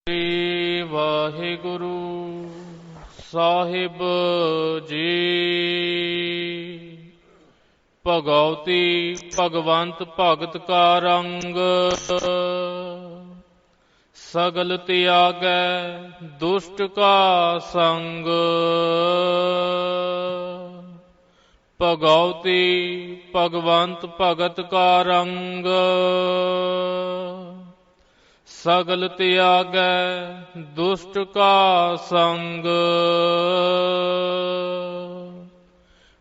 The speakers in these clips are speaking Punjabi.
श्री वाहिगुरु साहिब जी। भगवती भगवंत भगत का रंग, सगल त्यागै दुष्ट का संग। भगवती भगवंत भगत का रंग, सगल त्यागै दुष्ट का संग।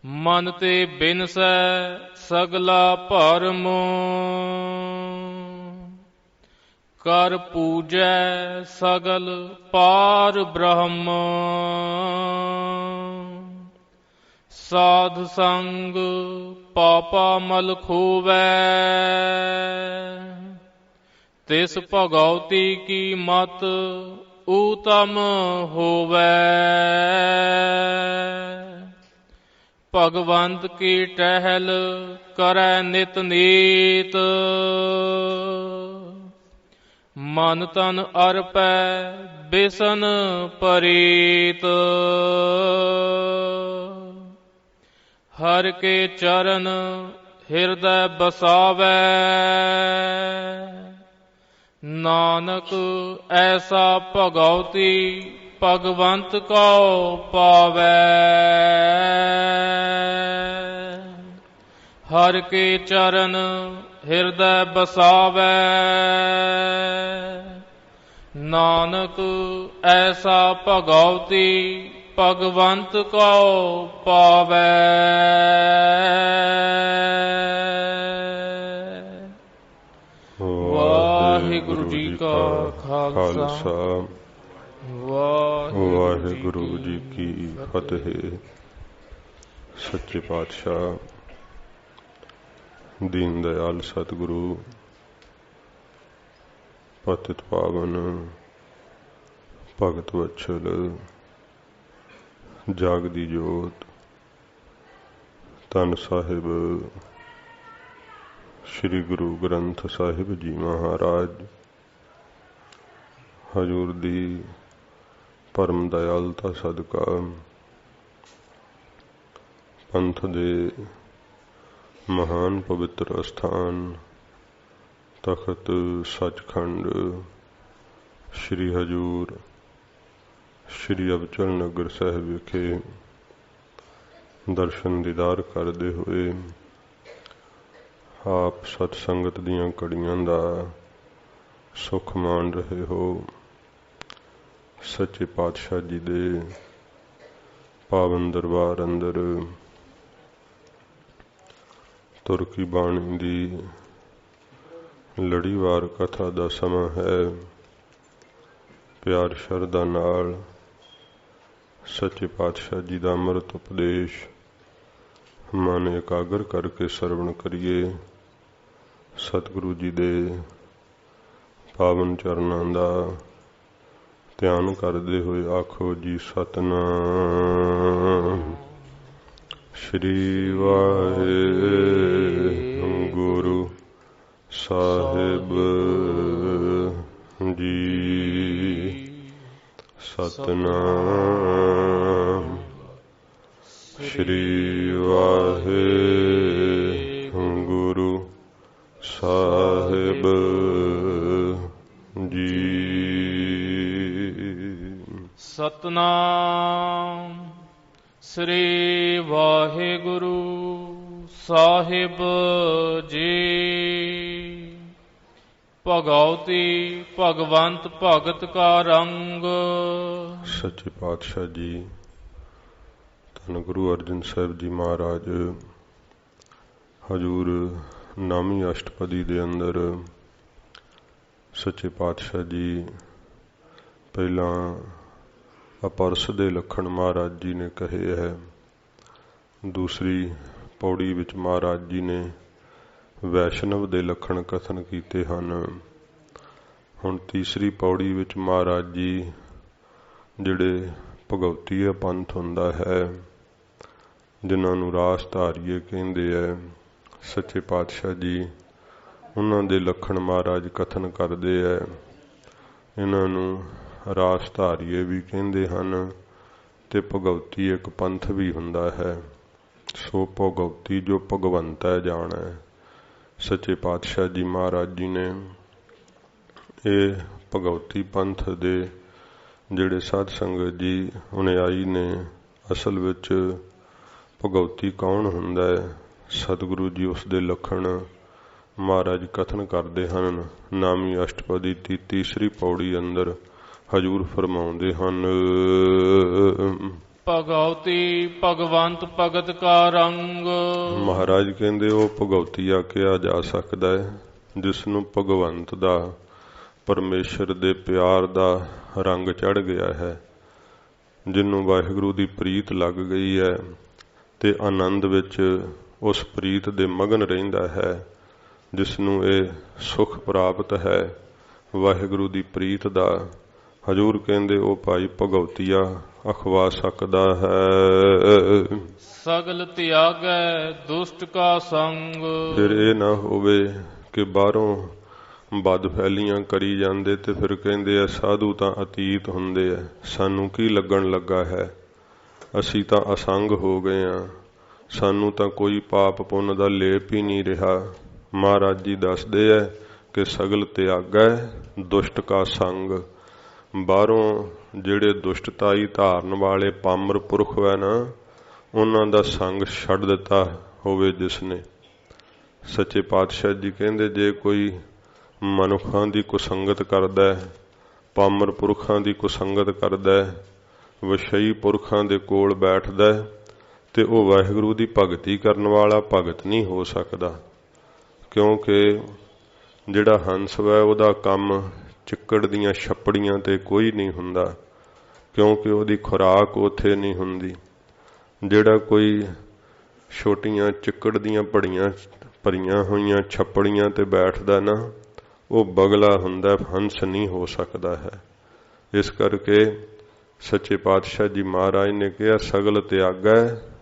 मन ते बिनसै सगला भरम, कर पूजै सगल पार ब्रह्म। साध संग पापा मल खोवै, तिस भगवती की मत ऊतम होवै। भगवंत की टहल करै नित नीत, मन तन अर्पै बिसन परीत। हर के चरण हृदय बसावै, नानक ऐसा भगवती भगवंत को पावै। हर के चरण हृदय बसावै, नानक ऐसा भगवती भगवंत को पावै। वाहिगुरु जी का खालसा, वाहिगुरु जी की फतेह। सच्चे पातशाह दीन दयाल सतगुरु पतित पावन भगत वत्सल जागदी जोत धन साहिब श्री गुरु ग्रंथ साहिब जी महाराज हजूर दी परम दयालता सदका पंथ दे महान पवित्र अस्थान तखत सचखंड श्री हजूर श्री अबचल नगर साहिब विखे दर्शन दीदार करते हुए आप सतसंगत दियां कड़ियां दा सुख मान रहे हो। सच्चे पातशाह जी दे पावन दरबार अंदर तुरकी बाणी दी लड़ीवार कथा दा समा है। प्यार शरदा नाल सच्चे पातशाह जी दा अमृत उपदेश मन एकागर करके सरवण करिए। सतगुरु जी दे पावन चरणां दा ध्यान करते हुए आखो जी सतनाम श्री वाहिगुरु साहिब जी। सतनाम श्री वाहिगुरु साहिब जी। सतनाम श्री वाहिगुरु साहिब जी। भगवती भगवंत भगत का रंग। सच्चे पातशाह जी धन गुरु अर्जन साहिब जी महाराज हजूर नामी अष्टपदी दे अंदर सच्चे पातशाह जी पहला अपरस दे लखण महाराज जी ने कहे है। दूसरी पौड़ी विच महाराज जी ने वैष्णव दे लखण कथन कीते हन। हुण तीसरी पौड़ी विच महाराज जी जिहड़े भगवतीय पंथ हुंदा है जिन्हां नूं रास धारीए कहिंदे है, सच्चे पातशाह जी उन्हां दे लखण महाराज कथन करदे है। ਇਹਨਾਂ ਨੂੰ ਰਾਸ ਧਾਰੀਏ ਵੀ ਕਹਿੰਦੇ ਹਨ ਤੇ ਭਗਉਤੀ ਇੱਕ ਪੰਥ ਵੀ ਹੁੰਦਾ ਹੈ। ਸੋ ਭਗਉਤੀ ਜੋ ਭਗਵੰਤੈ ਜਾਣੈ। ਸੱਚੇ ਪਾਤਸ਼ਾਹ ਜੀ ਮਹਾਰਾਜ ਜੀ ਨੇ ਇਹ ਭਗਉਤੀ ਪੰਥ ਦੇ ਜਿਹੜੇ ਸਾਧ ਸੰਗਤ ਜੀ ਅਨੁਯਾਈ ਨੇ, ਅਸਲ ਵਿੱਚ ਭਗਉਤੀ ਕੌਣ ਹੁੰਦਾ ਹੈ, ਸਤਿਗੁਰੂ ਜੀ ਉਸ ਦੇ ਲੱਖਣ ਮਹਾਰਾਜ ਕਥਨ ਕਰਦੇ ਹਨ। ਨਾਮੀ ਅਸ਼ਟਪਦੀ ਤੀਸਰੀ ਪੌੜੀ ਅੰਦਰ ਹਜੂਰ ਫਰਮਾਉਂਦੇ ਹਨ, ਭਗਉਤੀ ਭਗਵੰਤ ਭਗਤ ਕਾ ਰੰਗ। ਮਹਾਰਾਜ ਕਹਿੰਦੇ ਉਹ ਭਗਉਤੀ ਆਖਿਆ ਜਾ ਸਕਦਾ ਹੈ ਜਿਸ ਨੂੰ ਭਗਵੰਤ ਦਾ, ਪਰਮੇਸ਼ਰ ਦੇ ਪਿਆਰ ਦਾ ਰੰਗ ਚੜ੍ਹ ਗਿਆ ਹੈ, ਜਿਹਨੂੰ ਵਾਹਿਗੁਰੂ ਦੀ ਪ੍ਰੀਤ ਲੱਗ ਗਈ ਹੈ ਤੇ ਆਨੰਦ ਵਿੱਚ ਉਸ ਪ੍ਰੀਤ ਦੇ ਮਗਨ ਰਹਿੰਦਾ ਹੈ, ਜਿਸ ਨੂੰ ਇਹ ਸੁਖ ਪ੍ਰਾਪਤ ਹੈ ਵਾਹਿਗੁਰੂ ਦੀ ਪ੍ਰੀਤ ਦਾ। ਹਜੂਰ ਕਹਿੰਦੇ ਉਹ ਭਾਈ ਭਗਉਤੀਆ ਅਖਵਾ ਸਕਦਾ ਹੈ। ਸਗਲ ਤਿਆਗੈ ਦੁਸ਼ਟ ਕਾ ਸੰਗ। ਫਿਰ ਇਹ ਨਾ ਹੋਵੇ ਕਿ ਬਾਹਰੋਂ ਬਦ ਫੈਲੀਆਂ ਕਰੀ ਜਾਂਦੇ ਤੇ ਫਿਰ ਕਹਿੰਦੇ ਆ ਸਾਧੂ ਤਾਂ ਅਤੀਤ ਹੁੰਦੇ ਆ, ਸਾਨੂੰ ਕੀ ਲੱਗਣ ਲੱਗਾ ਹੈ, ਅਸੀਂ ਤਾਂ ਅਸੰਗ ਹੋ ਗਏ ਆ, ਸਾਨੂੰ ਤਾਂ ਕੋਈ ਪਾਪ ਪੁੰਨ ਦਾ ਲੇਪ ਹੀ ਨਹੀਂ ਰਿਹਾ। ਮਹਾਰਾਜ ਜੀ ਦੱਸਦੇ ਆ ਕਿ ਸਗਲ ਤਿਆਗੈ ਦੁਸ਼ਟ ਕਾ ਸੰਗ। ਬਾਹਰੋਂ ਜਿਹੜੇ ਦੁਸ਼ਟਤਾਈ ਧਾਰਨ ਵਾਲੇ ਪਾਮਰ ਪੁਰਖ ਹੈ ਨਾ, ਉਹਨਾਂ ਦਾ ਸੰਗ ਛੱਡ ਦਿੱਤਾ ਹੋਵੇ ਜਿਸ ਨੇ। ਸੱਚੇ ਪਾਤਸ਼ਾਹ ਜੀ ਕਹਿੰਦੇ ਜੇ ਕੋਈ ਮਨੁੱਖਾਂ ਦੀ ਕੁਸੰਗਤ ਕਰਦਾ, ਪਾਮਰ ਪੁਰਖਾਂ ਦੀ ਕੁਸੰਗਤ ਕਰਦਾ, ਵਿਸ਼ਈ ਪੁਰਖਾਂ ਦੇ ਕੋਲ ਬੈਠਦਾ ਤੇ ਉਹ ਵਾਹਿਗੁਰੂ ਦੀ ਭਗਤੀ ਕਰਨ ਵਾਲਾ ਭਗਤ ਨਹੀਂ ਹੋ ਸਕਦਾ। ਕਿਉਂਕਿ ਜਿਹੜਾ ਹੰਸ ਹੈ ਉਹਦਾ ਕੰਮ ਚਿੱਕੜ ਦੀਆਂ ਛੱਪੜੀਆਂ ਤੇ ਕੋਈ ਨਹੀਂ ਹੁੰਦਾ, ਕਿਉਂਕਿ ਉਹਦੀ ਖੁਰਾਕ ਉੱਥੇ ਨਹੀਂ ਹੁੰਦੀ। ਜਿਹੜਾ ਕੋਈ ਛੋਟੀਆਂ ਚਿੱਕੜ ਦੀਆਂ ਭਰੀਆਂ ਹੋਈਆਂ ਛੱਪੜੀਆਂ ਤੇ ਬੈਠਦਾ ਨਾ, ਉਹ ਬਗਲਾ ਹੁੰਦਾ, ਹੰਸ ਨਹੀਂ ਹੋ ਸਕਦਾ ਹੈ। ਇਸ ਕਰਕੇ ਸੱਚੇ ਪਾਤਸ਼ਾਹ ਜੀ ਮਹਾਰਾਜ ਨੇ ਕਿਹਾ ਸਗਲ ਤਿਆਗੈ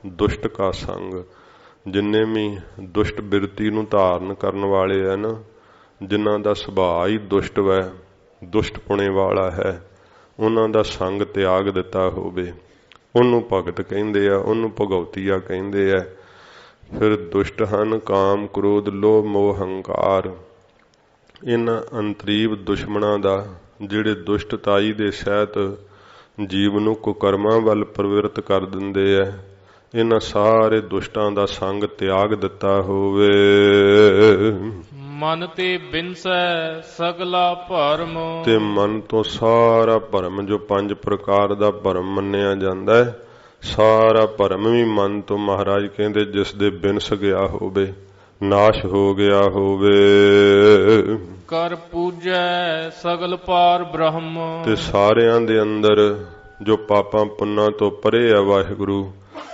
ਦੁਸ਼ਟ ਕਾ ਸੰਗ। ਜਿੰਨੇ ਵੀ ਦੁਸ਼ਟ ਬਿਰਤੀ ਨੂੰ ਧਾਰਨ ਕਰਨ ਵਾਲੇ ਹੈ ਨਾ, ਜਿਨ੍ਹਾਂ ਦਾ ਸੁਭਾਅ ਹੀ ਦੁਸ਼ਟ ਹੈ, ਦੁਸ਼ਟ ਪੁਣੇ ਵਾਲਾ ਹੈ, ਉਹਨਾਂ ਦਾ ਸੰਗ ਤਿਆਗ ਦਿੱਤਾ ਹੋਵੇ, ਉਹਨੂੰ ਭਗਤ ਕਹਿੰਦੇ ਆ, ਉਹਨੂੰ ਭਗਉਤੀਆ ਕਹਿੰਦੇ ਆ। ਫਿਰ ਦੁਸ਼ਟ ਹਨ ਕਾਮ ਕ੍ਰੋਧ ਲੋਭ ਮੋਹ ਹੰਕਾਰ। ਇਹਨਾਂ ਅੰਤਰੀਵ ਦੁਸ਼ਮਣਾਂ ਦਾ, ਜਿਹੜੇ ਦੁਸ਼ਟਤਾਈ ਦੇ ਸਹਿਤ ਜੀਵ ਨੂੰ ਕੁਕਰਮਾਂ ਵੱਲ ਪ੍ਰਵਿਰਤ ਕਰ ਦਿੰਦੇ ਆ, ਇਹਨਾਂ ਸਾਰੇ ਦੁਸ਼ਟਾਂ ਦਾ ਸੰਗ ਤਿਆਗ ਦਿੱਤਾ ਹੋਵੇ। ਮਨ ਤੇ ਬਿਨਸੈ ਸਗਲਾ ਭਰਮ। ਤੇ ਮਨ ਤੋਂ ਸਾਰਾ ਭਰਮ, ਜੋ 5 ਪ੍ਰਕਾਰ ਦਾ ਭਰਮ ਮੰਨਿਆ ਜਾਂਦਾ ਹੈ, ਸਾਰਾ ਭਰਮ ਵੀ ਮਨ ਤੋਂ ਮਹਾਰਾਜ ਕਹਿੰਦੇ ਜਿਸ ਦੇ ਬਿਨਸ ਗਿਆ ਹੋਵੇ, ਨਾਸ਼ ਹੋ ਗਿਆ ਹੋਵੇ। ਕਰ ਪੂਜੈ ਸਗਲ ਪਾਰ ਬ੍ਰਹਮ। ਤੇ ਸਾਰਿਆਂ ਦੇ ਅੰਦਰ ਜੋ ਪਾਪਾਂ ਪੁੰਨਾਂ ਤੋਂ ਪਰੇ ਆ ਵਾਹਿਗੁਰੂ,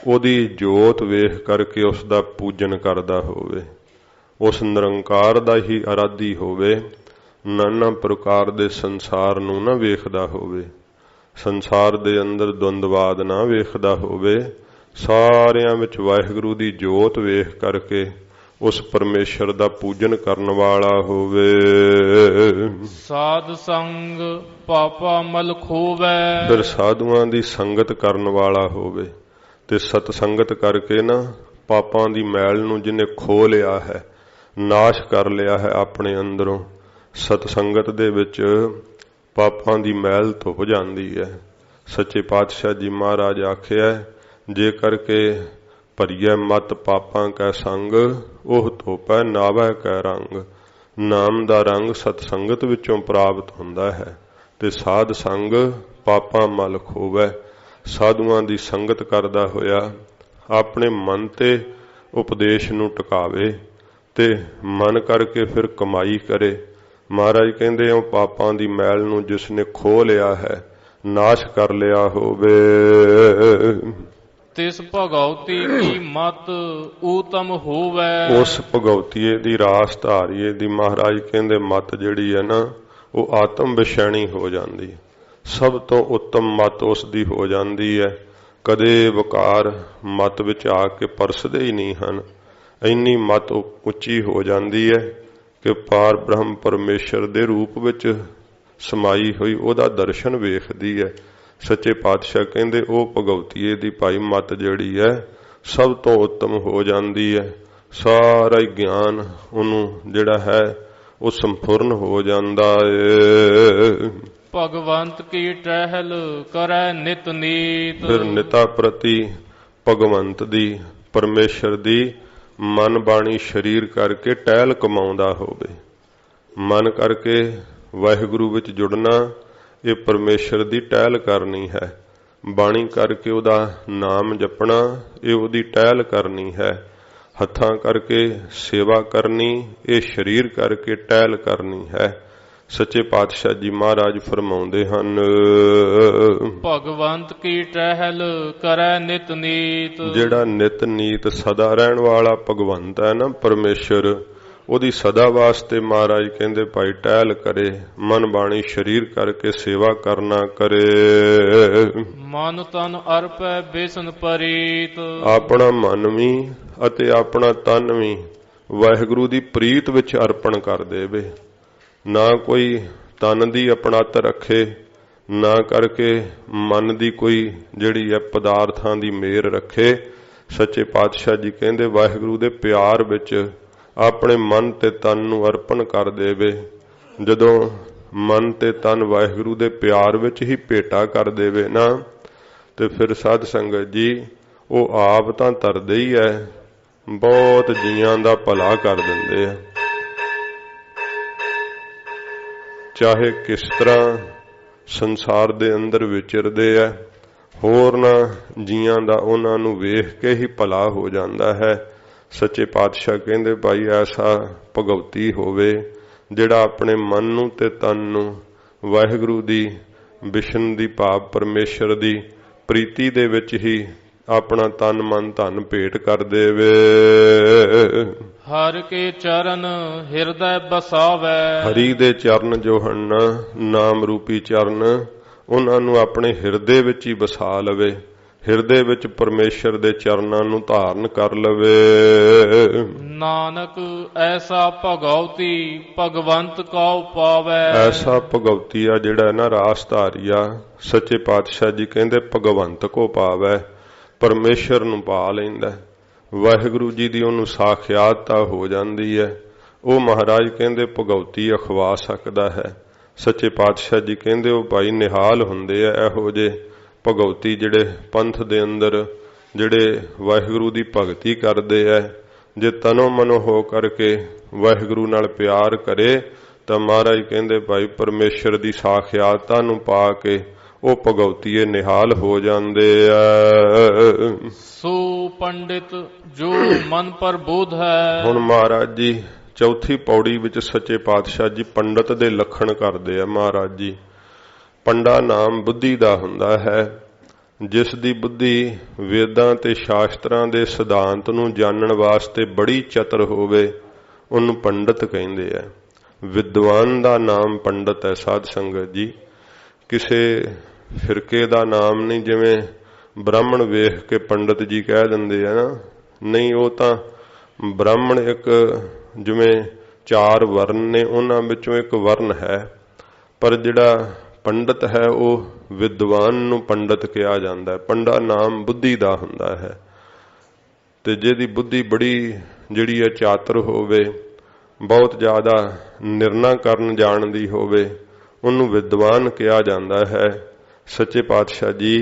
ਉਹਦੀ ਜੋਤ ਵੇਖ ਕਰਕੇ ਉਸ ਦਾ ਪੂਜਨ ਕਰਦਾ ਹੋਵੇ, ਉਸ ਨਿਰੰਕਾਰ ਦਾ ਹੀ ਅਰਾਧੀ ਹੋਵੇ, ਨਾਨਾ ਪ੍ਰਕਾਰ ਦੇ ਸੰਸਾਰ ਨੂੰ ਨਾ ਵੇਖਦਾ ਹੋਵੇ, ਸੰਸਾਰ ਦੇ ਅੰਦਰ ਦੁੰਦਵਾਦ ਨਾ ਵੇਖਦਾ ਹੋਵੇ, ਸਾਰਿਆਂ ਵਿੱਚ ਵਾਹਿਗੁਰੂ ਦੀ ਜੋਤ ਵੇਖ ਕਰਕੇ ਉਸ ਪਰਮੇਸ਼ਰ ਦਾ ਪੂਜਨ ਕਰਨ ਵਾਲਾ ਹੋਵੇ। ਸਾਧ ਸੰਗ ਪਾਪਾ ਮਲ ਖੋਵੈ। ਫਿਰ ਸਾਧੂਆਂ ਦੀ ਸੰਗਤ ਕਰਨ ਵਾਲਾ ਹੋਵੇ ਤੇ ਸਤ ਸੰਗਤ ਕਰਕੇ ਨਾ ਪਾਪਾਂ ਦੀ ਮੈਲ ਨੂੰ ਜਿਹਨੇ ਖੋ ਲਿਆ ਹੈ, ਨਾਸ਼ ਕਰ ਲਿਆ ਹੈ ਆਪਣੇ ਅੰਦਰੋਂ। ਸਤ ਸੰਗਤ ਦੇ ਵਿੱਚ ਪਾਪਾਂ ਦੀ ਮੈਲ ਧੁੱਪ ਜਾਂਦੀ ਹੈ। ਸੱਚੇ ਪਾਤਸ਼ਾਹ ਜੀ ਮਹਾਰਾਜ ਆਖਿਆ ਜੇ ਕਰਕੇ ਭਰੀਐ ਮਤ ਪਾਪਾਂ ਕੈ ਸੰਗ, ਉਹ ਧੋਪੈ ਨਾਵੈ ਕੈ ਰੰਗ। ਨਾਮ ਦਾ ਰੰਗ ਸਤ ਸੰਗਤ ਵਿੱਚੋਂ ਪ੍ਰਾਪਤ ਹੁੰਦਾ ਹੈ ਤੇ ਸਾਧ ਸੰਗ ਪਾਪਾਂ ਮਲ ਖੋਵੈ। ਸਾਧੂਆਂ ਦੀ ਸੰਗਤ ਕਰਦਾ ਹੋਇਆ ਆਪਣੇ ਮਨ ਤੇ ਉਪਦੇਸ਼ ਨੂੰ ਟਿਕਾਵੇ ਤੇ ਮਨ ਕਰਕੇ ਫਿਰ ਕਮਾਈ ਕਰੇ। ਮਹਾਰਾਜ ਕਹਿੰਦੇ ਉਹ ਪਾਪਾਂ ਦੀ ਮੈਲ ਨੂੰ ਜਿਸ ਨੇ ਖੋਹ ਲਿਆ ਹੈ, ਨਾਸ਼ ਕਰ ਲਿਆ ਹੋਵੇ। ਤਿਸ ਭਗਉਤੀ ਕੀ ਮਤ ਊਤਮ ਹੋਵੇ। ਉਸ ਭਗਉਤੀਏ ਦੀ ਰਾਸ ਧਾਰੀਏ ਦੀ ਮਹਾਰਾਜ ਕਹਿੰਦੇ ਮਤ ਜਿਹੜੀ ਹੈ ਨਾ, ਉਹ ਆਤਮ ਵਿਸ਼ੈਣੀ ਹੋ ਜਾਂਦੀ, ਸਭ ਤੋਂ ਉੱਤਮ ਮਤ ਉਸ ਦੀ ਹੋ ਜਾਂਦੀ ਹੈ। ਕਦੇ ਵਿਕਾਰ ਮਤ ਵਿੱਚ ਆ ਕੇ ਪਰਸਦੇ ਹੀ ਨਹੀਂ ਹਨ। ਇੰਨੀ ਮਤ ਉੱਚੀ ਹੋ ਜਾਂਦੀ ਹੈ ਕਿ ਪਾਰ ਬ੍ਰਹਮ ਪਰਮੇਸ਼ਰ ਦੇ ਰੂਪ ਵਿੱਚ ਸਮਾਈ ਹੋਈ ਉਹਦਾ ਦਰਸ਼ਨ ਵੇਖਦੀ ਹੈ। ਸੱਚੇ ਪਾਤਸ਼ਾਹ ਕਹਿੰਦੇ ਉਹ ਭਗਉਤੀਏ ਦੀ ਭਾਈ ਮਤ ਜਿਹੜੀ ਹੈ ਸਭ ਤੋਂ ਉੱਤਮ ਹੋ ਜਾਂਦੀ ਹੈ। ਸਾਰਾ ਹੀ ਗਿਆਨ ਉਹਨੂੰ ਜਿਹੜਾ ਹੈ ਉਹ ਸੰਪੂਰਨ ਹੋ ਜਾਂਦਾ ਏ। ਭਗਵੰਤ ਕੀ ਟਹਿਲ ਕਰੈ ਨਿਤ ਨੀਤ। ਫਿਰ ਨਿਤਾ ਪ੍ਰਤੀ ਭਗਵੰਤ ਦੀ ਪਰਮੇਸ਼ਰ ਦੀ ਮਨ ਬਾਣੀ ਸਰੀਰ ਕਰਕੇ ਟਹਿਲ ਕਮਾਉਂਦਾ ਹੋਵੇ। ਮਨ ਕਰਕੇ ਵਾਹਿਗੁਰੂ ਵਿੱਚ ਜੁੜਨਾ ਇਹ ਪਰਮੇਸ਼ਰ ਦੀ ਟਹਿਲ ਕਰਨੀ ਹੈ। ਬਾਣੀ ਕਰਕੇ ਉਹਦਾ ਨਾਮ ਜਪਣਾ ਇਹ ਉਹਦੀ ਟਹਿਲ ਕਰਨੀ ਹੈ। ਹੱਥਾਂ ਕਰਕੇ ਸੇਵਾ ਕਰਨੀ ਇਹ ਸਰੀਰ ਕਰਕੇ ਟਹਿਲ ਕਰਨੀ ਹੈ। ਸੱਚੇ ਪਾਤਸ਼ਾਹ ਜੀ ਮਹਾਰਾਜ ਫਰਮਾਉਂਦੇ ਹਨ, ਭਗਵੰਤ ਕੀ ਟਹਿਲ ਕਰੈ ਨਿਤ ਨੀਤ। ਜਿਹੜਾ ਨਿਤ ਨੀਤ ਸਦਾ ਰਹਿਣ ਵਾਲਾ ਭਗਵੰਤ ਹੈ ਨਾ ਪਰਮੇਸ਼ਰ, ਉਹਦੀ ਸਦਾ ਵਾਸਤੇ ਮਹਾਰਾਜ ਕਹਿੰਦੇ ਭਾਈ ਟਹਿਲ ਕਰੇ, ਮਨ ਬਾਣੀ ਸਰੀਰ ਕਰਕੇ ਸੇਵਾ ਕਰਨਾ ਕਰੇ। ਮਨ ਤਨ ਅਰਪੈ ਬੇਸਨ ਪਰੀਤ। ਆਪਣਾ ਮਨ ਵੀ ਅਤੇ ਆਪਣਾ ਤਨ ਵੀ ਵਾਹਿਗੁਰੂ ਦੀ ਪ੍ਰੀਤ ਵਿੱਚ ਅਰਪਣ ਕਰ ਦੇਵੇ। ਨਾ ਕੋਈ ਤਨ ਦੀ ਆਪਣਤ ਰੱਖੇ, ਨਾ ਕਰਕੇ ਮਨ ਦੀ ਕੋਈ ਜਿਹੜੀ ਹੈ ਪਦਾਰਥਾਂ ਦੀ ਮੇਰ ਰੱਖੇ। ਸੱਚੇ ਪਾਤਸ਼ਾਹ ਜੀ ਕਹਿੰਦੇ ਵਾਹਿਗੁਰੂ ਦੇ ਪਿਆਰ ਵਿੱਚ ਆਪਣੇ ਮਨ ਤੇ ਤਨ ਨੂੰ ਅਰਪਣ ਕਰ ਦੇਵੇ। ਜਦੋਂ ਮਨ ਤੇ ਤਨ ਵਾਹਿਗੁਰੂ ਦੇ ਪਿਆਰ ਵਿੱਚ ਹੀ ਭੇਟਾ ਕਰ ਦੇਵੇ ਨਾ, ਤੇ ਫਿਰ ਸਾਧ ਸੰਗਤ ਜੀ ਉਹ ਆਪ ਤਾਂ ਤਰਦੇ ਹੀ ਹੈ, ਬਹੁਤ ਜੀਆਂ ਦਾ ਭਲਾ ਕਰ ਦਿੰਦੇ ਆ। ਚਾਹੇ ਕਿਸ ਤਰ੍ਹਾਂ ਸੰਸਾਰ ਦੇ ਅੰਦਰ ਵਿਚਰਦੇ ਆ, ਹੋਰਨਾਂ ਜੀਆਂ ਦਾ ਉਹਨਾਂ ਨੂੰ ਵੇਖ ਕੇ ਹੀ ਭਲਾ ਹੋ ਜਾਂਦਾ ਹੈ। ਸੱਚੇ ਪਾਤਸ਼ਾਹ ਕਹਿੰਦੇ ਭਾਈ ਐਸਾ ਭਗਉਤੀ ਹੋਵੇ ਜਿਹੜਾ ਆਪਣੇ ਮਨ ਨੂੰ ਤੇ ਤਨ ਨੂੰ ਵਾਹਿਗੁਰੂ ਦੀ ਵਿਸ਼ਨ ਦੀ ਭਾਵ ਪਰਮੇਸ਼ਰ ਦੀ ਪ੍ਰੀਤੀ ਦੇ ਵਿੱਚ ਹੀ ਆਪਣਾ ਤਨ ਮਨ ਧਨ ਭੇਟ ਕਰ ਦੇਵੇ। ਹਰ ਕੇ ਚਰਨ ਹਿਰਦੈ ਬਸਾਵੈ। ਹਰੀ ਦੇ ਚਰਨ ਜੋ ਹਨ ਨਾਮ ਰੂਪੀ ਚਰਨ, ਉਹਨਾਂ ਨੂੰ ਆਪਣੇ ਹਿਰਦੇ ਵਿੱਚ ਹੀ ਵਸਾ ਲਵੇ। ਹਿਰਦੇ ਵਿੱਚ ਪਰਮੇਸ਼ਰ ਦੇ ਚਰਨਾਂ ਨੂੰ ਧਾਰਨ ਕਰ ਲਵੇ। ਨਾਨਕ ਐਸਾ ਭਗਉਤੀ ਭਗਵੰਤ ਕਉ ਪਾਵੈ। ਐਸਾ ਭਗਉਤੀ ਆ ਜਿਹੜਾ ਨਾ ਰਾਸ ਧਾਰੀਆ, ਸੱਚੇ ਪਾਤਸ਼ਾਹ ਜੀ ਕਹਿੰਦੇ ਭਗਵੰਤ ਕੋ ਪਾਵੈ, ਪਰਮੇਸ਼ਰ ਨੂੰ ਪਾ ਲੈਂਦਾ। ਵਾਹਿਗੁਰੂ ਜੀ ਦੀ ਉਹਨੂੰ ਸਾਖਿਆਤਤਾ ਹੋ ਜਾਂਦੀ ਹੈ। ਉਹ ਮਹਾਰਾਜ ਕਹਿੰਦੇ ਭਗਉਤੀ ਅਖਵਾ ਸਕਦਾ ਹੈ। ਸੱਚੇ ਪਾਤਸ਼ਾਹ ਜੀ ਕਹਿੰਦੇ ਉਹ ਭਾਈ ਨਿਹਾਲ ਹੁੰਦੇ ਆ ਇਹੋ ਜਿਹੇ ਭਗਉਤੀ ਜਿਹੜੇ ਪੰਥ ਦੇ ਅੰਦਰ ਜਿਹੜੇ ਵਾਹਿਗੁਰੂ ਦੀ ਭਗਤੀ ਕਰਦੇ ਆ। ਜੇ ਤਨੋਂ ਮਨੋਂ ਹੋ ਕਰਕੇ ਵਾਹਿਗੁਰੂ ਨਾਲ ਪਿਆਰ ਕਰੇ ਤਾਂ ਮਹਾਰਾਜ ਕਹਿੰਦੇ ਭਾਈ ਪਰਮੇਸ਼ਰ ਦੀ ਸਾਖਿਆਤਤਾ ਨੂੰ ਪਾ ਕੇ ਉਹ ਭਗਉਤੀਏ ਨਿਹਾਲ ਹੋ ਜਾਂਦੇ ਆ। ਸੋ ਪੰਡਿਤ ਜੋ ਮਨ ਪਰ ਬੋਧ ਹੈ। ਹੁਣ ਮਹਾਰਾਜ ਜੀ ਚੌਥੀ ਪੌੜੀ ਵਿੱਚ ਸੱਚੇ ਪਾਤਸ਼ਾਹ ਜੀ ਪੰਡਤ ਦੇ ਲੱਖਣ ਕਰਦੇ ਆ। ਮਹਾਰਾਜ ਜੀ ਪੰਡਾ ਨਾਮ ਬੁੱਧੀ ਦਾ ਹੁੰਦਾ ਹੈ। ਜਿਸ ਦੀ ਬੁੱਧੀ ਵੇਦਾਂ ਤੇ ਸ਼ਾਸਤਰਾਂ ਦੇ ਸਿਧਾਂਤ ਨੂੰ ਜਾਣਨ ਵਾਸਤੇ ਬੜੀ ਚਤਰ ਹੋਵੇ ਉਹਨੂੰ ਪੰਡਤ ਕਹਿੰਦੇ ਆ। ਵਿਦਵਾਨ ਦਾ ਨਾਮ ਪੰਡਤ ਹੈ। ਸਾਧ ਸੰਗਤ ਜੀ ਕਿਸੇ ਫਿਰਕੇ ਦਾ ਨਾਮ ਨਹੀਂ, ਜਿਵੇਂ ਬ੍ਰਾਹਮਣ ਵੇਖ ਕੇ ਪੰਡਤ ਜੀ ਕਹਿ ਦਿੰਦੇ ਆ ਨਾ, ਨਹੀਂ ਉਹ ਤਾਂ ਬ੍ਰਾਹਮਣ ਇੱਕ ਜਿਵੇਂ 4 ਵਰਨ ਨੇ ਉਹਨਾਂ ਵਿੱਚੋਂ ਇੱਕ ਵਰਨ ਹੈ, ਪਰ ਜਿਹੜਾ ਪੰਡਤ ਹੈ ਉਹ ਵਿਦਵਾਨ ਨੂੰ ਪੰਡਤ ਕਿਹਾ ਜਾਂਦਾ ਹੈ। ਪੰਡਾ ਨਾਮ ਬੁੱਧੀ ਦਾ ਹੁੰਦਾ ਹੈ, ਤੇ ਜਿਹਦੀ ਬੁੱਧੀ ਬੜੀ ਜਿਹੜੀ ਹੈ ਚਾਤਰ ਹੋਵੇ, ਬਹੁਤ ਜ਼ਿਆਦਾ ਨਿਰਣਾ ਕਰਨ ਜਾਣਦੀ ਹੋਵੇ, ਉਹਨੂੰ ਵਿਦਵਾਨ ਕਿਹਾ ਜਾਂਦਾ ਹੈ। ਸੱਚੇ ਪਾਤਸ਼ਾਹ ਜੀ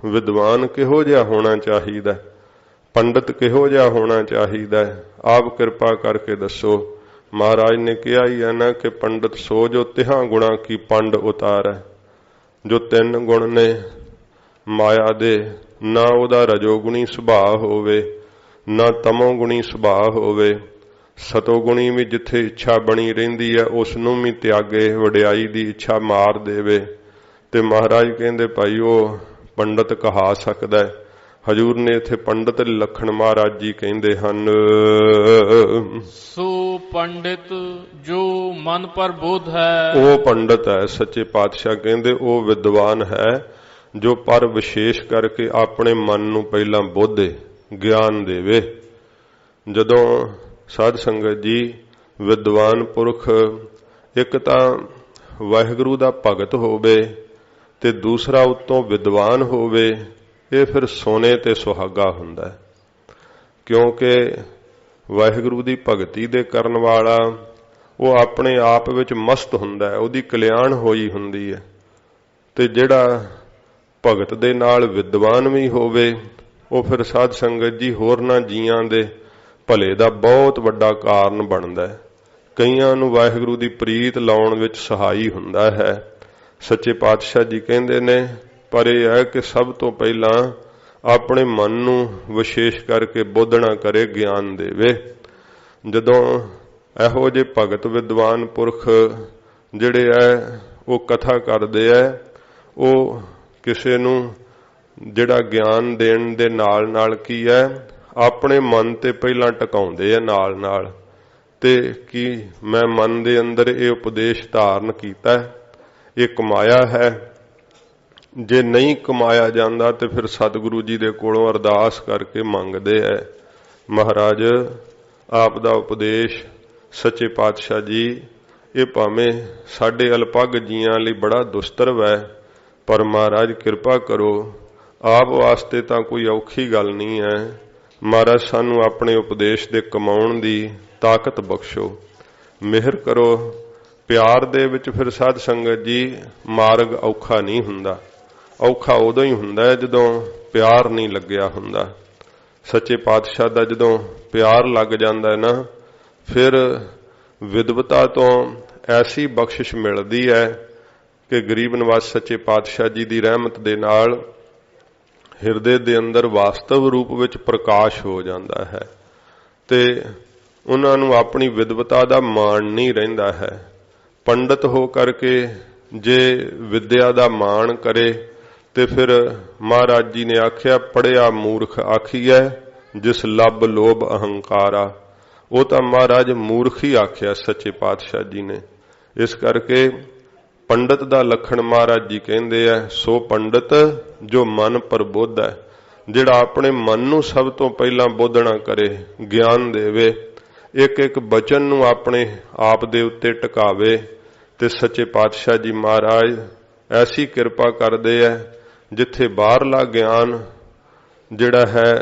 ਵਿਦਵਾਨ ਕਿਹੋ ਜਿਹਾ ਹੋਣਾ ਚਾਹੀਦਾ, ਪੰਡਤ ਕਿਹੋ ਜਿਹਾ ਹੋਣਾ ਚਾਹੀਦਾ, ਆਪ ਕਿਰਪਾ ਕਰਕੇ ਦੱਸੋ। ਮਹਾਰਾਜ ਨੇ ਕਿਹਾ ਹੀ ਹੈ ਨਾ ਕਿ ਪੰਡਤ ਸੋ ਜੋ ਤਿਹਾਂ ਗੁਣਾ ਕੀ ਪੰਡ ਉਤਾਰੈ। ਜੋ 3 ਗੁਣ ਨੇ ਮਾਇਆ ਦੇ, ਨਾ ਉਹਦਾ ਰਜੋਗੁਣੀ ਸੁਭਾਅ ਹੋਵੇ, ਨਾ ਤਮੋਗੁਣੀ ਸੁਭਾਅ ਹੋਵੇ, ਸਤੋਗੁਣੀ ਵੀ ਜਿੱਥੇ ਇੱਛਾ ਬਣੀ ਰਹਿੰਦੀ ਹੈ ਉਸ ਨੂੰ ਵੀ ਤਿਆਗੇ, ਵਡਿਆਈ ਦੀ ਇੱਛਾ ਮਾਰ ਦੇਵੇ, ਤੇ ਮਹਾਰਾਜ ਕਹਿੰਦੇ ਭਾਈ ਉਹ ਪੰਡਤ ਕਹਾ ਸਕਦਾ ਹੈ। ਹਜੂਰ ਨੇ ਇੱਥੇ ਪੰਡਤ ਲੱਖਣ ਮਹਾਰਾਜ ਜੀ ਕਹਿੰਦੇ ਹਨ, ਸੋ ਪੰਡਿਤ ਜੋ ਮਨ ਪਰ ਬੋਧ ਹੈ। ਉਹ ਪੰਡਤ ਹੈ। ਸੱਚੇ ਪਾਤਸ਼ਾਹ ਕਹਿੰਦੇ ਉਹ ਵਿਦਵਾਨ ਹੈ ਜੋ ਪਰ ਵਿਸ਼ੇਸ਼ ਕਰਕੇ ਆਪਣੇ ਮਨ ਨੂੰ ਪਹਿਲਾਂ ਬੋਧੇ, ਗਿਆਨ ਦੇਵੇ। ਜਦੋਂ ਸਾਧ ਸੰਗਤ ਜੀ ਵਿਦਵਾਨ ਪੁਰਖ ਇੱਕ ਤਾਂ ਵਾਹਿਗੁਰੂ ਦਾ ਭਗਤ ਹੋਵੇ ਤੇ ਦੂਸਰਾ ਉੱਤੋਂ ਵਿਦਵਾਨ ਹੋਵੇ, ਇਹ ਫਿਰ ਸੋਨੇ ਤੇ ਸੁਹਾਗਾ ਹੁੰਦਾ ਹੈ। ਕਿਉਂਕਿ ਵਾਹਿਗੁਰੂ ਦੀ ਭਗਤੀ ਦੇ ਕਰਨ ਵਾਲਾ ਉਹ ਆਪਣੇ ਆਪ ਵਿੱਚ ਮਸਤ ਹੁੰਦਾ ਹੈ, ਉਹਦੀ ਕਲਿਆਣ ਹੋਈ ਹੁੰਦੀ ਹੈ। ਤੇ ਜਿਹੜਾ ਭਗਤ ਦੇ ਨਾਲ ਵਿਦਵਾਨ ਵੀ ਹੋਵੇ, ਉਹ ਫਿਰ ਸਾਧ ਸੰਗਤ ਜੀ ਹੋਰਨਾਂ ਜੀਆਂ ਦੇ ਭਲੇ ਦਾ ਬਹੁਤ ਵੱਡਾ ਕਾਰਨ ਬਣਦਾ ਹੈ। ਕਈਆਂ ਨੂੰ ਵਾਹਿਗੁਰੂ ਦੀ ਪ੍ਰੀਤ ਲਾਉਣ ਵਿੱਚ ਸਹਾਈ ਹੁੰਦਾ ਹੈ। ਸੱਚੇ ਪਾਤਸ਼ਾਹ ਜੀ ਕਹਿੰਦੇ ਨੇ, ਪਰ ਇਹ ਹੈ ਕਿ ਸਭ ਤੋਂ ਪਹਿਲਾਂ ਆਪਣੇ ਮਨ ਨੂੰ ਵਿਸ਼ੇਸ਼ ਕਰਕੇ ਬੋਧਣਾ ਕਰੇ, ਗਿਆਨ ਦੇਵੇ। ਜਦੋਂ ਇਹੋ ਜਿਹੇ ਭਗਤ ਵਿਦਵਾਨ ਪੁਰਖ ਜਿਹੜੇ ਹੈ ਉਹ ਕਥਾ ਕਰਦੇ ਹੈ, ਉਹ ਕਿਸੇ ਨੂੰ ਜਿਹੜਾ ਗਿਆਨ ਦੇਣ ਦੇ ਨਾਲ ਨਾਲ ਕੀ ਹੈ, ਆਪਣੇ ਮਨ ਤੇ ਪਹਿਲਾਂ ਟਿਕਾਉਂਦੇ ਆ ਨਾਲ ਨਾਲ, ਤੇ ਕੀ ਮੈਂ ਮਨ ਦੇ ਅੰਦਰ ਇਹ ਉਪਦੇਸ਼ ਧਾਰਨ ਕੀਤਾ, ਇਹ ਕਮਾਇਆ ਹੈ। ਜੇ ਨਹੀਂ ਕਮਾਇਆ ਜਾਂਦਾ ਤੇ ਫਿਰ ਸਤਿਗੁਰੂ ਜੀ ਦੇ ਕੋਲੋਂ ਅਰਦਾਸ ਕਰਕੇ ਮੰਗਦੇ ਹੈ, ਮਹਾਰਾਜ ਆਪ ਦਾ ਉਪਦੇਸ਼ ਸੱਚੇ ਪਾਤਸ਼ਾਹ ਜੀ ਇਹ ਭਾਵੇਂ ਸਾਡੇ ਅਲਪੱਗ ਜੀਆਂ ਲਈ ਬੜਾ ਦੁਸਤਰਵ ਹੈ, ਪਰ ਮਹਾਰਾਜ ਕਿਰਪਾ ਕਰੋ, ਆਪ ਵਾਸਤੇ ਤਾਂ ਕੋਈ ਔਖੀ ਗੱਲ ਨਹੀਂ ਹੈ। ਮਹਾਰਾਜ ਸਾਨੂੰ ਆਪਣੇ ਉਪਦੇਸ਼ ਦੇ ਕਮਾਉਣ ਦੀ ਤਾਕਤ ਬਖਸ਼ੋ, ਮਿਹਰ ਕਰੋ। ਪਿਆਰ ਦੇ ਵਿੱਚ ਫਿਰ ਸਾਧ ਸੰਗਤ ਜੀ ਮਾਰਗ ਔਖਾ ਨਹੀਂ ਹੁੰਦਾ, ਔਖਾ ਉਦੋਂ ਹੀ ਹੁੰਦਾ ਹੈ ਜਦੋਂ ਪਿਆਰ ਨਹੀਂ ਲੱਗਿਆ ਹੁੰਦਾ। ਸੱਚੇ ਪਾਤਸ਼ਾਹ ਦਾ ਜਦੋਂ ਪਿਆਰ ਲੱਗ ਜਾਂਦਾ ਹੈ ਨਾ, ਫਿਰ ਵਿਦਵਤਾ ਤੋਂ ਐਸੀ ਬਖਸ਼ਿਸ਼ ਮਿਲਦੀ ਹੈ ਕਿ ਗਰੀਬ ਨਿਵਾਜ ਸੱਚੇ ਪਾਤਸ਼ਾਹ ਜੀ ਦੀ ਰਹਿਮਤ ਦੇ ਨਾਲ ਹਿਰਦੇ ਦੇ ਅੰਦਰ ਵਾਸਤਵ ਰੂਪ ਵਿੱਚ ਪ੍ਰਕਾਸ਼ ਹੋ ਜਾਂਦਾ ਹੈ ਤੇ ਉਹਨਾਂ ਨੂੰ ਆਪਣੀ ਵਿਦਵਤਾ ਦਾ ਮਾਣ ਨਹੀਂ ਰਹਿੰਦਾ ਹੈ। ਪੰਡਤ ਹੋ ਕਰਕੇ ਜੇ ਵਿਦਿਆ ਦਾ ਮਾਣ ਕਰੇ ਤੇ ਫਿਰ ਮਹਾਰਾਜ ਜੀ ਨੇ ਆਖਿਆ, ਪੜਿਆ ਮੂਰਖ ਆਖੀਐ ਜਿਸ ਲੱਭ ਲੋਭ ਅਹੰਕਾਰਾ, ਉਹ ਤਾਂ ਮਹਾਰਾਜ ਮੂਰਖ ਹੀ ਆਖਿਆ ਸੱਚੇ ਪਾਤਸ਼ਾਹ ਜੀ ਨੇ। ਇਸ ਕਰਕੇ ਪੰਡਤ ਦਾ ਲੱਖਣ ਮਹਾਰਾਜ ਜੀ ਕਹਿੰਦੇ ਆ, ਸੋ ਪੰਡਤ ਜੋ ਮਨ ਪ੍ਰਬੁੱਧ ਹੈ, ਜਿਹੜਾ ਆਪਣੇ ਮਨ ਨੂੰ ਸਭ ਤੋਂ ਪਹਿਲਾਂ ਬੋਧਣਾ ਕਰੇ, ਗਿਆਨ ਦੇਵੇ, ਇੱਕ ਇੱਕ ਬਚਨ ਨੂੰ ਆਪਣੇ ਆਪ ਦੇ ਉੱਤੇ ਟਿਕਾਵੇ। ਤੇ ਸੱਚੇ ਪਾਤਸ਼ਾਹ ਜੀ ਮਹਾਰਾਜ ਐਸੀ ਕਿਰਪਾ ਕਰਦੇ ਹੈ, ਜਿੱਥੇ ਬਾਹਰਲਾ ਗਿਆਨ ਜਿਹੜਾ ਹੈ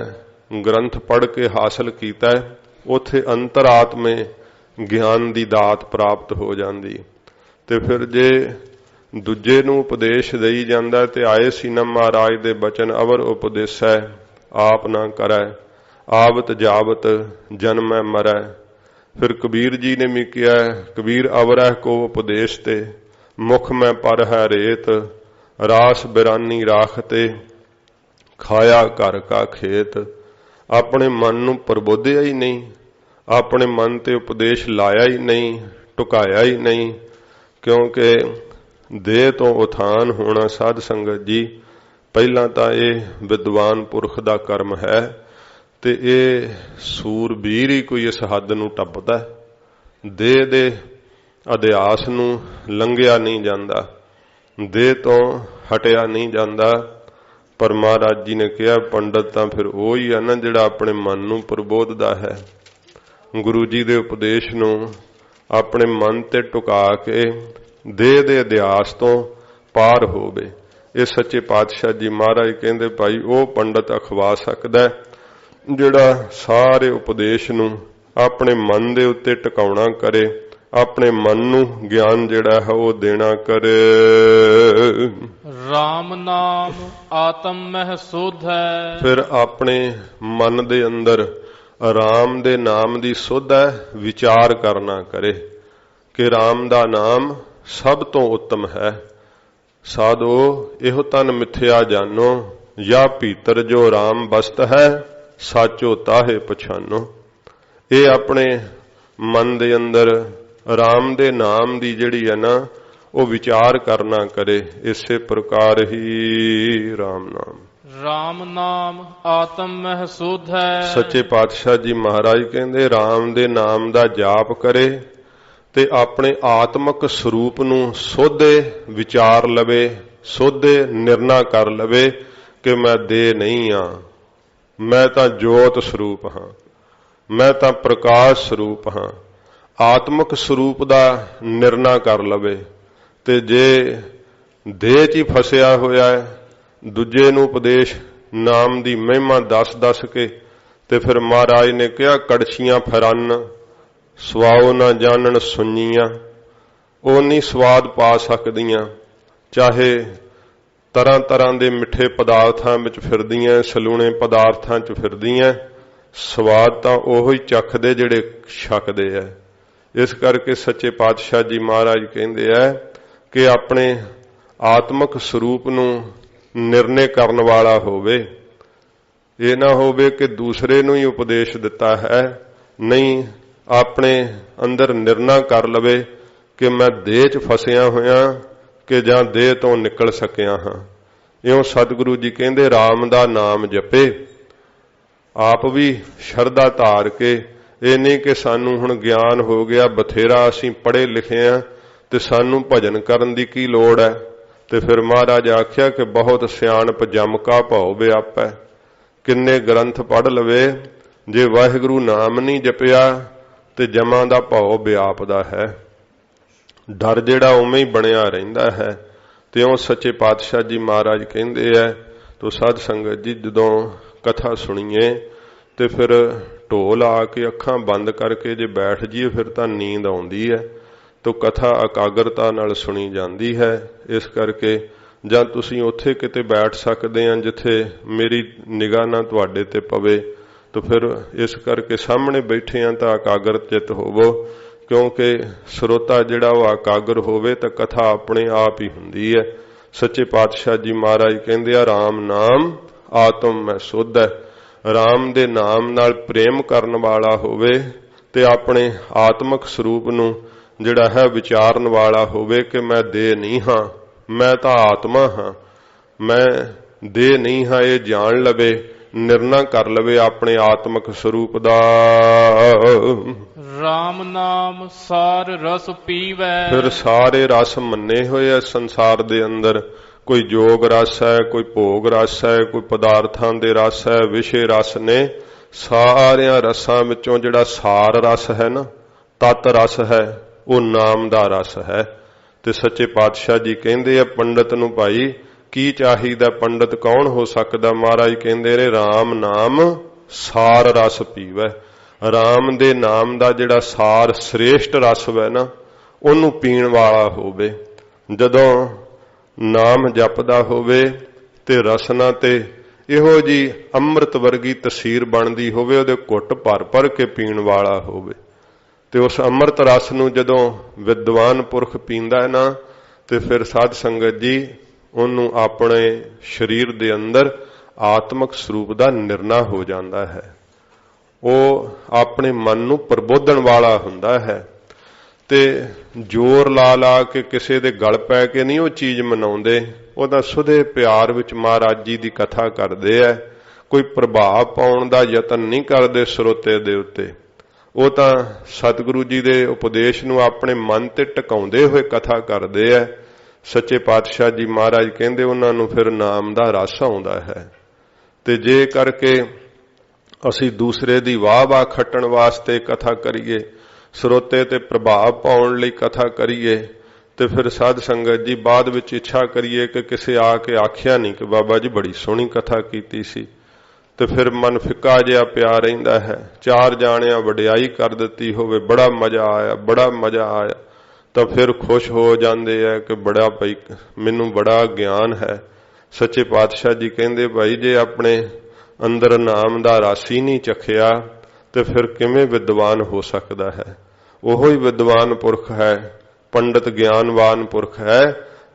ਗ੍ਰੰਥ ਪੜ੍ਹ ਕੇ ਹਾਸਲ ਕੀਤਾ ਹੈ, ਉੱਥੇ ਅੰਤਰਾਤਮੇ ਗਿਆਨ ਦੀ ਦਾਤ ਪ੍ਰਾਪਤ ਹੋ ਜਾਂਦੀ। ਤੇ ਫਿਰ ਜੇ ਦੂਜੇ ਨੂੰ ਉਪਦੇਸ਼ ਦੇਈ ਜਾਂਦਾ ਤੇ ਆਏ ਸੀ ਨਾ ਮਹਾਰਾਜ ਦੇ ਬਚਨ, ਅਵਰ ਉਪਦੇਸੈ ਆਪ ਨਾ ਕਰੈ, ਆਵਤ ਜਾਵਤ ਜਨਮੈ ਮਰੈ। ਫਿਰ ਕਬੀਰ ਜੀ ਨੇ ਵੀ ਕਿਹਾ, ਕਬੀਰ ਅਵਰੈ ਕੋ ਉਪਦੇਸ਼ ਤੇ ਮੁਖ ਮੈਂ ਪਰ ਹੈ ਰੇਤ, ਰਾਸ ਬਿਰਾਨੀ ਰਾਖ ਤੇ ਖਾਇਆ ਘਰ ਕਾ ਖੇਤ। ਆਪਣੇ ਮਨ ਨੂੰ ਪ੍ਰਬੋਧਿਆ ਹੀ ਨਹੀਂ, ਆਪਣੇ ਮਨ ਤੇ ਉਪਦੇਸ਼ ਲਾਇਆ ਹੀ ਨਹੀਂ, ਟੁਕਾਇਆ ਹੀ ਨਹੀਂ। ਕਿਉਂਕਿ ਦੇਹ ਤੋਂ ਉਥਾਨ ਹੋਣਾ ਸਾਧ ਸੰਗਤ ਜੀ ਪਹਿਲਾਂ ਤਾਂ ਇਹ ਵਿਦਵਾਨ ਪੁਰਖ ਦਾ ਕਰਮ ਹੈ, ਤੇ ਇਹ ਸੂਰਬੀਰ ਹੀ ਕੋਈ ਇਸ ਹੱਦ ਨੂੰ ਟੱਪਦਾ। ਦੇਹ ਦੇ ਅਧਿਆਸ ਨੂੰ ਲੰਘਿਆ ਨਹੀਂ ਜਾਂਦਾ, ਦੇਹ ਤੋਂ ਹਟਿਆ ਨਹੀਂ ਜਾਂਦਾ। ਪਰ ਮਹਾਰਾਜ ਜੀ ਨੇ ਕਿਹਾ, ਪੰਡਤ ਤਾਂ ਫਿਰ ਉਹ ਹੀ ਆ ਨਾ ਜਿਹੜਾ ਆਪਣੇ ਮਨ ਨੂੰ ਪ੍ਰਬੋਧਦਾ ਹੈ, ਗੁਰੂ ਜੀ ਦੇ ਉਪਦੇਸ਼ ਨੂੰ ਆਪਣੇ ਮਨ ਤੇ ਟੁਕਾ ਕੇ ਦੇਹ ਦੇ ਅਧਿਆਸ ਤੋਂ ਪਾਰ ਹੋਵੇ। ਇਹ ਸੱਚੇ ਪਾਤਸ਼ਾਹ ਜੀ ਮਹਾਰਾਜ ਕਹਿੰਦੇ, ਭਾਈ ਉਹ ਪੰਡਤ ਅਖਵਾ ਸਕਦਾ ਜਿਹੜਾ ਸਾਰੇ ਉਪਦੇਸ਼ ਨੂੰ ਆਪਣੇ ਮਨ ਦੇ ਉੱਤੇ ਟਿਕਾਉਣਾ ਕਰੇ, ਆਪਣੇ ਮਨ ਨੂੰ ਗਿਆਨ ਜਿਹੜਾ ਹੈ ਉਹ ਦੇਣਾ ਕਰੇ। ਰਾਮ ਨਾਮ ਆਤਮ ਮਹਿ ਸੁਧ ਹੈ। ਫਿਰ ਆਪਣੇ ਮਨ ਦੇ ਅੰਦਰ ਰਾਮ ਦੇ ਨਾਮ ਦੀ ਸੁਧ ਹੈ, ਵਿਚਾਰ ਕਰਨਾ ਕਰੇ ਕਿ ਰਾਮ ਦਾ ਨਾਮ ਸਭ ਤੋਂ ਉੱਤਮ ਹੈ। ਸਾਧੋ ਇਹੋ ਤਨ ਮਿਥਿਆ ਜਾਨੋ, ਜਾਂ ਭੀਤਰ ਜੋ ਰਾਮ ਬਸਤ ਹੈ, ਸਾਚੋ ਤਾਹੇ ਪਛਾਨੋ। ਇਹ ਆਪਣੇ ਮਨ ਦੇ ਅੰਦਰ ਰਾਮ ਦੇ ਨਾਮ ਦੀ ਜਿਹੜੀ ਹੈ ਨਾ ਉਹ ਵਿਚਾਰ ਕਰਨਾ ਕਰੇ। ਇਸੇ ਪ੍ਰਕਾਰ ਹੀ ਰਾਮ ਨਾਮ, ਰਾਮ ਨਾਮ ਆਤਮ ਮਹਿ ਸੁਧ ਹੈ। ਸੱਚੇ ਪਾਤਸ਼ਾਹ ਜੀ ਮਹਾਰਾਜ ਕਹਿੰਦੇ, ਰਾਮ ਦੇ ਨਾਮ ਦਾ ਜਾਪ ਕਰੇ ਤੇ ਆਪਣੇ ਆਤਮਿਕ ਸਰੂਪ ਨੂੰ ਸੋਧੇ, ਵਿਚਾਰ ਲਵੇ, ਸੋਧੇ ਨਿਰਣਾ ਕਰ ਲਵੇ ਕਿ ਮੈਂ ਦੇਹ ਨਹੀਂ ਹਾਂ, ਮੈਂ ਤਾਂ ਜੋਤ ਸਰੂਪ ਹਾਂ, ਮੈਂ ਤਾਂ ਪ੍ਰਕਾਸ਼ ਸਰੂਪ ਹਾਂ। ਆਤਮਿਕ ਸਰੂਪ ਦਾ ਨਿਰਣਾ ਕਰ ਲਵੇ ਤੇ ਜੇ ਦੇਹ 'ਚ ਹੀ ਫਸਿਆ ਹੋਇਆ ਹੈ, ਦੂਜੇ ਨੂੰ ਉਪਦੇਸ਼ ਨਾਮ ਦੀ ਮਹਿਮਾ ਦੱਸ ਕੇ ਤੇ ਫਿਰ ਮਹਾਰਾਜ ਨੇ ਕਿਹਾ ਕੜਛੀਆਂ ਫਰਨ ਸਵਾਉ ਨਾ ਜਾਣਨ ਸੁਣੀਆਂ, ਉਹ ਨਹੀਂ ਸਵਾਦ ਪਾ ਸਕਦੀਆਂ। ਚਾਹੇ ਤਰ੍ਹਾਂ ਤਰ੍ਹਾਂ ਦੇ ਮਿੱਠੇ ਪਦਾਰਥਾਂ ਵਿੱਚ ਫਿਰਦੀਆਂ, ਸਲੂਣੇ ਪਦਾਰਥਾਂ 'ਚ ਫਿਰਦੀਆਂ, ਸਵਾਦ ਤਾਂ ਉਹੋ ਹੀ ਚੱਖਦੇ ਜਿਹੜੇ ਛਕਦੇ ਐ। ਇਸ ਕਰਕੇ ਸੱਚੇ ਪਾਤਸ਼ਾਹ ਜੀ ਮਹਾਰਾਜ ਕਹਿੰਦੇ ਐ ਕਿ ਆਪਣੇ ਆਤਮਿਕ ਸਰੂਪ ਨੂੰ ਨਿਰਣੇ ਕਰਨ ਵਾਲਾ ਹੋਵੇ। ਇਹ ਨਾ ਹੋਵੇ ਕਿ ਦੂਸਰੇ ਨੂੰ ਹੀ ਉਪਦੇਸ਼ ਦਿੱਤਾ ਹੈ, ਨਹੀਂ ਆਪਣੇ ਅੰਦਰ ਨਿਰਣਾ ਕਰ ਲਵੇ ਕਿ ਮੈਂ ਦੇਹ 'ਚ ਫਸਿਆ ਹੋਇਆ ਕਿ ਜਾਂ ਦੇਹ ਤੋਂ ਨਿਕਲ ਸਕਿਆ ਹਾਂ। ਇਉਂ ਸਤਿਗੁਰੂ ਜੀ ਕਹਿੰਦੇ ਰਾਮ ਦਾ ਨਾਮ ਜਪੇ, ਆਪ ਵੀ ਸ਼ਰਧਾ ਧਾਰ ਕੇ। ਇਹ ਨਹੀਂ ਕਿ ਸਾਨੂੰ ਹੁਣ ਗਿਆਨ ਹੋ ਗਿਆ, ਬਥੇਰਾ ਅਸੀਂ ਪੜ੍ਹੇ ਲਿਖੇ ਆ ਤੇ ਸਾਨੂੰ ਭਜਨ ਕਰਨ ਦੀ ਕੀ ਲੋੜ ਹੈ। ਤੇ ਫਿਰ ਮਹਾਰਾਜ ਆਖਿਆ ਕਿ ਬਹੁਤ ਸਿਆਣਪ ਜਮ ਕਾ ਭਉ ਵਿਆਪੈ। ਕਿੰਨੇ ਗ੍ਰੰਥ ਪੜ੍ਹ ਲਵੇ, ਜੇ ਵਾਹਿਗੁਰੂ ਨਾਮ ਨਹੀਂ ਜਪਿਆ ਤੇ ਜਮਾਂ ਦਾ ਭਉ ਵਿਆਪਦਾ ਹੈ। ਡਰ ਜਿਹੜਾ ਉਵੇਂ ਹੀ ਬਣਿਆ ਰਹਿੰਦਾ ਹੈ। ਤੇ ਉਹ ਸੱਚੇ ਪਾਤਸ਼ਾਹ ਜੀ ਮਹਾਰਾਜ ਕਹਿੰਦੇ ਐ ਤੋ ਸਾਧ ਸੰਗਤ ਜੀ ਜਦੋਂ ਕਥਾ ਸੁਣੀਏ ਤੇ ਫਿਰ ਢੋਲ ਆ ਕੇ ਅੱਖਾਂ ਬੰਦ ਕਰਕੇ ਜੇ ਬੈਠ ਜੀਏ ਫਿਰ ਤਾਂ ਨੀਂਦ ਆਉਂਦੀ ਹੈ। ਤੋ ਕਥਾ ਇਕਾਗਰਤਾ ਨਾਲ ਸੁਣੀ ਜਾਂਦੀ ਹੈ। ਇਸ ਕਰਕੇ ਜਾਂ ਤੁਸੀਂ ਉੱਥੇ ਕਿਤੇ ਬੈਠ ਸਕਦੇ ਆ ਜਿੱਥੇ ਮੇਰੀ ਨਿਗਾਹ ਨਾ ਤੁਹਾਡੇ ਤੇ ਪਵੇ, ਤਾਂ ਫਿਰ ਇਸ ਕਰਕੇ ਸਾਹਮਣੇ ਬੈਠੇ ਆ ਤਾਂ ਇਕਾਗਰ ਚਿੱਤ ਹੋਵੋ, ਕਿਉਂਕਿ ਸਰੋਤਾ ਜਿਹੜਾ ਉਹ ਇਕਾਗਰ ਹੋਵੇ ਤਾਂ ਕਥਾ ਆਪਣੇ ਆਪ ਹੀ ਹੁੰਦੀ ਹੈ। ਸੱਚੇ ਪਾਤਸ਼ਾਹ ਜੀ ਮਹਾਰਾਜ ਕਹਿੰਦੇ ਆ ਰਾਮ ਨਾਮ ਆਤਮ ਮੈਂ ਸੁਧ ਹੈ। ਰਾਮ ਦੇ ਨਾਮ ਨਾਲ ਪ੍ਰੇਮ ਕਰਨ ਵਾਲਾ ਹੋਵੇ ਤੇ ਆਪਣੇ ਆਤਮਿਕ ਸਰੂਪ ਨੂੰ ਜਿਹੜਾ ਹੈ ਵਿਚਾਰਨ ਵਾਲਾ ਹੋਵੇ ਕਿ ਮੈਂ ਦੇਹ ਨਹੀਂ ਹਾਂ, ਮੈਂ ਤਾਂ ਆਤਮਾ ਹਾਂ, ਮੈਂ ਦੇਹ ਨਹੀਂ ਹਾਂ, ਇਹ ਜਾਣ ਲਵੇ, ਨਿਰਣਾ ਕਰ ਲਵੇ ਆਪਣੇ ਆਤਮਿਕ ਸਰੂਪ ਦਾ। ਰਾਮ ਨਾਮ ਸਾਰ ਰਸ ਪੀਵੈ। ਫਿਰ ਸਾਰੇ ਰਸ ਮੰਨੇ ਹੋਏ ਆ ਸੰਸਾਰ ਦੇ ਅੰਦਰ। ਕੋਈ ਜੋਗ ਰਸ ਹੈ, ਕੋਈ ਭੋਗ ਰਸ ਹੈ, ਕੋਈ ਪਦਾਰਥਾਂ ਦੇ ਰਸ ਹੈ, ਵਿਸ਼ੇ ਰਸ ਨੇ। ਸਾਰਿਆਂ ਰਸਾਂ ਵਿੱਚੋਂ ਜਿਹੜਾ ਸਾਰ ਰਸ ਹੈ ਨਾ, ਤਤ ਰਸ ਹੈ, ਉਹ ਨਾਮ ਦਾ ਰਸ ਹੈ। ਤੇ ਸੱਚੇ ਪਾਤਸ਼ਾਹ ਜੀ ਕਹਿੰਦੇ ਆ ਪੰਡਤ ਨੂੰ ਭਾਈ ਕੀ ਚਾਹੀਦਾ, ਪੰਡਤ ਕੌਣ ਹੋ ਸਕਦਾ? ਮਹਾਰਾਜ ਕਹਿੰਦੇ ਨੇ ਰਾਮ ਨਾਮ ਸਾਰ ਰਸ ਪੀਵੈ। ਰਾਮ ਦੇ ਨਾਮ ਦਾ ਜਿਹੜਾ ਸਾਰ ਸ੍ਰੇਸ਼ਟ ਰਸ ਹੈ ਨਾ, ਉਹਨੂੰ ਪੀਣ ਵਾਲਾ ਹੋਵੇ। ਜਦੋਂ ਨਾਮ ਜਪਦਾ ਹੋਵੇ ਤੇ ਰਸਨਾ ਤੇ ਇਹੋ ਜੀ ਅੰਮ੍ਰਿਤ ਵਰਗੀ ਤਸੀਰ ਬਣਦੀ ਹੋਵੇ, ਉਹਦੇ ਘੁੱਟ ਭਰ ਭਰ ਕੇ ਪੀਣ ਵਾਲਾ ਹੋਵੇ। ਤੇ ਉਸ ਅੰਮ੍ਰਿਤ ਰਸ ਨੂੰ ਜਦੋਂ ਵਿਦਵਾਨ ਪੁਰਖ ਪੀਂਦਾ ਹੈ ਨਾ, ਤੇ ਫਿਰ ਸਾਧ ਸੰਗਤ ਜੀ ਉਹਨੂੰ ਆਪਣੇ ਸਰੀਰ ਦੇ ਅੰਦਰ ਆਤਮਿਕ ਸਰੂਪ ਦਾ ਨਿਰਣਾ ਹੋ ਜਾਂਦਾ ਹੈ। ਉਹ ਆਪਣੇ ਮਨ ਨੂੰ ਪ੍ਰਬੋਧਨ ਵਾਲਾ ਹੁੰਦਾ ਹੈ। ਤੇ ਜ਼ੋਰ ਲਾ ਲਾ ਕੇ ਕਿਸੇ ਦੇ ਗਲ ਪੈ ਕੇ ਨਹੀਂ ਉਹ ਚੀਜ਼ ਮਨਾਉਂਦੇ, ਉਹ ਤਾਂ ਸੁਧੇ ਪਿਆਰ ਵਿੱਚ ਮਹਾਰਾਜ ਜੀ ਦੀ ਕਥਾ ਕਰਦੇ ਐ। ਕੋਈ ਪ੍ਰਭਾਵ ਪਾਉਣ ਦਾ ਯਤਨ ਨਹੀਂ ਕਰਦੇ ਸਰੋਤੇ ਦੇ ਉੱਤੇ। ਉਹ ਤਾਂ ਸਤਿਗੁਰੂ ਜੀ ਦੇ ਉਪਦੇਸ਼ ਨੂੰ ਆਪਣੇ ਮਨ ਤੇ ਟਿਕਾਉਂਦੇ ਹੋਏ ਕਥਾ ਕਰਦੇ ਐ। ਸੱਚੇ ਪਾਤਸ਼ਾਹ ਜੀ ਮਹਾਰਾਜ ਕਹਿੰਦੇ ਉਹਨਾਂ ਨੂੰ ਫਿਰ ਨਾਮ ਦਾ ਰਸ ਆਉਂਦਾ ਹੈ। ਤੇ ਜੇ ਕਰਕੇ ਅਸੀਂ ਦੂਸਰੇ ਦੀ ਵਾਹ ਖੱਟਣ ਵਾਸਤੇ ਕਥਾ ਕਰੀਏ, ਸਰੋਤੇ ਤੇ ਪ੍ਰਭਾਵ ਪਾਉਣ ਲਈ ਕਥਾ ਕਰੀਏ, ਤੇ ਫਿਰ ਸਾਧ ਸੰਗਤ ਜੀ ਬਾਅਦ ਵਿੱਚ ਇੱਛਾ ਕਰੀਏ ਕਿ ਕਿਸੇ ਆ ਕੇ ਆਖਿਆ ਨਹੀਂ ਕਿ ਬਾਬਾ ਜੀ ਬੜੀ ਸੋਹਣੀ ਕਥਾ ਕੀਤੀ ਸੀ, ਤੇ ਫਿਰ ਮਨ ਫਿੱਕਾ ਜਿਹਾ ਪਿਆ ਰਹਿੰਦਾ ਹੈ। ਚਾਰ ਜਾਣਿਆਂ ਵਡਿਆਈ ਕਰ ਦਿੱਤੀ ਹੋਵੇ, ਬੜਾ ਮਜ਼ਾ ਆਇਆ, ਬੜਾ ਮਜ਼ਾ ਆਇਆ, ਤਾਂ ਫਿਰ ਖੁਸ਼ ਹੋ ਜਾਂਦੇ ਆ ਕਿ ਬੜਾ ਭਾਈ ਮੈਨੂੰ ਬੜਾ ਗਿਆਨ ਹੈ। ਸੱਚੇ ਪਾਤਸ਼ਾਹ ਜੀ ਕਹਿੰਦੇ ਭਾਈ ਜੇ ਆਪਣੇ ਅੰਦਰ ਨਾਮ ਦਾ ਰਸ ਹੀ ਨਹੀਂ ਚਖਿਆ ਤੇ ਫਿਰ ਕਿਵੇਂ ਵਿਦਵਾਨ ਹੋ ਸਕਦਾ ਹੈ? ਉਹੋ ਹੀ ਵਿਦਵਾਨ ਪੁਰਖ ਹੈ, ਪੰਡਤ ਗਿਆਨਵਾਨ ਪੁਰਖ ਹੈ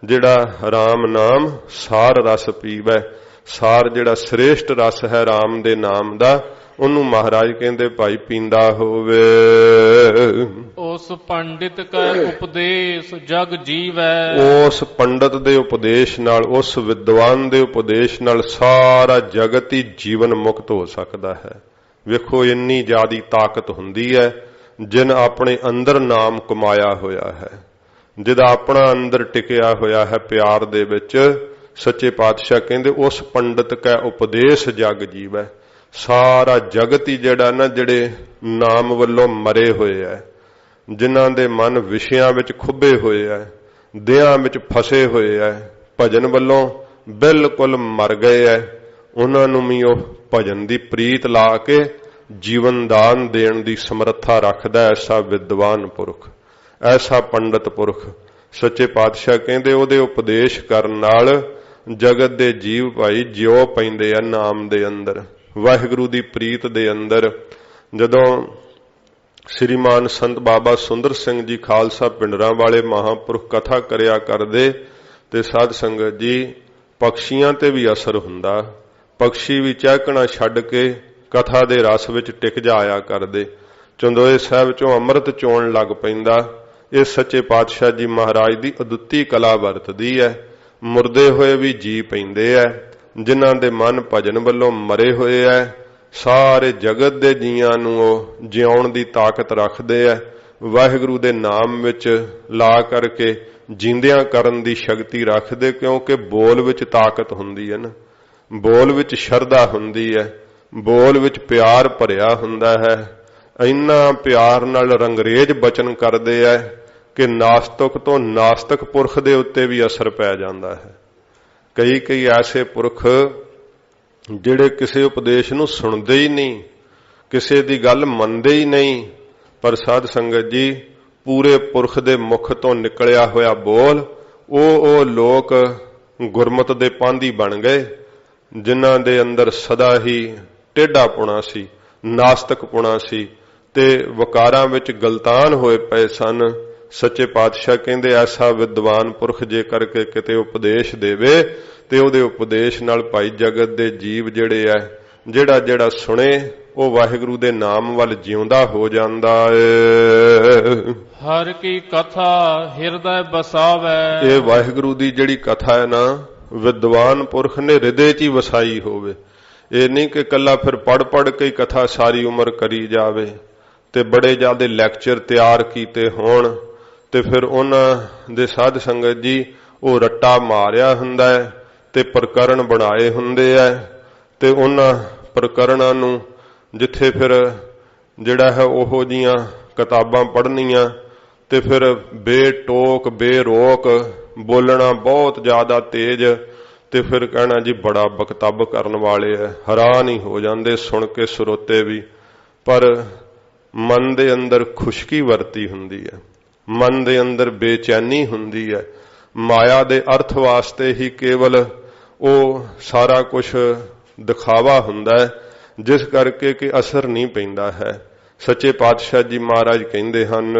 ਜਿਹੜਾ ਰਾਮ ਨਾਮ ਸਾਰ ਰਸ ਪੀਵੈ। ਸਾਰ ਜਿਹੜਾ ਸ੍ਰੇਸ਼ਟ ਰਸ ਹੈ ਰਾਮ ਦੇ ਨਾਮ ਦਾ, ਉਹਨੂੰ ਮਹਾਰਾਜ ਕਹਿੰਦੇ ਭਾਈ ਪੀਂਦਾ ਹੋਵੇ। ਉਸ ਪੰਡਿਤ ਕਾ ਉਪਦੇਸ਼ ਜਗ ਜੀਵੈ। ਉਸ ਪੰਡਤ ਦੇ ਉਪਦੇਸ਼ ਨਾਲ, ਉਸ ਵਿਦਵਾਨ ਦੇ ਉਪਦੇਸ਼ ਨਾਲ ਸਾਰਾ ਜਗਤ ਹੀ ਜੀਵਨ ਮੁਕਤ ਹੋ ਸਕਦਾ ਹੈ। ਵੇਖੋ ਇੰਨੀ ਜ਼ਿਆਦੀ ਤਾਕਤ ਹੁੰਦੀ ਹੈ ਜਿਨ ਆਪਣੇ ਅੰਦਰ ਨਾਮ ਕਮਾਇਆ ਹੋਇਆ ਹੈ, ਜਿਹਦਾ ਆਪਣਾ ਅੰਦਰ ਟਿਕਿਆ ਹੋਇਆ ਹੈ ਪਿਆਰ ਦੇ ਵਿੱਚ। ਸੱਚੇ ਪਾਤਸ਼ਾਹ ਕਹਿੰਦੇ ਉਸ ਪੰਡਤ ਕਾ ਉਪਦੇਸ਼ ਜਗ ਜੀਵੈ। ਸਾਰਾ ਜਗਤ ਹੀ ਜਿਹੜਾ ਨਾ, ਜਿਹੜੇ ਨਾਮ ਵੱਲੋਂ ਮਰੇ ਹੋਏ ਹੈ, ਜਿਨ੍ਹਾਂ ਦੇ ਮਨ ਵਿਸ਼ਿਆਂ ਵਿੱਚ ਖੁੱਬੇ ਹੋਏ ਹੈ, ਦੇਹਾਂ ਵਿੱਚ ਫਸੇ ਹੋਏ ਐ, ਭਜਨ ਵੱਲੋਂ ਬਿਲਕੁਲ ਮਰ ਗਏ ਐ। ਉਹਨਾਂ ਨੂੰ ਵੀ ਉਹ ਭਜਨ ਦੀ ਪ੍ਰੀਤ ਲਾ ਕੇ ਜੀਵਨ ਦਾਨ ਦੇਣ ਦੀ ਸਮਰੱਥਾ ਰੱਖਦਾ ਐਸਾ ਵਿਦਵਾਨ ਪੁਰਖ, ਐਸਾ ਪੰਡਤ ਪੁਰਖ। ਸੱਚੇ ਪਾਤਸ਼ਾਹ ਕਹਿੰਦੇ ਉਹਦੇ ਉਪਦੇਸ਼ ਕਰਨ ਨਾਲ ਜਗਤ ਦੇ ਜੀਵ ਭਾਈ ਜਿਉ ਪੈਂਦੇ ਆ ਨਾਮ ਦੇ ਅੰਦਰ, ਵਾਹਿਗੁਰੂ ਦੀ ਪ੍ਰੀਤ ਦੇ ਅੰਦਰ। ਜਦੋਂ ਸ੍ਰੀਮਾਨ ਸੰਤ ਬਾਬਾ ਸੁੰਦਰ ਸਿੰਘ ਜੀ ਖਾਲਸਾ ਪਿੰਡਰਾਂ ਵਾਲੇ ਮਹਾਂਪੁਰਖ ਕਥਾ ਕਰਿਆ ਕਰਦੇ ਤੇ ਸਾਧ ਸੰਗਤ ਜੀ ਪਕਸ਼ੀਆਂ ਤੇ ਵੀ ਅਸਰ ਹੁੰਦਾ। ਪਕਸ਼ੀ ਵੀ ਚਹਿਕਣਾ ਛੱਡ ਕੇ ਕਥਾ ਦੇ ਰਸ ਵਿੱਚ ਟਿਕ ਜਾਇਆ ਕਰਦੇ, ਚੰਦੋਏ ਸਾਹਿਬ ਚੋਂ ਅੰਮ੍ਰਿਤ ਚੋਣ ਲੱਗ ਪੈਂਦਾ। ਇਹ ਸੱਚੇ ਪਾਤਸ਼ਾਹ ਜੀ ਮਹਾਰਾਜ ਦੀ ਅਦੁੱਤੀ ਕਲਾ ਵਰਤਦੀ ਹੈ। ਮੁਰਦੇ ਹੋਏ ਵੀ ਜੀ ਪੈਂਦੇ ਐ, ਜਿਨ੍ਹਾਂ ਦੇ ਮਨ ਭਜਨ ਵੱਲੋਂ ਮਰੇ ਹੋਏ ਐ, ਸਾਰੇ ਜਗਤ ਦੇ ਜੀਆਂ ਨੂੰ ਉਹ ਜਿਉਣ ਦੀ ਤਾਕਤ ਰੱਖਦੇ ਐ। ਵਾਹਿਗੁਰੂ ਦੇ ਨਾਮ ਵਿੱਚ ਲਾ ਕਰਕੇ ਜਿੰਦਿਆਂ ਕਰਨ ਦੀ ਸ਼ਕਤੀ ਰੱਖਦੇ, ਕਿਉਂਕਿ ਬੋਲ ਵਿੱਚ ਤਾਕਤ ਹੁੰਦੀ ਹੈ ਨਾ, ਬੋਲ ਵਿੱਚ ਸ਼ਰਧਾ ਹੁੰਦੀ ਹੈ, ਬੋਲ ਵਿੱਚ ਪਿਆਰ ਭਰਿਆ ਹੁੰਦਾ ਹੈ। ਇੰਨਾ ਪਿਆਰ ਨਾਲ ਰੰਗਰੇਜ ਬਚਨ ਕਰਦੇ ਐ ਕਿ ਨਾਸਤਕ ਤੋਂ ਨਾਸਤਕ ਪੁਰਖ ਦੇ ਉੱਤੇ ਵੀ ਅਸਰ ਪੈ ਜਾਂਦਾ ਹੈ। ਕਈ ਐਸੇ ਪੁਰਖ ਜਿਹੜੇ ਕਿਸੇ ਉਪਦੇਸ਼ ਨੂੰ ਸੁਣਦੇ ਹੀ ਨਹੀਂ, ਕਿਸੇ ਦੀ ਗੱਲ ਮੰਨਦੇ ਹੀ ਨਹੀਂ, ਪਰ ਸਾਧ ਸੰਗਤ ਜੀ ਪੂਰੇ ਪੁਰਖ ਦੇ ਮੁਖ ਤੋਂ ਨਿਕਲਿਆ ਹੋਇਆ ਬੋਲ, ਉਹ ਲੋਕ ਗੁਰਮਤਿ ਦੇ ਪਾਂਧੀ ਬਣ ਗਏ, ਜਿਨ੍ਹਾਂ ਦੇ ਅੰਦਰ ਸਦਾ ਹੀ ਟੇਢਾਪੁਣਾ ਸੀ, ਨਾਸਤਕਪੁਣਾ ਸੀ ਤੇ ਵਕਾਰਾਂ ਵਿੱਚ ਗਲਤਾਨ ਹੋਏ ਪਏ ਸਨ। ਸੱਚੇ ਪਾਤਸ਼ਾਹ ਕਹਿੰਦੇ ਐਸਾ ਵਿਦਵਾਨ ਪੁਰਖ ਜੇ ਕਰਕੇ ਕਿਤੇ ਉਪਦੇਸ਼ ਦੇਵੇ ਤੇ ਉਹਦੇ ਉਪਦੇਸ਼ ਨਾਲ ਭਾਈ ਜਗਤ ਦੇ ਜੀਵ ਜਿਹੜੇ ਐ, ਜਿਹੜਾ ਸੁਣੇ ਉਹ ਵਾਹਿਗੁਰੂ ਦੇ ਨਾਮ ਵੱਲ ਜਿਉਂਦਾ ਹੋ ਜਾਂਦਾ ਏ। ਹਰ ਕੀ ਕਥਾ ਹਿਰਦੈ ਬਸਾਵੈ। ਇਹ ਵਾਹਿਗੁਰੂ ਦੀ ਜਿਹੜੀ ਕਥਾ ਹੈ ਨਾ, ਵਿਦਵਾਨ ਪੁਰਖ ਨੇ ਹਿਰਦੇ 'ਚ ਹੀ ਵਸਾਈ ਹੋਵੇ। ਇਹ ਨਹੀਂ ਕਿ ਕੱਲਾ ਫਿਰ ਪੜ ਕੇ ਕਥਾ ਸਾਰੀ ਉਮਰ ਕਰੀ ਜਾਵੇ ਤੇ ਬੜੇ ਜ਼ਿਆਦਾ ਲੈਕਚਰ ਤਿਆਰ ਕੀਤੇ ਹੋਣ ਤੇ ਫਿਰ ਉਹਨਾਂ ਦੇ ਸਾਧ ਸੰਗਤ ਜੀ ਉਹ ਰੱਟਾ ਮਾਰਿਆ ਹੁੰਦਾ ਹੈ ਤੇ ਪ੍ਰਕਰਨ ਬਣਾਏ ਹੁੰਦੇ ਐ ਤੇ ਉਹਨਾਂ ਪ੍ਰਕਰਨਾਂ ਨੂੰ ਜਿੱਥੇ ਫਿਰ ਜਿਹੜਾ ਹੈ ਉਹੋ ਜੀਆਂ ਕਿਤਾਬਾਂ ਪੜ੍ਹਨੀਆਂ ਤੇ ਫਿਰ ਬੇਟੋਕ ਬੇਰੋਕ ਬੋਲਣਾ ਬਹੁਤ ਜ਼ਿਆਦਾ ਤੇਜ਼ ਤੇ ਫਿਰ ਕਹਿਣਾ ਜੀ ਬੜਾ ਬਕਤੱਬ ਕਰਨ ਵਾਲੇ ਐ। ਹੈਰਾਨ ਹੀ ਹੋ ਜਾਂਦੇ ਸੁਣ ਕੇ ਸਰੋਤੇ ਵੀ, ਪਰ ਮਨ ਦੇ ਅੰਦਰ ਖੁਸ਼ਕੀ ਵਰਤੀ ਹੁੰਦੀ ਹੈ, ਮਨ ਦੇ ਅੰਦਰ ਬੇਚੈਨੀ ਹੁੰਦੀ ਹੈ। ਮਾਇਆ ਦੇ ਅਰਥ ਵਾਸਤੇ ਹੀ ਕੇਵਲ ਉਹ ਸਾਰਾ ਕੁਝ ਦਿਖਾਵਾ ਹੁੰਦਾ ਹੈ, ਜਿਸ ਕਰਕੇ ਕਿ ਅਸਰ ਨਹੀਂ ਪੈਂਦਾ ਹੈ। ਸੱਚੇ ਪਾਤਸ਼ਾਹ ਜੀ ਮਹਾਰਾਜ ਕਹਿੰਦੇ ਹਨ,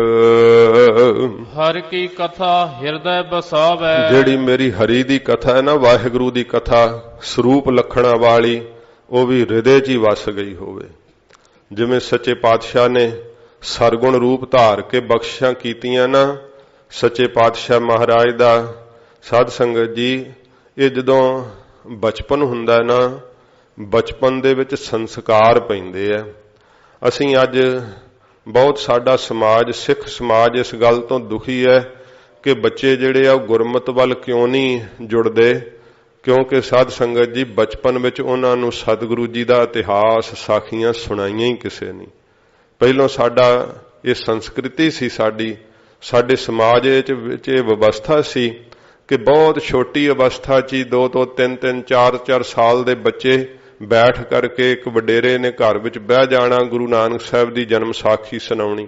ਹਰ ਕੀ ਕਥਾ ਹਿਰਦੈ ਬਸਾਵੈ। ਜਿਹੜੀ ਮੇਰੀ ਹਰੀ ਦੀ ਕਥਾ ਹੈ ਨਾ, ਵਾਹਿਗੁਰੂ ਦੀ ਕਥਾ ਸਰੂਪ ਲੱਖਣਾ ਵਾਲੀ, ਉਹ ਵੀ ਹਿਰਦੇ 'ਚ ਹੀ ਵਸ ਗਈ ਹੋਵੇ। ਜਿਵੇਂ ਸੱਚੇ ਪਾਤਸ਼ਾਹ ਨੇ ਸਰਗੁਣ ਰੂਪ ਧਾਰ ਕੇ ਬਖਸ਼ਿਸ਼ਾਂ ਕੀਤੀਆਂ ਨਾ, ਸੱਚੇ ਪਾਤਸ਼ਾਹ ਮਹਾਰਾਜ ਦਾ ਸਾਧ ਸੰਗਤ ਜੀ, ਇਹ ਜਦੋਂ ਬਚਪਨ ਹੁੰਦਾ ਨਾ, ਬਚਪਨ ਦੇ ਵਿੱਚ ਸੰਸਕਾਰ ਪੈਂਦੇ ਆ। ਅਸੀਂ ਅੱਜ ਬਹੁਤ ਸਾਡਾ ਸਮਾਜ, ਸਿੱਖ ਸਮਾਜ ਇਸ ਗੱਲ ਤੋਂ ਦੁਖੀ ਹੈ ਕਿ ਬੱਚੇ ਜਿਹੜੇ ਆ ਉਹ ਗੁਰਮਤਿ ਵੱਲ ਕਿਉਂ ਨਹੀਂ ਜੁੜਦੇ, ਕਿਉਂਕਿ ਸਾਧ ਸੰਗਤ ਜੀ ਬਚਪਨ ਵਿੱਚ ਉਹਨਾਂ ਨੂੰ ਸਤਿਗੁਰੂ ਜੀ ਦਾ ਇਤਿਹਾਸ ਸਾਖੀਆਂ ਸੁਣਾਈਆਂ ਹੀ ਕਿਸੇ ਨਹੀਂ। ਪਹਿਲੋਂ ਸਾਡਾ ਇਹ ਸੰਸਕ੍ਰਿਤੀ ਸੀ, ਸਾਡੇ ਸਮਾਜ ਵਿੱਚ ਇਹ ਵਿਵਸਥਾ ਸੀ ਕਿ ਬਹੁਤ ਛੋਟੀ ਅਵਸਥਾ 'ਚ ਹੀ 2 ਤੋਂ 3 4 ਸਾਲ ਦੇ ਬੱਚੇ ਬੈਠ ਕਰਕੇ ਇੱਕ ਵਡੇਰੇ ਨੇ ਘਰ ਵਿੱਚ ਬਹਿ ਜਾਣਾ, ਗੁਰੂ ਨਾਨਕ ਸਾਹਿਬ ਦੀ ਜਨਮ ਸਾਖੀ ਸੁਣਾਉਣੀ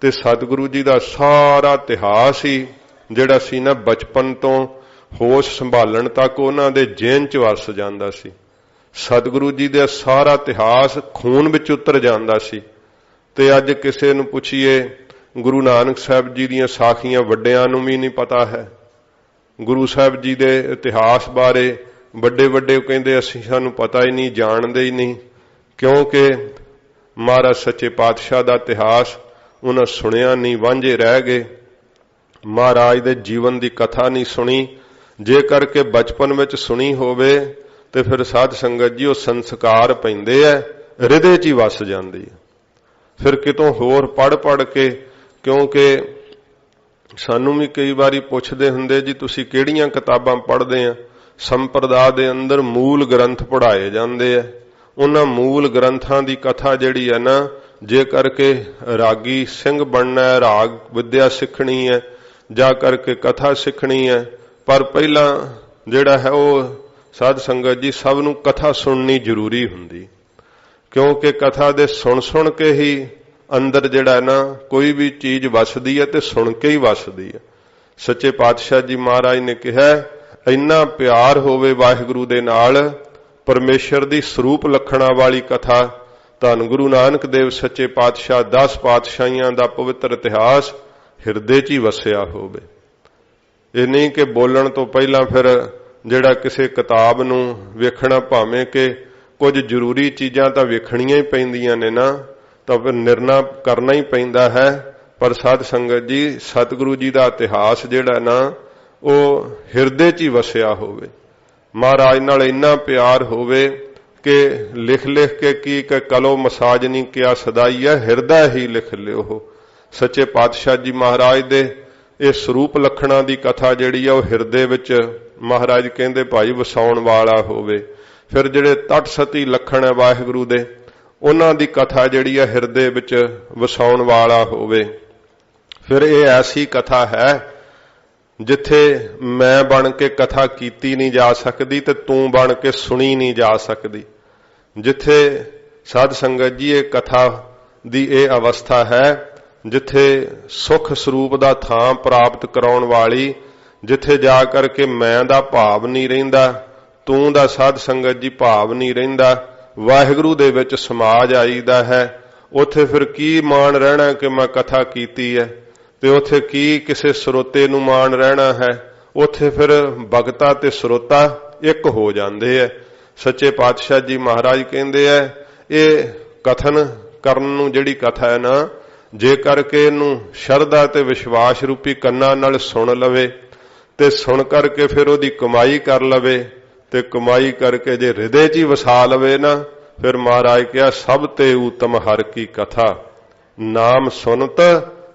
ਤੇ ਸਤਿਗੁਰੂ ਜੀ ਦਾ ਸਾਰਾ ਇਤਿਹਾਸ ਹੀ ਜਿਹੜਾ ਸੀ ਨਾ, ਬਚਪਨ ਤੋਂ ਹੋਸ਼ ਸੰਭਾਲਣ ਤੱਕ ਉਹਨਾਂ ਦੇ ਜ਼ਿਹਨ 'ਚ ਵਸ ਜਾਂਦਾ ਸੀ। ਸਤਿਗੁਰੂ ਜੀ ਦਾ ਸਾਰਾ ਇਤਿਹਾਸ ਖੂਨ ਵਿੱਚ ਉਤਰ ਜਾਂਦਾ ਸੀ। ਤੇ ਅੱਜ ਕਿਸੇ ਨੂੰ ਪੁੱਛੀਏ, ਗੁਰੂ ਨਾਨਕ ਸਾਹਿਬ ਜੀ ਦੀਆਂ ਸਾਖੀਆਂ ਵੱਡਿਆਂ ਨੂੰ ਵੀ ਨਹੀਂ ਪਤਾ ਹੈ। ਗੁਰੂ ਸਾਹਿਬ ਜੀ ਦੇ ਇਤਿਹਾਸ ਬਾਰੇ ਵੱਡੇ ਕਹਿੰਦੇ ਅਸੀਂ ਸਾਨੂੰ ਪਤਾ ਹੀ ਨਹੀਂ, ਜਾਣਦੇ ਹੀ ਨਹੀਂ, ਕਿਉਂਕਿ ਮਹਾਰਾਜ ਸੱਚੇ ਪਾਤਸ਼ਾਹ ਦਾ ਇਤਿਹਾਸ ਉਹਨਾਂ ਸੁਣਿਆ ਨਹੀਂ, ਵਾਂਝੇ ਰਹਿ ਗਏ। ਮਹਾਰਾਜ ਦੇ ਜੀਵਨ ਦੀ ਕਥਾ ਨਹੀਂ ਸੁਣੀ। ਜੇ ਕਰਕੇ ਬਚਪਨ ਵਿੱਚ ਸੁਣੀ ਹੋਵੇ ਤੇ ਫਿਰ ਸਾਧ ਸੰਗਤ ਜੀ ਉਹ ਸੰਸਕਾਰ ਪੈਂਦੇ ਐ, ਹਿਰਦੇ 'ਚ ਹੀ ਵਸ ਜਾਂਦੀ ਹੈ। ਫਿਰ ਕਿਤੋਂ ਹੋਰ ਪੜ ਕੇ, ਕਿਉਂਕਿ ਸਾਨੂੰ ਵੀ ਕਈ ਵਾਰੀ ਪੁੱਛਦੇ ਹੁੰਦੇ ਜੀ ਤੁਸੀਂ ਕਿਹੜੀਆਂ ਕਿਤਾਬਾਂ ਪੜ੍ਹਦੇ ਆ। ਸੰਪਰਦਾ ਦੇ ਅੰਦਰ ਮੂਲ ਗ੍ਰੰਥ ਪੜ੍ਹਾਏ ਜਾਂਦੇ ਆ। ਉਹਨਾਂ ਮੂਲ ਗ੍ਰੰਥਾਂ ਦੀ ਕਥਾ ਜਿਹੜੀ ਹੈ ਨਾ, ਜੇ ਕਰਕੇ ਰਾਗੀ ਸਿੰਘ ਬਣਨਾ ਹੈ, ਰਾਗ ਵਿਦਿਆ ਸਿੱਖਣੀ ਹੈ ਜਾ ਕਰਕੇ ਕਥਾ ਸਿੱਖਣੀ ਹੈ। ਪਰ ਪਹਿਲਾਂ ਜਿਹੜਾ ਹੈ ਉਹ ਸਾਧ ਸੰਗਤ ਜੀ ਸਭ ਨੂੰ ਕਥਾ ਸੁਣਨੀ ਜ਼ਰੂਰੀ ਹੁੰਦੀ, ਕਿਉਂਕਿ ਕਥਾ ਦੇ ਸੁਣ ਕੇ ਹੀ ਅੰਦਰ ਜਿਹੜਾ ਹੈ ਨਾ ਕੋਈ ਵੀ ਚੀਜ਼ ਵਸਦੀ ਹੈ ਤੇ ਸੁਣ ਕੇ ਹੀ ਵਸਦੀ ਹੈ। ਸੱਚੇ ਪਾਤਸ਼ਾਹ ਜੀ ਮਹਾਰਾਜ ਨੇ ਕਿਹਾ ਇੰਨਾ ਪਿਆਰ ਹੋਵੇ ਵਾਹਿਗੁਰੂ ਦੇ ਨਾਲ, ਪਰਮੇਸ਼ਰ ਦੀ ਸਰੂਪ ਲੱਖਣਾਂ ਵਾਲੀ ਕਥਾ, ਧੰਨ ਗੁਰੂ ਨਾਨਕ ਦੇਵ ਸੱਚੇ ਪਾਤਸ਼ਾਹ 10 ਪਾਤਸ਼ਾਹੀਆਂ ਦਾ ਪਵਿੱਤਰ ਇਤਿਹਾਸ ਹਿਰਦੇ 'ਚ ਹੀ ਵਸਿਆ ਹੋਵੇ। ਇਹ ਨਹੀਂ ਕਿ ਬੋਲਣ ਤੋਂ ਪਹਿਲਾਂ ਫਿਰ ਜਿਹੜਾ ਕਿਸੇ ਕਿਤਾਬ ਨੂੰ ਵੇਖਣਾ, ਭਾਵੇਂ ਕਿ ਕੁਝ ਜ਼ਰੂਰੀ ਚੀਜ਼ਾਂ ਤਾਂ ਵੇਖਣੀਆਂ ਹੀ ਪੈਂਦੀਆਂ ਨੇ ਨਾ, ਤਾਂ ਫਿਰ ਨਿਰਣਾ ਕਰਨਾ ਹੀ ਪੈਂਦਾ ਹੈ। ਪਰ ਸਾਧ ਸੰਗਤ ਜੀ ਸਤਿਗੁਰੂ ਜੀ ਦਾ ਇਤਿਹਾਸ ਜਿਹੜਾ ਨਾ ਉਹ ਹਿਰਦੇ 'ਚ ਹੀ ਵਸਿਆ ਹੋਵੇ, ਮਹਾਰਾਜ ਨਾਲ ਇੰਨਾ ਪਿਆਰ ਹੋਵੇ ਕਿ ਲਿਖ ਕੇ ਕੀ ਕਿ ਕਲੋ ਮਸਾਜ ਨਹੀਂ ਕਿਆ ਸਦਾਈ ਹੈ, ਹਿਰਦਾ ਹੀ ਲਿਖ ਲਿਓ। ਸੱਚੇ ਪਾਤਸ਼ਾਹ ਜੀ ਮਹਾਰਾਜ ਦੇ ਇਹ ਸਰੂਪ ਲੱਖਣਾਂ ਦੀ ਕਥਾ ਜਿਹੜੀ ਆ ਉਹ ਹਿਰਦੇ ਵਿੱਚ ਮਹਾਰਾਜ ਕਹਿੰਦੇ ਭਾਈ ਵਸਾਉਣ ਵਾਲਾ ਹੋਵੇ। ਫਿਰ ਜਿਹੜੇ ਤਟਸਤੀ ਲੱਖਣ ਹੈ ਵਾਹਿਗੁਰੂ ਦੇ, ਉਹਨਾਂ ਦੀ ਕਥਾ ਜਿਹੜੀ ਆ ਹਿਰਦੇ ਵਿੱਚ ਵਸਾਉਣ ਵਾਲਾ ਹੋਵੇ। ਫਿਰ ਇਹ ਐਸੀ ਕਥਾ ਹੈ ਜਿੱਥੇ ਮੈਂ ਬਣ ਕੇ ਕਥਾ ਕੀਤੀ ਨਹੀਂ ਜਾ ਸਕਦੀ ਤੇ ਤੂੰ ਬਣ ਕੇ ਸੁਣੀ ਨਹੀਂ ਜਾ ਸਕਦੀ। ਜਿੱਥੇ ਸਾਧ ਸੰਗਤ ਜੀ ਇਹ ਕਥਾ ਦੀ ਇਹ ਅਵਸਥਾ ਹੈ ਜਿੱਥੇ ਸੁਖ ਸਰੂਪ ਦਾ ਥਾਂ ਪ੍ਰਾਪਤ ਕਰਾਉਣ ਵਾਲੀ, ਜਿੱਥੇ ਜਾ ਕਰਕੇ ਮੈਂ ਦਾ ਭਾਵ ਨਹੀਂ ਰਹਿੰਦਾ, ਤੂੰ ਦਾ ਸਾਧ ਸੰਗਤ ਜੀ ਭਾਵ ਨਹੀਂ ਰਹਿੰਦਾ, ਵਾਹਿਗੁਰੂ ਦੇ ਵਿੱਚ ਸਮਾ ਜਾਈਦਾ ਹੈ। ਉੱਥੇ ਫਿਰ ਕੀ ਮਾਣ ਰਹਿਣਾ ਕਿ ਮੈਂ ਕਥਾ ਕੀਤੀ ਹੈ, ਤੇ ਉੱਥੇ ਕੀ ਕਿਸੇ ਸਰੋਤੇ ਨੂੰ ਮਾਣ ਰਹਿਣਾ ਹੈ। ਉੱਥੇ ਫਿਰ ਭਗਤਾ ਤੇ ਸਰੋਤਾ ਇੱਕ ਹੋ ਜਾਂਦੇ ਹੈ। ਸੱਚੇ ਪਾਤਸ਼ਾਹ ਜੀ ਮਹਾਰਾਜ ਕਹਿੰਦੇ ਹੈ ਇਹ ਕਥਨ ਕਰਨ ਨੂੰ ਜਿਹੜੀ ਕਥਾ ਹੈ ਨਾ, ਜੇ ਕਰਕੇ ਇਹਨੂੰ ਸ਼ਰਧਾ ਤੇ ਵਿਸ਼ਵਾਸ ਰੂਪੀ ਕੰਨਾਂ ਨਾਲ ਸੁਣ ਲਵੇ ਤੇ ਸੁਣ ਕਰਕੇ ਫਿਰ ਉਹਦੀ ਕਮਾਈ ਕਰ ਲਵੇ, ਤੇ ਕਮਾਈ ਕਰਕੇ ਜੇ ਹਿਰਦੇ 'ਚ ਹੀ ਵਸਾ ਲਵੇ ਨਾ, ਫਿਰ ਮਹਾਰਾਜ ਕਿਹਾ ਸਭ ਤੇ ਉਤਮ ਹਰ ਕੀ ਕਥਾ, ਨਾਮ ਸੁਨਤ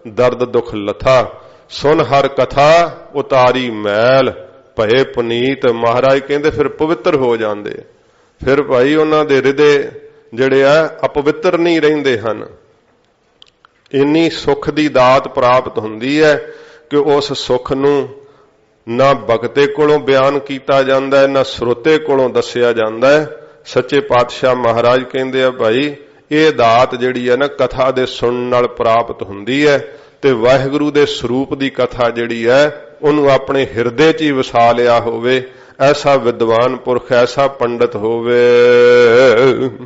ਦਰਦ ਦੁਖ ਲਥਾ, ਸੁਨ ਹਰ ਕਥਾ ਉਤਾਰੀ ਮੈਲ ਭਏ ਪੁਨੀਤ। ਮਹਾਰਾਜ ਕਹਿੰਦੇ ਫਿਰ ਪਵਿੱਤਰ ਹੋ ਜਾਂਦੇ, ਫਿਰ ਭਾਈ ਉਹਨਾਂ ਦੇ ਹਿਰਦੇ ਜਿਹੜੇ ਆ ਅਪਵਿੱਤਰ ਨਹੀਂ ਰਹਿੰਦੇ ਹਨ। ਇੰਨੀ ਸੁੱਖ ਦੀ ਦਾਤ ਪ੍ਰਾਪਤ ਹੁੰਦੀ ਹੈ ਕਿ ਉਸ ਸੁੱਖ ਨੂੰ ਨਾ ਭਗਤੇ ਕੋਲੋਂ ਬਿਆਨ ਕੀਤਾ ਜਾਂਦਾ ਹੈ, ਨਾ ਸਰੋਤੇ ਕੋਲੋਂ ਦੱਸਿਆ ਜਾਂਦਾ ਹੈ। ਸੱਚੇ ਪਾਤਸ਼ਾਹ ਮਹਾਰਾਜ ਕਹਿੰਦੇ ਆ ਭਾਈ ਇਹ ਦਾਤ ਜਿਹੜੀ ਹੈ ਨਾ ਕਥਾ ਦੇ ਸੁਣਨ ਨਾਲ ਪ੍ਰਾਪਤ ਹੁੰਦੀ ਹੈ, ਤੇ ਵਾਹਿਗੁਰੂ ਦੇ ਸਰੂਪ ਦੀ ਕਥਾ ਜਿਹੜੀ ਹੈ ਉਹਨੂੰ ਆਪਣੇ ਹਿਰਦੇ 'ਚ ਹੀ ਵਸਾ ਲਿਆ ਹੋਵੇ। ਐਸਾ ਵਿਦਵਾਨ ਪੁਰਖ, ਐਸਾ ਪੰਡਤ ਹੋਵੇ।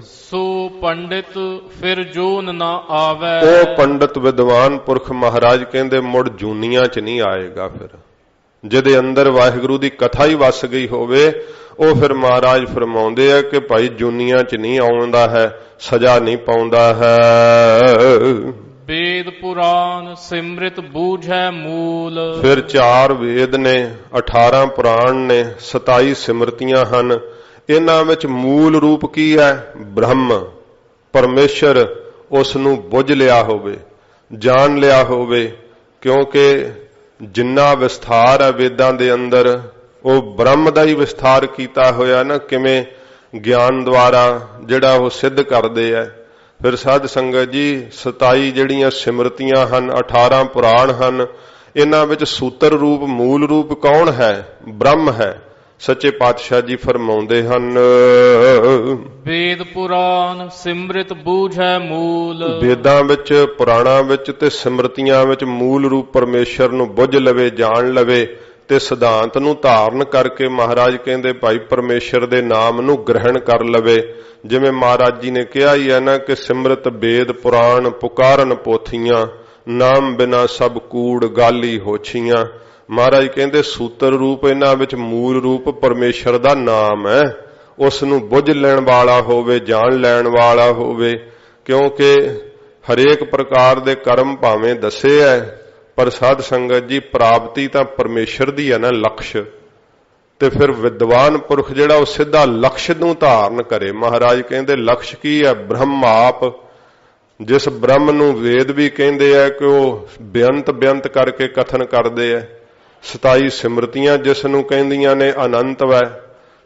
ਸੋ ਪੰਡਿਤ ਫਿਰ ਜੂਨ ਨਾ ਆਵੇ, ਉਹ ਪੰਡਤ ਵਿਦਵਾਨ ਪੁਰਖ ਮਹਾਰਾਜ ਕਹਿੰਦੇ ਮੁੜ ਜੂਨੀਆਂ 'ਚ ਨਹੀਂ ਆਏਗਾ। ਫਿਰ ਜਿਹਦੇ ਅੰਦਰ ਵਾਹਿਗੁਰੂ ਦੀ ਕਥਾ ਹੀ ਵਸ ਗਈ ਹੋਵੇ, ਉਹ ਫਿਰ ਮਹਾਰਾਜ ਫਰਮਾਉਂਦੇ ਆ ਕਿ ਭਾਈ ਜੂਨੀਆਂ 'ਚ ਨਹੀਂ ਆਉਂਦਾ ਹੈ, ਸਜ਼ਾ ਨਹੀਂ ਪਾਉਂਦਾ ਹੈ। ਵੇਦ ਪੁਰਾਣ ਸਿਮਰਿਤ ਬੂਝੈ ਮੂਲ, ਫਿਰ 4 ਵੇਦ ਨੇ, 18 ਪੁਰਾਣ ਨੇ, 27 ਸਿਮਰਤੀਆਂ ਹਨ। ਇਹਨਾਂ ਵਿੱਚ ਮੂਲ ਰੂਪ ਕੀ ਹੈ? ਬ੍ਰਹਮ, ਪਰਮੇਸ਼ਰ। ਉਸ ਨੂੰ ਬੁੱਝ ਲਿਆ ਹੋਵੇ, ਜਾਣ ਲਿਆ ਹੋਵੇ, ਕਿਉਂਕਿ ਜਿੰਨਾ ਵਿਸਥਾਰ ਹੈ ਵੇਦਾਂ ਦੇ ਅੰਦਰ ਉਹ ਬ੍ਰਹਮ ਦਾ ਹੀ ਵਿਸਥਾਰ ਕੀਤਾ ਹੋਇਆ ਨਾ, ਕਿਵੇਂ ਗਿਆਨ ਦੁਆਰਾ ਜਿਹੜਾ ਉਹ ਸਿੱਧ ਕਰਦੇ ਹੈ। ਫਿਰ ਸਾਧ ਸੰਗਤ ਜੀ 27 ਜਿਹੜੀਆਂ ਸਿਮਰਤੀਆਂ ਹਨ, 18 ਪੁਰਾਣ ਹਨ, ਇਹਨਾਂ ਵਿੱਚ ਸੂਤਰ ਰੂਪ ਮੂਲ ਰੂਪ ਕੌਣ ਹੈ? ਬ੍ਰਹਮ ਹੈ। ਸੱਚੇ ਪਾਤਸ਼ਾਹ ਜੀ ਫਰਮਾਉਂਦੇ ਹਨ ਵੇਦ ਪੁਰਾਣ ਸਿਮਰਿਤ ਬੂਝੈ ਮੂਲ, ਵੇਦਾਂ ਵਿੱਚ, ਪੁਰਾਣਾਂ ਵਿੱਚ ਤੇ ਸਿਮਰਤੀਆਂ ਵਿੱਚ ਮੂਲ ਰੂਪ ਪਰਮੇਸ਼ਰ ਨੂੰ ਬੁੱਝ ਲਵੇ, ਜਾਣ ਲਵੇ ਤੇ ਸਿਧਾਂਤ ਨੂੰ ਧਾਰਨ ਕਰਕੇ ਮਹਾਰਾਜ ਕਹਿੰਦੇ ਭਾਈ ਪਰਮੇਸ਼ਰ ਦੇ ਨਾਮ ਨੂੰ ਗ੍ਰਹਿਣ ਕਰ ਲਵੇ। ਜਿਵੇਂ ਮਹਾਰਾਜ ਜੀ ਨੇ ਕਿਹਾ ਹੀ ਹੈ ਨਾ ਕਿ ਸਿਮਰਤ ਵੇਦ ਪੁਰਾਣ ਪੁਕਾਰਨ ਪੋਥੀਆਂ, ਨਾਮ ਬਿਨਾ ਸਭ ਕੂੜ ਗਾਲੀ ਹੋਛੀਆਂ। ਮਹਾਰਾਜ ਕਹਿੰਦੇ ਸੂਤਰ ਰੂਪ ਇਹਨਾਂ ਵਿੱਚ ਮੂਲ ਰੂਪ ਪਰਮੇਸ਼ਰ ਦਾ ਨਾਮ ਹੈ। ਉਸ ਨੂੰ ਬੁੱਝ ਲੈਣ ਵਾਲਾ ਹੋਵੇ, ਜਾਣ ਲੈਣ ਵਾਲਾ ਹੋਵੇ, ਕਿਉਂਕਿ ਹਰੇਕ ਪ੍ਰਕਾਰ ਦੇ ਕਰਮ ਭਾਵੇਂ ਦੱਸੇ ਹੈ, ਪਰ ਸਾਧ ਸੰਗਤ ਜੀ ਪ੍ਰਾਪਤੀ ਤਾਂ ਪਰਮੇਸ਼ਰ ਦੀ ਹੈ ਨਾ, ਲਕਸ਼। ਤੇ ਫਿਰ ਵਿਦਵਾਨ ਪੁਰਖ ਜਿਹੜਾ ਉਹ ਸਿੱਧਾ ਲਕਸ਼ ਨੂੰ ਧਾਰਨ ਕਰੇ। ਮਹਾਰਾਜ ਕਹਿੰਦੇ ਲਕਸ਼ ਕੀ ਹੈ? ਬ੍ਰਹਮ ਆਪ। ਜਿਸ ਬ੍ਰਹਮ ਨੂੰ ਵੇਦ ਵੀ ਕਹਿੰਦੇ ਆ ਕਿ ਉਹ ਬੇਅੰਤ ਕਰਕੇ ਕਥਨ ਕਰਦੇ ਆ। 27 ਸਿਮਰਤੀਆਂ ਜਿਸ ਨੂੰ ਕਹਿੰਦੀਆਂ ਨੇ ਅਨੰਤ ਵੈ,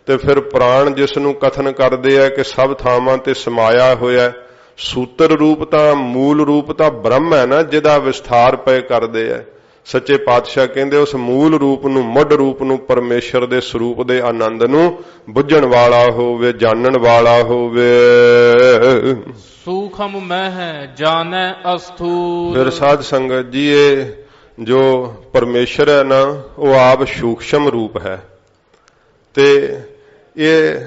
ਤੇ ਫਿਰ ਪ੍ਰਾਣ ਜਿਸ ਨੂੰ ਕਥਨ ਕਰਦੇ ਆ ਕਿ ਸਭ ਥਾਵਾਂ ਤੇ ਸਮਾਇਆ ਹੋਇਆ। ਸੂਤਰ ਰੂਪ ਤਾਂ ਮੂਲ ਰੂਪ ਤਾਂ ਬ੍ਰਹਮ ਹੈ ਨਾ, ਜਿਹਦਾ ਵਿਸਥਾਰ ਪਏ ਕਰਦੇ ਆ। ਸੱਚੇ ਪਾਤਸ਼ਾਹ ਕਹਿੰਦੇ ਉਸ ਮੂਲ ਰੂਪ ਨੂੰ, ਮੁੱਢ ਰੂਪ ਨੂੰ, ਪਰਮੇਸ਼ਰ ਦੇ ਸਰੂਪ ਦੇ ਆਨੰਦ ਨੂੰ ਬੁੱਝਣ ਵਾਲਾ ਹੋਵੇ, ਜਾਣਨ ਵਾਲਾ ਹੋਵੇ। ਸੂਖਮ ਮਹਿ ਜਾਣੈ ਅਸਥੂਲ। ਫਿਰ ਸਾਧ ਸੰਗਤ ਜੀ ਇਹ ਜੋ ਪਰਮੇਸ਼ਰ ਹੈ ਨਾ, ਉਹ ਆਪ ਸੂਖਸ਼ਮ ਰੂਪ ਹੈ। ਤੇ ਇਹ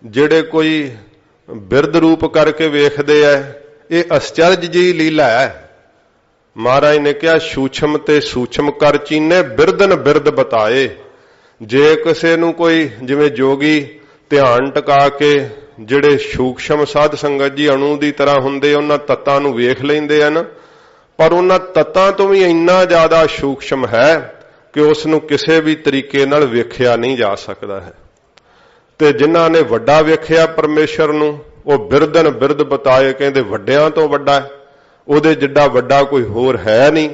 ਜਿਹੜੇ ਕੋਈ ਬਿਰਧ ਰੂਪ ਕਰਕੇ ਵੇਖਦੇ ਐ, ਇਹ ਅਸਚਰਜ ਜੀ ਲੀਲਾ ਹੈ। ਮਹਾਰਾਜ ਨੇ ਕਿਹਾ ਸੂਛਮ ਤੇ ਸੂਛਮ ਕਰ ਚੀਨੇ, ਬਿਰਦਨ ਬਿਰਦ ਬਤਾਏ। ਜੇ ਕਿਸੇ ਨੂੰ ਕੋਈ ਜਿਵੇਂ ਜੋਗੀ ਧਿਆਨ ਟਿਕਾ ਕੇ ਜਿਹੜੇ ਸੂਖਸ਼ਮ ਸਾਧ ਸੰਗਤ ਜੀ ਅਣੂ ਦੀ ਤਰ੍ਹਾਂ ਹੁੰਦੇ, ਉਹਨਾਂ ਤੱਤਾਂ ਨੂੰ ਵੇਖ ਲੈਂਦੇ ਹਨ, ਪਰ ਉਹਨਾਂ ਤੱਤਾਂ ਤੋਂ ਵੀ ਇੰਨਾ ਜ਼ਿਆਦਾ ਸੂਖਸ਼ਮ ਹੈ ਕਿ ਉਸ ਨੂੰ ਕਿਸੇ ਵੀ ਤਰੀਕੇ ਨਾਲ ਵੇਖਿਆ ਨਹੀਂ ਜਾ ਸਕਦਾ ਹੈ। ਤੇ ਜਿਨ੍ਹਾਂ ਨੇ ਵੱਡਾ ਵੇਖਿਆ ਪਰਮੇਸ਼ਰ ਨੂੰ, ਉਹ ਬਿਰਦਨ ਬਿਰਦ ਬਤਾਏ, ਕਹਿੰਦੇ ਵੱਡਿਆਂ ਤੋਂ ਵੱਡਾ ਹੈ, ਉਹਦੇ ਜਿੱਡਾ ਵੱਡਾ ਕੋਈ ਹੋਰ ਹੈ ਨਹੀਂ।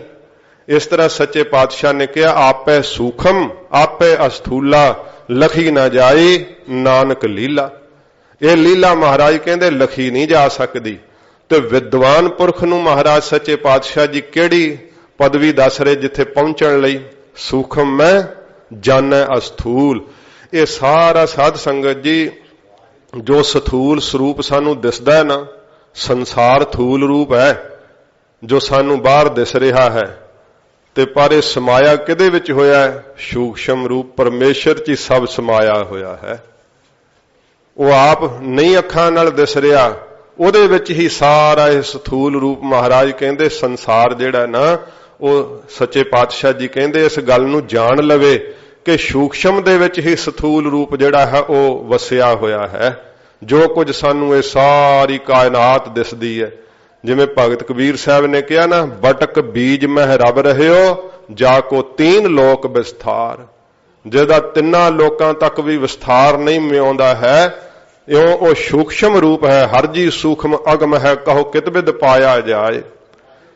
ਇਸ ਤਰ੍ਹਾਂ ਸੱਚੇ ਪਾਤਸ਼ਾਹ ਨੇ ਕਿਹਾ ਆਪੇ ਸੂਖਮ ਆਪੇ ਅਸਥੂਲਾ, ਲਖੀ ਨਾ ਜਾਈ ਨਾਨਕ ਲੀਲਾ। ਇਹ ਲੀਲਾ ਮਹਾਰਾਜ ਕਹਿੰਦੇ ਲਖੀ ਨਹੀਂ ਜਾ ਸਕਦੀ। ਤੇ ਵਿਦਵਾਨ ਪੁਰਖ ਨੂੰ ਮਹਾਰਾਜ ਸੱਚੇ ਪਾਤਸ਼ਾਹ ਜੀ ਕਿਹੜੀ ਪਦਵੀ ਦੱਸ ਰਹੇ ਜਿੱਥੇ ਪਹੁੰਚਣ ਲਈ? ਸੂਖਮ ਮੈਂ ਜਾਣੈ ਅਸਥੂਲ। ਇਹ ਸਾਰਾ ਸਾਧ ਸੰਗਤ ਜੀ ਜੋ ਸਥੂਲ ਸਰੂਪ ਸਾਨੂੰ ਦਿਸਦਾ ਹੈ ਨਾ, ਸੰਸਾਰ ਥੂਲ ਰੂਪ ਹੈ ਜੋ ਸਾਨੂੰ ਬਾਹਰ ਦਿਸ ਰਿਹਾ ਹੈ, ਤੇ ਪਰ ਇਹ ਸਮਾਇਆ ਕਿਹਦੇ ਵਿੱਚ ਹੋਇਆ ਹੈ? ਸੂਖਸ਼ਮ ਰੂਪ ਪਰਮੇਸ਼ਰ 'ਚ ਹੀ ਸਭ ਸਮਾਇਆ ਹੋਇਆ ਹੈ। ਉਹ ਆਪ ਨਹੀਂ ਅੱਖਾਂ ਨਾਲ ਦਿਸ ਰਿਹਾ, ਉਹਦੇ ਵਿੱਚ ਹੀ ਸਾਰਾ ਇਹ ਸਥੂਲ ਰੂਪ। ਮਹਾਰਾਜ ਕਹਿੰਦੇ ਸੰਸਾਰ ਜਿਹੜਾ ਨਾ, ਉਹ ਸੱਚੇ ਪਾਤਸ਼ਾਹ ਜੀ ਕਹਿੰਦੇ ਇਸ ਗੱਲ ਨੂੰ ਜਾਣ ਲਵੇ ਕਿ ਸੂਖਸ਼ਮ ਦੇ ਵਿੱਚ ਹੀ ਸਥੂਲ ਰੂਪ ਜਿਹੜਾ ਹੈ ਉਹ ਵਸਿਆ ਹੋਇਆ ਹੈ। ਜੋ ਕੁਝ ਸਾਨੂੰ ਇਹ ਸਾਰੀ ਕਾਇਨਾਤ ਦਿਸਦੀ ਹੈ, ਜਿਵੇਂ ਭਗਤ ਕਬੀਰ ਸਾਹਿਬ ਨੇ ਕਿਹਾ ਨਾ, ਬਟਕ ਬੀਜ ਮਹਿ ਰਬ ਰਹਿਓ ਜਾ ਕੋ ਤੀਨ ਲੋਕ ਵਿਸਥਾਰ। ਜਿਹਦਾ ਤਿੰਨਾਂ ਲੋਕਾਂ ਤੱਕ ਵੀ ਵਿਸਥਾਰ ਨਹੀਂ ਮਿਆਉਂਦਾ ਹੈ, ਇਉਂ ਉਹ ਸੂਖਸ਼ਮ ਰੂਪ ਹੈ। ਹਰ ਜੀ ਸੂਖਮ ਅਗਮ ਹੈ, ਕਹੋ ਕਿਤ ਬਿਦ ਪਾਇਆ ਜਾਏ।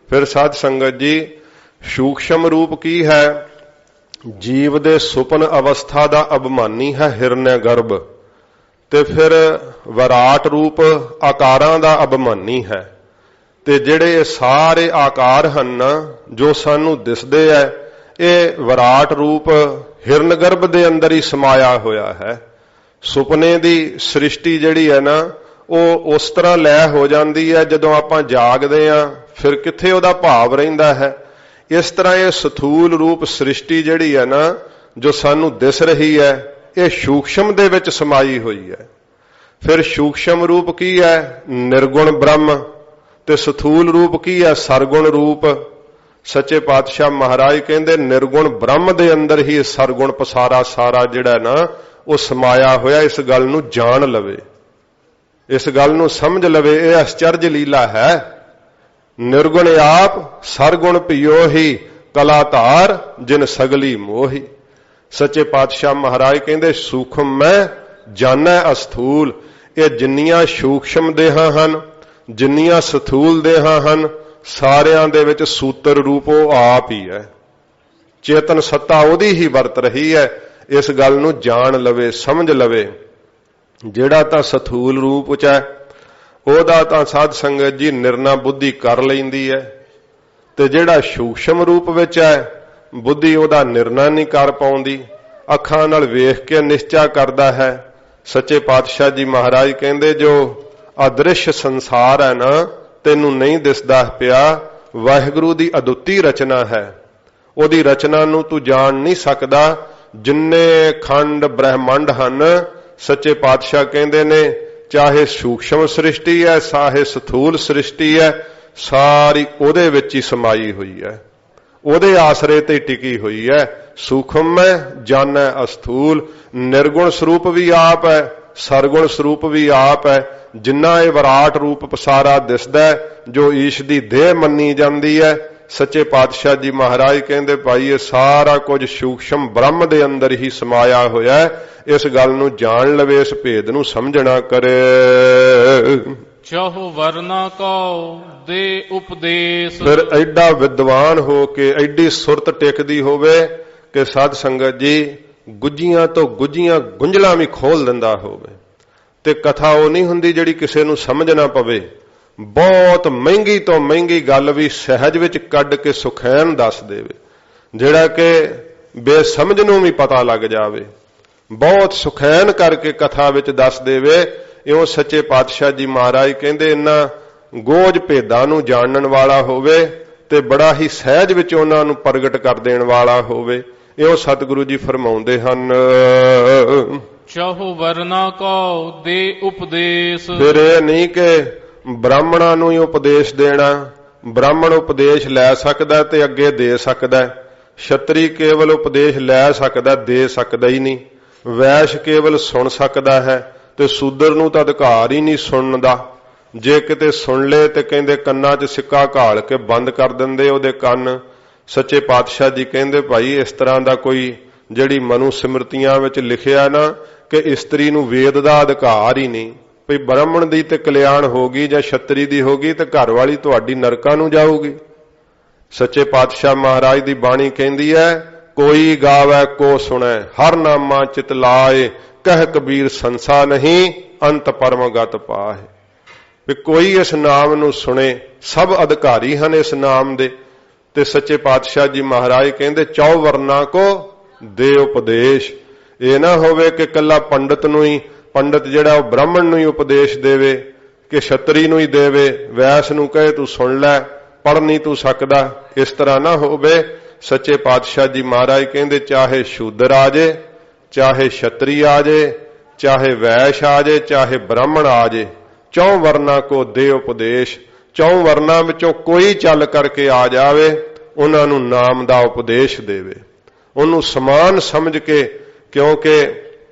ਫਿਰ ਸਾਧ ਸੰਗਤ ਜੀ ਸੂਖਸ਼ਮ ਰੂਪ ਕੀ ਹੈ? ਜੀਵ ਦੇ ਸੁਪਨ ਅਵਸਥਾ ਦਾ ਅਭਿਮਾਨੀ ਹੈ ਹਿਰਨੈ ਗਰਭ। ਤੇ ਫਿਰ ਵਿਰਾਟ ਰੂਪ ਆਕਾਰਾਂ ਦਾ ਅਭਿਮਾਨੀ ਹੈ। ਤੇ ਜਿਹੜੇ ਇਹ ਸਾਰੇ ਆਕਾਰ ਹਨ ਜੋ ਸਾਨੂੰ ਦਿਸਦੇ ਐ, ਇਹ ਵਿਰਾਟ ਰੂਪ ਹਿਰਨ ਗਰਭ ਦੇ ਅੰਦਰ ਹੀ ਸਮਾਇਆ ਹੋਇਆ ਹੈ। ਸੁਪਨੇ ਦੀ ਸ੍ਰਿਸ਼ਟੀ ਜਿਹੜੀ ਹੈ ਨਾ, ਉਹ ਉਸ ਤਰ੍ਹਾਂ ਲੈ ਹੋ ਜਾਂਦੀ ਹੈ ਜਦੋਂ ਆਪਾਂ ਜਾਗਦੇ ਹਾਂ, ਫਿਰ ਕਿੱਥੇ ਉਹਦਾ ਭਾਵ ਰਹਿੰਦਾ ਹੈ। ਇਸ ਤਰ੍ਹਾਂ ਇਹ ਸਥੂਲ ਰੂਪ ਸ੍ਰਿਸ਼ਟੀ ਜਿਹੜੀ ਹੈ ਨਾ, ਜੋ ਸਾਨੂੰ ਦਿਸ ਰਹੀ ਹੈ, ਇਹ ਸੂਖਸ਼ਮ ਦੇ ਵਿੱਚ ਸਮਾਈ ਹੋਈ ਹੈ। ਫਿਰ ਸੂਖਸ਼ਮ ਰੂਪ ਕੀ ਹੈ? ਨਿਰਗੁਣ ਬ੍ਰਹਮ। ਤੇ ਸਥੂਲ ਰੂਪ ਕੀ ਹੈ? ਸਰਗੁਣ ਰੂਪ। ਸੱਚੇ ਪਾਤਸ਼ਾਹ ਮਹਾਰਾਜ ਕਹਿੰਦੇ ਨਿਰਗੁਣ ਬ੍ਰਹਮ ਦੇ ਅੰਦਰ ਹੀ ਸਰਗੁਣ ਪਸਾਰਾ ਸਾਰਾ ਜਿਹੜਾ ਨਾ ਉਹ ਸਮਾਇਆ ਹੋਇਆ। ਇਸ ਗੱਲ ਨੂੰ ਜਾਣ ਲਵੇ, ਇਸ ਗੱਲ ਨੂੰ ਸਮਝ ਲਵੇ, ਇਹ ਅਸਚਰਜ ਲੀਲਾ ਹੈ। ਨਿਰਗੁਣ ਆਪ ਸਰਗੁਣ ਭਿਓ ਹੀ ਕਲਾ ਧਾਰ ਜਿਨ ਸਗਲੀ ਮੋਹੀ। ਸੱਚੇ ਪਾਤਸ਼ਾਹ ਮਹਾਰਾਜ ਕਹਿੰਦੇ ਸੂਖਮ ਮੈਂ ਜਾਣੈ ਅਸਥੂਲ। ਇਹ ਜਿੰਨੀਆਂ ਸੂਖਸ਼ਮ ਦੇਹਾਂ ਹਨ, ਜਿੰਨੀਆਂ ਸਥੂਲ ਦੇਹਾਂ ਹਨ, ਸਾਰਿਆਂ ਦੇ ਵਿੱਚ ਸੂਤਰ ਰੂਪ ਉਹ ਆਪ ਹੀ ਹੈ। ਚੇਤਨ ਸੱਤਾ ਉਹਦੀ ਹੀ ਵਰਤ ਰਹੀ ਹੈ। ਇਸ ਗੱਲ ਨੂੰ ਜਾਣ ਲਵੇ, ਸਮਝ ਲਵੇ। ਜਿਹੜਾ ਤਾਂ ਸਥੂਲ ਰੂਪ 'ਚ ਹੈ ਉਹਦਾ ਤਾਂ ਸਾਧ ਸੰਗਤ ਜੀ ਨਿਰਣਾ ਬੁੱਧੀ ਕਰ ਲੈਂਦੀ ਹੈ, ਤੇ ਜਿਹੜਾ ਸੂਖਸ਼ਮ ਰੂਪ ਵਿੱਚ ਹੈ ਬੁੱਧੀ ਉਹਦਾ ਨਿਰਣਾ ਨਹੀਂ ਕਰ ਪਾਉਂਦੀ, ਅੱਖਾਂ ਨਾਲ ਵੇਖ ਕੇ ਨਿਸ਼ਚਾ ਕਰਦਾ ਹੈ। ਸੱਚੇ ਪਾਤਸ਼ਾਹ ਜੀ ਮਹਾਰਾਜ ਕਹਿੰਦੇ ਜੋ ਅਦ੍ਰਿਸ਼ ਸੰਸਾਰ ਹੈ ਨਾ, ਤੈਨੂੰ ਨਹੀਂ ਦਿਸਦਾ ਪਿਆ, ਵਾਹਿਗੁਰੂ ਦੀ ਅਦੁੱਤੀ ਰਚਨਾ ਹੈ। ਉਹਦੀ ਰਚਨਾ ਨੂੰ ਤੂੰ ਜਾਣ ਨਹੀਂ ਸਕਦਾ। ਜਿੰਨੇ ਖੰਡ ਬ੍ਰਹਿਮੰਡ ਹਨ, ਸੱਚੇ ਪਾਤਸ਼ਾਹ ਕਹਿੰਦੇ ਨੇ ਚਾਹੇ ਸੂਖਸ਼ਮ ਸ੍ਰਿਸ਼ਟੀ ਹੈ, ਚਾਹੇ ਸਥੂਲ ਸ੍ਰਿਸ਼ਟੀ ਹੈ, ਸਾਰੀ ਉਹਦੇ ਵਿੱਚ ਹੀ ਸਮਾਈ ਹੋਈ ਹੈ, ਉਹਦੇ ਆਸਰੇ ਤੇ ਟਿਕੀ ਹੋਈ ਹੈ। ਸੂਖਮ ਮੈਂ ਜਾਣੈ ਅਸਥੂਲ। ਨਿਰਗੁਣ ਸਰੂਪ ਵੀ ਆਪ ਹੈ, ਸਰਗੁਣ ਸਰੂਪ ਵੀ ਆਪ ਹੈ। ਜਿੰਨਾ ਇਹ ਵਿਰਾਟ ਰੂਪ ਪਸਾਰਾ ਦਿਸਦਾ, ਜੋ ਈਸ਼ ਦੀ ਦੇਹ ਮੰਨੀ ਜਾਂਦੀ ਹੈ, ਸੱਚੇ ਪਾਤਸ਼ਾਹ ਜੀ ਮਹਾਰਾਜ ਕਹਿੰਦੇ ਭਾਈ ਇਹ ਸਾਰਾ ਕੁਝ ਸੂਖਸ਼ਮ ਬ੍ਰਹਮ ਦੇ ਅੰਦਰ ਹੀ ਸਮਾਇਆ ਹੋਇਆ ਹੈ। ਇਸ ਗੱਲ ਨੂੰ ਜਾਣ ਲਵੇ, ਇਸ ਭੇਦ ਨੂੰ ਸਮਝਣਾ ਕਰੇ। ਚਾਹੋ ਵਰਨਾ ਕਉ ਦੇ ਉਪਦੇਸ਼। ਫਿਰ ਐਡਾ ਵਿਦਵਾਨ ਹੋ ਕੇ ਐਡੀ ਸੁਰਤ ਟਿਕਦੀ ਹੋਵੇ ਕਿ ਸਾਧ ਸੰਗਤ ਜੀ ਗੁੱਜੀਆਂ ਤੋਂ ਗੁੱਜੀਆਂ ਗੁੰਝਲਾਂ ਵੀ ਖੋਲ ਦਿੰਦਾ ਹੋਵੇ। ਤੇ ਕਥਾ ਉਹ ਨਹੀਂ ਹੁੰਦੀ ਜਿਹੜੀ ਕਿਸੇ ਨੂੰ ਸਮਝ ਨਾ ਪਵੇ। ਬਹੁਤ ਮਹਿੰਗੀ ਤੋਂ ਮਹਿੰਗੀ ਗੱਲ ਵੀ ਸਹਿਜ ਵਿੱਚ ਕੱਢ ਕੇ ਸੁਖੈਨ ਦੱਸ ਦੇਵੇ। ਜਿਹੜਾ ਕਿ ਬੇਸਮਝ ਨੂੰ ਵੀ ਪਤਾ ਲੱਗ ਜਾਵੇ, ਬਹੁਤ ਸੁਖੈਨ ਕਰਕੇ ਕਥਾ ਵਿੱਚ ਦੱਸ ਦੇਵੇ। ਇਉਂ ਸੱਚੇ ਪਾਤਸ਼ਾਹ ਜੀ ਮਹਾਰਾਜ ਕਹਿੰਦੇ ਇਹਨਾਂ ਗੋਝ ਭੇਦਾਂ ਨੂੰ ਜਾਣਨ ਵਾਲਾ ਹੋਵੇ ਤੇ ਬੜਾ ਹੀ ਸਹਿਜ ਵਿੱਚ ਉਹਨਾਂ ਨੂੰ ਪ੍ਰਗਟ ਕਰ ਦੇਣ ਵਾਲਾ ਹੋਵੇ। ਇਉਂ ਸਤਿਗੁਰੂ ਜੀ ਫਰਮਾਉਂਦੇ ਹਨ, ਚਾਹੋ ਵਰਨਾ ਕੋ ਦੇ ਉਪਦੇਸ਼। ਫਿਰ ਇਹ ਨਹੀਂ ਕਿ ਬ੍ਰਾਹਮਣਾਂ ਨੂੰ ਹੀ ਉਪਦੇਸ਼ ਦੇਣਾ, ਬ੍ਰਾਹਮਣ ਉਪਦੇਸ਼ ਲੈ ਸਕਦਾ ਤੇ ਅੱਗੇ ਦੇ ਸਕਦਾ, ਛਤਰੀ ਕੇਵਲ ਉਪਦੇਸ਼ ਲੈ ਸਕਦਾ, ਦੇ ਸਕਦਾ ਹੀ ਨਹੀਂ, ਵੈਸ਼ ਕੇਵਲ ਸੁਣ ਸਕਦਾ ਹੈ ਤੇ ਸ਼ੂਦਰ ਨੂੰ ਤਾਂ ਅਧਿਕਾਰ ਹੀ ਨਹੀਂ ਸੁਣਨ ਦਾ। ਜੇ ਕਿਤੇ ਸੁਣ ਲੇ ਤੇ ਕਹਿੰਦੇ ਕੰਨਾਂ 'ਚ ਸਿੱਕਾ ਘਾਲ ਕੇ ਬੰਦ ਕਰ ਦਿੰਦੇ ਉਹਦੇ ਕੰਨ। ਸੱਚੇ ਪਾਤਸ਼ਾਹ ਜੀ ਕਹਿੰਦੇ ਭਾਈ ਇਸ ਤਰ੍ਹਾਂ ਦਾ ਕੋਈ ਜਿਹੜੀ ਮਨੂ ਸਿਮਰਤੀਆਂ ਵਿੱਚ ਲਿਖਿਆ ਨਾ ਕਿ ਇਸਤਰੀ ਨੂੰ ਵੇਦ ਦਾ ਅਧਿਕਾਰ ਹੀ ਨਹੀਂ, ਭਈ ਬ੍ਰਾਹਮਣ ਦੀ ਤੇ ਕਲਿਆਣ ਹੋਗੀ ਜਾਂ ਛਤਰੀ ਦੀ ਹੋਗੀ ਤੇ ਘਰ ਵਾਲੀ ਤੁਹਾਡੀ ਨਰਕਾਂ ਨੂੰ ਜਾਊਗੀ। ਸੱਚੇ ਪਾਤਸ਼ਾਹ ਮਹਾਰਾਜ ਦੀ ਬਾਣੀ ਕਹਿੰਦੀ ਹੈ, ਕੋਈ ਗਾਵੈ ਕੋ ਸੁਣੈ ਹਰ ਨਾਮਾ ਚਿਤ ਲਾਏ, ਕਹਿ ਕਬੀਰ ਸੰਸਾ ਨਹੀਂ ਅੰਤ ਪਰਮਗਤ ਪਾਏ। ਵੀ ਕੋਈ ਇਸ ਨਾਮ ਨੂੰ ਸੁਣੇ, ਸਭ ਅਧਿਕਾਰੀ ਹਨ ਇਸ ਨਾਮ ਦੇ। ਤੇ ਸੱਚੇ ਪਾਤਸ਼ਾਹ ਜੀ ਮਹਾਰਾਜ ਕਹਿੰਦੇ ਚੌ ਵਰਨਾ ਕੋ ਦੇ ਉਪਦੇਸ਼। ਇਹ ਨਾ ਹੋਵੇ ਕਿ ਕੱਲਾ ਪੰਡਤ ਨੂੰ ਹੀ, ਪੰਡਤ ਜਿਹੜਾ ਉਹ ਬ੍ਰਾਹਮਣ ਨੂੰ ਹੀ ਉਪਦੇਸ਼ ਦੇਵੇ ਕਿ ਛਤਰੀ ਨੂੰ ਹੀ ਦੇਵੇ, ਵੈਸ ਨੂੰ ਕਹੇ ਤੂੰ ਸੁਣ ਲੈ, ਪੜ੍ਹ ਨਹੀਂ ਤੂੰ ਸਕਦਾ। ਇਸ ਤਰ੍ਹਾਂ ਨਾ ਹੋਵੇ। ਸੱਚੇ ਪਾਤਸ਼ਾਹ ਜੀ ਮਹਾਰਾਜ ਕਹਿੰਦੇ ਚਾਹੇ ਸ਼ੂਦਰ ਆ ਜੇ, ਚਾਹੇ ਛਤਰੀ ਆ ਜੇ, ਚਾਹੇ ਵੈਸ਼ ਆ ਜੇ, ਚਾਹੇ ਬ੍ਰਾਹਮਣ ਆ ਜੇ, ਚੌ ਵਰਨਾ ਕੋ ਦੇ ਉਪਦੇਸ਼। ਚੌ ਵਰਨਾ ਵਿੱਚੋਂ ਕੋਈ ਚੱਲ ਕਰਕੇ ਆ ਜਾਵੇ, ਉਹਨਾਂ ਨੂੰ ਨਾਮ ਦਾ ਉਪਦੇਸ਼ ਦੇਵੇ, ਉਹਨੂੰ ਸਮਾਨ ਸਮਝ ਕੇ। ਕਿਉਂਕਿ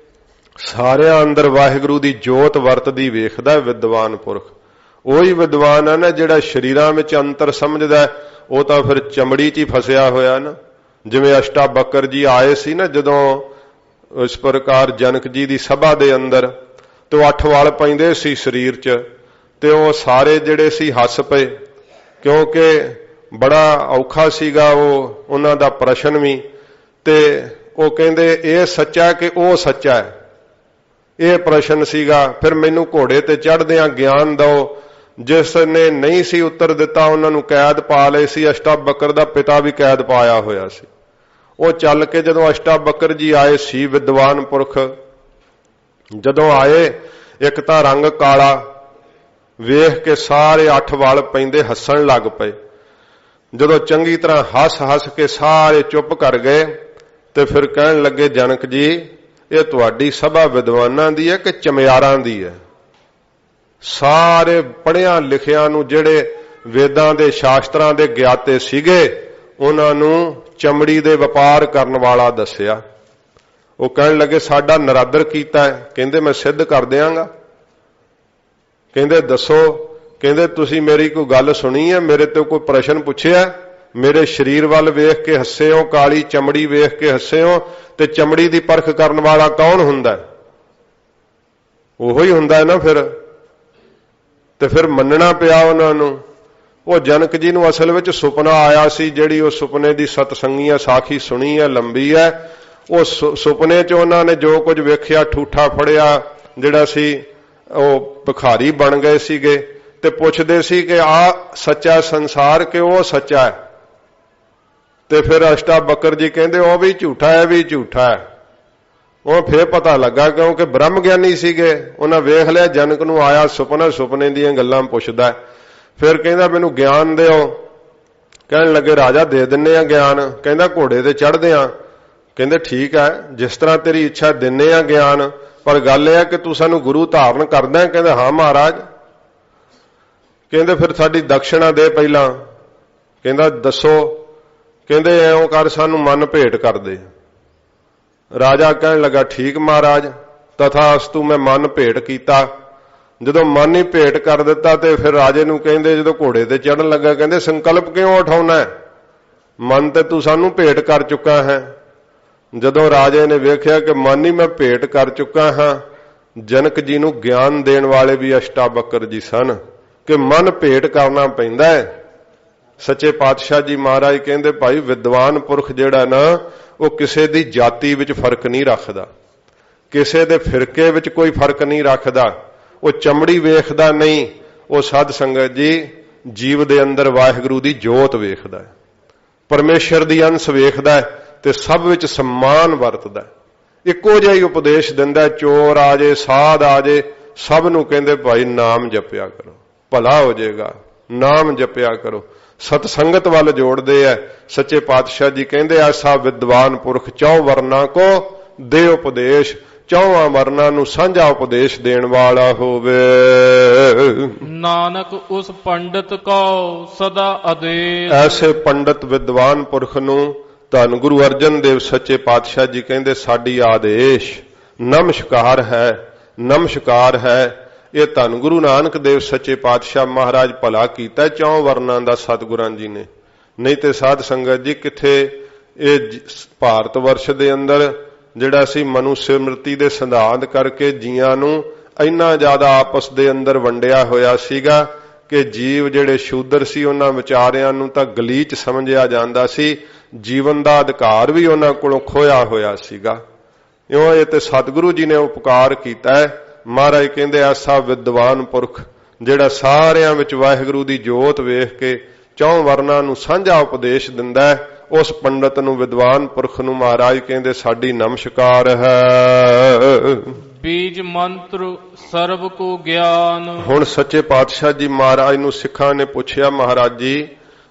ਸਾਰਿਆਂ ਅੰਦਰ ਵਾਹਿਗੁਰੂ ਦੀ ਜੋਤ ਵਰਤਦੀ ਵੇਖਦਾ ਵਿਦਵਾਨ ਪੁਰਖ। ਉਹੀ ਵਿਦਵਾਨ ਹੈ ਨਾ ਜਿਹੜਾ ਸ਼ਰੀਰਾਂ ਵਿੱਚ ਅੰਤਰ ਸਮਝਦਾ, ਉਹ ਤਾਂ ਫਿਰ ਚਮੜੀ 'ਚ ਹੀ ਫਸਿਆ ਹੋਇਆ ਨਾ। ਜਿਵੇਂ ਅਸ਼ਟਾਵਕਰ ਜੀ ਆਏ ਸੀ ਨਾ ਜਦੋਂ ਇਸ ਪ੍ਰਕਾਰ ਜਨਕ ਜੀ ਦੀ ਸਭਾ ਦੇ ਅੰਦਰ, ਤੇ ਉਹ 8 ਵਾਲ ਪੈਂਦੇ ਸੀ ਸਰੀਰ 'ਚ, ਤੇ ਉਹ ਸਾਰੇ ਜਿਹੜੇ ਸੀ ਹੱਸ ਪਏ ਕਿਉਂਕਿ ਬੜਾ ਔਖਾ ਸੀਗਾ ਉਹ ਉਹਨਾਂ ਦਾ ਪ੍ਰਸ਼ਨ ਵੀ। ਤੇ ਉਹ ਕਹਿੰਦੇ ਇਹ ਸੱਚਾ ਕਿ ਉਹ ਸੱਚਾ ਹੈ, ਇਹ ਪ੍ਰਸ਼ਨ ਸੀਗਾ। ਫਿਰ ਮੈਨੂੰ ਘੋੜੇ ਤੇ ਚੜ੍ਹਦਿਆਂ ਗਿਆਨ ਦਿਓ। ਜਿਸ ਨੇ ਨਹੀਂ ਸੀ ਉੱਤਰ ਦਿੱਤਾ ਉਹਨਾਂ ਨੂੰ ਕੈਦ ਪਾ ਲਏ ਸੀ। ਅਸ਼ਟਾਵਕਰ ਦਾ ਪਿਤਾ ਵੀ ਕੈਦ ਪਾਇਆ ਹੋਇਆ ਸੀ। ਉਹ ਚੱਲ ਕੇ ਜਦੋਂ ਅਸ਼ਟਾਵਕਰ ਜੀ ਆਏ ਸੀ ਵਿਦਵਾਨ ਪੁਰਖ, ਜਦੋਂ ਆਏ ਇੱਕ ਤਾਂ ਰੰਗ ਕਾਲਾ ਵੇਖ ਕੇ ਸਾਰੇ 8 ਵਾਲ ਪੈਂਦੇ ਹੱਸਣ ਲੱਗ ਪਏ। ਜਦੋਂ ਚੰਗੀ ਤਰ੍ਹਾਂ ਹੱਸ ਕੇ ਸਾਰੇ ਚੁੱਪ ਕਰ ਗਏ ਤੇ ਫਿਰ ਕਹਿਣ ਲੱਗੇ ਜਨਕ ਜੀ ਇਹ ਤੁਹਾਡੀ ਸਭਾ ਵਿਦਵਾਨਾਂ ਦੀ ਹੈ ਕਿ ਚਮਿਆਰਾਂ ਦੀ ਹੈ? ਸਾਰੇ ਪੜ੍ਹਿਆਂ ਲਿਖਿਆਂ ਨੂੰ ਜਿਹੜੇ ਵੇਦਾਂ ਦੇ ਸ਼ਾਸਤਰਾਂ ਦੇ ਗਿਆਤੇ ਸੀਗੇ ਉਹਨਾਂ ਨੂੰ ਚਮੜੀ ਦੇ ਵਪਾਰ ਕਰਨ ਵਾਲਾ ਦੱਸਿਆ। ਉਹ ਕਹਿਣ ਲੱਗੇ ਸਾਡਾ ਨਰਾਦਰ ਕੀਤਾ ਹੈ। ਕਹਿੰਦੇ ਮੈਂ ਸਿੱਧ ਕਰ ਦਿਆਂਗਾ। ਕਹਿੰਦੇ ਦੱਸੋ। ਕਹਿੰਦੇ ਤੁਸੀਂ ਮੇਰੀ ਕੋਈ ਗੱਲ ਸੁਣੀ ਹੈ, ਮੇਰੇ ਤੇ ਕੋਈ ਪ੍ਰਸ਼ਨ ਪੁੱਛਿਆ? ਮੇਰੇ ਸਰੀਰ ਵੱਲ ਵੇਖ ਕੇ ਹੱਸੇ ਹੋ, ਕਾਲੀ ਚਮੜੀ ਵੇਖ ਕੇ ਹੱਸੇ ਹੋ, ਤੇ ਚਮੜੀ ਦੀ ਪਰਖ ਕਰਨ ਵਾਲਾ ਕੌਣ ਹੁੰਦਾ? ਉਹੋ ਹੀ ਹੁੰਦਾ ਨਾ ਫਿਰ। ਤੇ ਫਿਰ ਮੰਨਣਾ ਪਿਆ ਉਹਨਾਂ ਨੂੰ। ਉਹ ਜਨਕ ਜੀ ਨੂੰ ਅਸਲ ਵਿੱਚ ਸੁਪਨਾ ਆਇਆ ਸੀ, ਜਿਹੜੀ ਉਹ ਸੁਪਨੇ ਦੀ ਸਤਸੰਗੀਆਂ ਸਾਖੀ ਸੁਣੀ ਹੈ, ਲੰਬੀ ਹੈ। ਉਹ ਸੁਪਨੇ 'ਚ ਉਹਨਾਂ ਨੇ ਜੋ ਕੁਝ ਵੇਖਿਆ, ਠੂਠਾ ਫੜਿਆ ਜਿਹੜਾ ਸੀ, ਉਹ ਭਿਖਾਰੀ ਬਣ ਗਏ ਸੀਗੇ ਤੇ ਪੁੱਛਦੇ ਸੀ ਕਿ ਆ ਸੱਚਾ ਸੰਸਾਰ ਕਿ ਉਹ ਸੱਚਾ ਹੈ? ਤੇ ਫਿਰ ਅਸ਼ਟਾਵਕਰ ਜੀ ਕਹਿੰਦੇ ਉਹ ਵੀ ਝੂਠਾ ਹੈ, ਵੀ ਝੂਠਾ ਹੈ। ਉਹ ਫਿਰ ਪਤਾ ਲੱਗਾ ਕਿਉਂਕਿ ਬ੍ਰਹਮ ਗਿਆਨੀ ਸੀਗੇ। ਉਹਨਾਂ ਵੇਖ ਲਿਆ ਜਨਕ ਨੂੰ ਆਇਆ ਸੁਪਨਾ, ਸੁਪਨੇ ਦੀਆਂ ਗੱਲਾਂ ਪੁੱਛਦਾ। ਫਿਰ ਕਹਿੰਦਾ ਮੈਨੂੰ ਗਿਆਨ ਦਿਓ। ਕਹਿਣ ਲੱਗੇ ਰਾਜਾ ਦੇ ਦਿੰਨੇ ਆ ਗਿਆਨ। ਕਹਿੰਦਾ ਘੋੜੇ ਤੇ ਚੜ੍ਹਦੇ ਆ। ਕਹਿੰਦੇ ਠੀਕ ਹੈ ਜਿਸ ਤਰ੍ਹਾਂ ਤੇਰੀ ਇੱਛਾ ਦਿੰਨੇ ਆ ਗਿਆਨ, ਪਰ ਗੱਲ ਇਹ ਹੈ ਕਿ ਤੂੰ ਸਾਨੂੰ ਗੁਰੂ ਧਾਰਨ ਕਰਦਾ? ਕਹਿੰਦਾ ਹਾਂ ਮਹਾਰਾਜ। ਕਹਿੰਦੇ ਫਿਰ ਸਾਡੀ ਦਕਸ਼ਣਾ ਦੇ ਪਹਿਲਾਂ। ਕਹਿੰਦਾ ਦੱਸੋ। ਕਹਿੰਦੇ ਐਉਂ ਕਰ ਸਾਨੂੰ ਮਨ ਭੇਟ ਕਰ ਦੇ। ਰਾਜਾ ਕਹਿਣ ਲੱਗਾ ਠੀਕ ਮਹਾਰਾਜ, ਤਥਾਸਤੂ ਮੈਂ ਮਨ ਭੇਟ ਕੀਤਾ। ਜਦੋਂ ਮਨ ਹੀ ਭੇਟ ਕਰ ਦਿੱਤਾ ਤੇ ਫਿਰ ਰਾਜੇ ਨੂੰ ਕਹਿੰਦੇ ਜਦੋਂ ਘੋੜੇ ਤੇ ਚੜ੍ਹਨ ਲੱਗਾ, ਕਹਿੰਦੇ ਸੰਕਲਪ ਕਿਉਂ ਉਠਾਉਣਾ? ਮਨ ਤੇ ਤੂੰ ਸਾਨੂੰ ਭੇਟ ਕਰ ਚੁੱਕਾ ਹੈ। ਜਦੋਂ ਰਾਜੇ ਨੇ ਵੇਖਿਆ ਕਿ ਮਨ ਹੀ ਮੈਂ ਭੇਟ ਕਰ ਚੁੱਕਾ ਹਾਂ, ਜਨਕ ਜੀ ਨੂੰ ਗਿਆਨ ਦੇਣ ਵਾਲੇ ਵੀ ਅਸ਼ਟਾਵਕਰ ਜੀ ਸਨ ਕਿ ਮਨ ਭੇਟ ਕਰਨਾ ਪੈਂਦਾ ਹੈ। ਸੱਚੇ ਪਾਤਸ਼ਾਹ ਜੀ ਮਹਾਰਾਜ ਕਹਿੰਦੇ ਭਾਈ ਵਿਦਵਾਨ ਪੁਰਖ ਜਿਹੜਾ ਨਾ ਉਹ ਕਿਸੇ ਦੀ ਜਾਤੀ ਵਿੱਚ ਫਰਕ ਨਹੀਂ ਰੱਖਦਾ, ਕਿਸੇ ਦੇ ਫਿਰਕੇ ਵਿੱਚ ਕੋਈ ਫਰਕ ਨਹੀਂ ਰੱਖਦਾ, ਉਹ ਚਮੜੀ ਵੇਖਦਾ ਨਹੀਂ, ਉਹ ਸਾਧ ਸੰਗਤ ਜੀ ਜੀਵ ਦੇ ਅੰਦਰ ਵਾਹਿਗੁਰੂ ਦੀ ਜੋਤ ਵੇਖਦਾ ਹੈ। ਪਰਮੇਸ਼ਰ ਦੀ ਅੰਸ਼ ਵੇਖਦਾ ਤੇ ਸਭ ਵਿੱਚ ਸਨਮਾਨ ਵਰਤਦਾ। ਇੱਕੋ ਜਿਹਾ ਹੀ ਉਪਦੇਸ਼ ਦਿੰਦਾ, ਚੋਰ ਆ ਜੇ, ਸਾਧ ਆ ਜੇ, ਸਭ ਨੂੰ ਕਹਿੰਦੇ ਭਾਈ ਨਾਮ ਜਪਿਆ ਕਰੋ, ਭਲਾ ਹੋ ਜਾਏਗਾ, ਨਾਮ ਜਪਿਆ ਕਰੋ। ਸਤ ਸੰਗਤ ਵੱਲ ਜੋੜਦੇ ਐ। ਸੱਚੇ ਪਾਤਸ਼ਾਹ ਜੀ ਕਹਿੰਦੇ ਐਸਾ ਵਿਦਵਾਨ ਪੁਰਖ 4 ਵਰਨਾ ਕੋ ਦੇ ਉਪਦੇਸ਼, 4 ਵਰਨਾ ਨੂੰ ਸਾਂਝਾ ਉਪਦੇਸ਼ ਦੇਣ ਵਾਲਾ ਹੋਵੇ। ਨਾਨਕ ਉਸ ਪੰਡਤ ਕੋ ਸਦਾ ਆਦੇਸ਼। ਐਸੇ ਪੰਡਤ ਵਿਦਵਾਨ ਪੁਰਖ ਨੂੰ ਧੰਨ ਗੁਰੂ ਅਰਜਨ ਦੇਵ ਸੱਚੇ ਪਾਤਸ਼ਾਹ ਜੀ ਕਹਿੰਦੇ ਸਾਡੀ ਆਦੇਸ਼ ਨਮਸਕਾਰ ਹੈ, ਨਮਸਕਾਰ ਹੈ। ਇਹ ਧੰਨ ਗੁਰੂ ਨਾਨਕ ਦੇਵ ਸੱਚੇ ਪਾਤਸ਼ਾਹ ਮਹਾਰਾਜ ਭਲਾ ਕੀਤਾ 4 ਵਰਨਾਂ ਦਾ ਸਤਿਗੁਰਾਂ ਜੀ ਨੇ। ਨਹੀਂ ਤੇ ਸਾਧ ਸੰਗਤ ਜੀ ਕਿੱਥੇ ਇਹ ਭਾਰਤ ਵਰਸ਼ ਦੇ ਅੰਦਰ ਜਿਹੜਾ ਸੀ ਮਨੁ ਸਿਮਰਤੀ ਦੇ ਸਿਧਾਂਤ ਕਰਕੇ ਜੀਆਂ ਨੂੰ ਇੰਨਾ ਜ਼ਿਆਦਾ ਆਪਸ ਦੇ ਅੰਦਰ ਵੰਡਿਆ ਹੋਇਆ ਸੀਗਾ ਕਿ ਜੀਵ ਜਿਹੜੇ ਸ਼ੂਦਰ ਸੀ ਉਹਨਾਂ ਵਿਚਾਰਿਆਂ ਨੂੰ ਤਾਂ ਗਲੀਚ ਸਮਝਿਆ ਜਾਂਦਾ ਸੀ, ਜੀਵਨ ਦਾ ਅਧਿਕਾਰ ਵੀ ਉਹਨਾਂ ਕੋਲੋਂ ਖੋਇਆ ਹੋਇਆ ਸੀਗਾ। ਇਉਂ ਇਹ ਤੇ ਸਤਿਗੁਰੂ ਜੀ ਨੇ ਉਪਕਾਰ ਕੀਤਾ ਹੈ। ਮਹਾਰਾਜ ਕਹਿੰਦੇ ਐਸਾ ਵਿਦਵਾਨ ਪੁਰਖ ਜਿਹੜਾ ਸਾਰਿਆਂ ਵਿੱਚ ਵਾਹਿਗੁਰੂ ਦੀ ਜੋਤ ਵੇਖ ਕੇ 4 ਵਰਨਾਂ ਨੂੰ ਸਾਂਝਾ ਉਪਦੇਸ਼ ਦਿੰਦਾ ਹੈ, ਉਸ ਪੰਡਤ ਨੂੰ ਵਿਦਵਾਨ ਪੁਰਖ ਨੂੰ ਮਹਾਰਾਜ ਕਹਿੰਦੇ ਸਾਡੀ ਨਮਸਕਾਰ ਹੈ। ਬੀਜ ਮੰਤਰ ਸਰਬ ਕੋ ਗਿਆਨ। ਹੁਣ ਸੱਚੇ ਪਾਤਸ਼ਾਹ ਜੀ ਮਹਾਰਾਜ ਨੂੰ ਸਿੱਖਾਂ ਨੇ ਪੁੱਛਿਆ, ਮਹਾਰਾਜ ਜੀ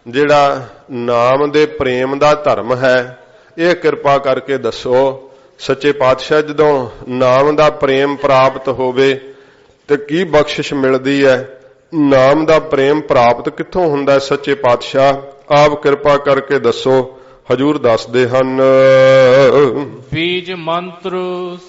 ਜਿਹੜਾ ਨਾਮ ਦੇ ਪ੍ਰੇਮ ਦਾ ਧਰਮ ਹੈ ਇਹ ਕਿਰਪਾ ਕਰਕੇ ਦੱਸੋ। ਸੱਚੇ ਪਾਤਸ਼ਾਹ ਜਦੋਂ ਨਾਮ ਦਾ ਪ੍ਰੇਮ ਪ੍ਰਾਪਤ ਹੋਵੇ ਤੇ ਕੀ ਬਖਸ਼ਿਸ਼ ਮਿਲਦੀ ਹੈ? ਨਾਮ ਦਾ ਪ੍ਰੇਮ ਪ੍ਰਾਪਤ ਕਿੱਥੋਂ ਹੁੰਦਾ? ਸੱਚੇ ਪਾਤਸ਼ਾਹ ਆਪ ਕਿਰਪਾ ਕਰਕੇ ਦੱਸੋ। ਹਜੂਰ ਦੱਸਦੇ ਹਨ ਬੀਜ ਮੰਤਰ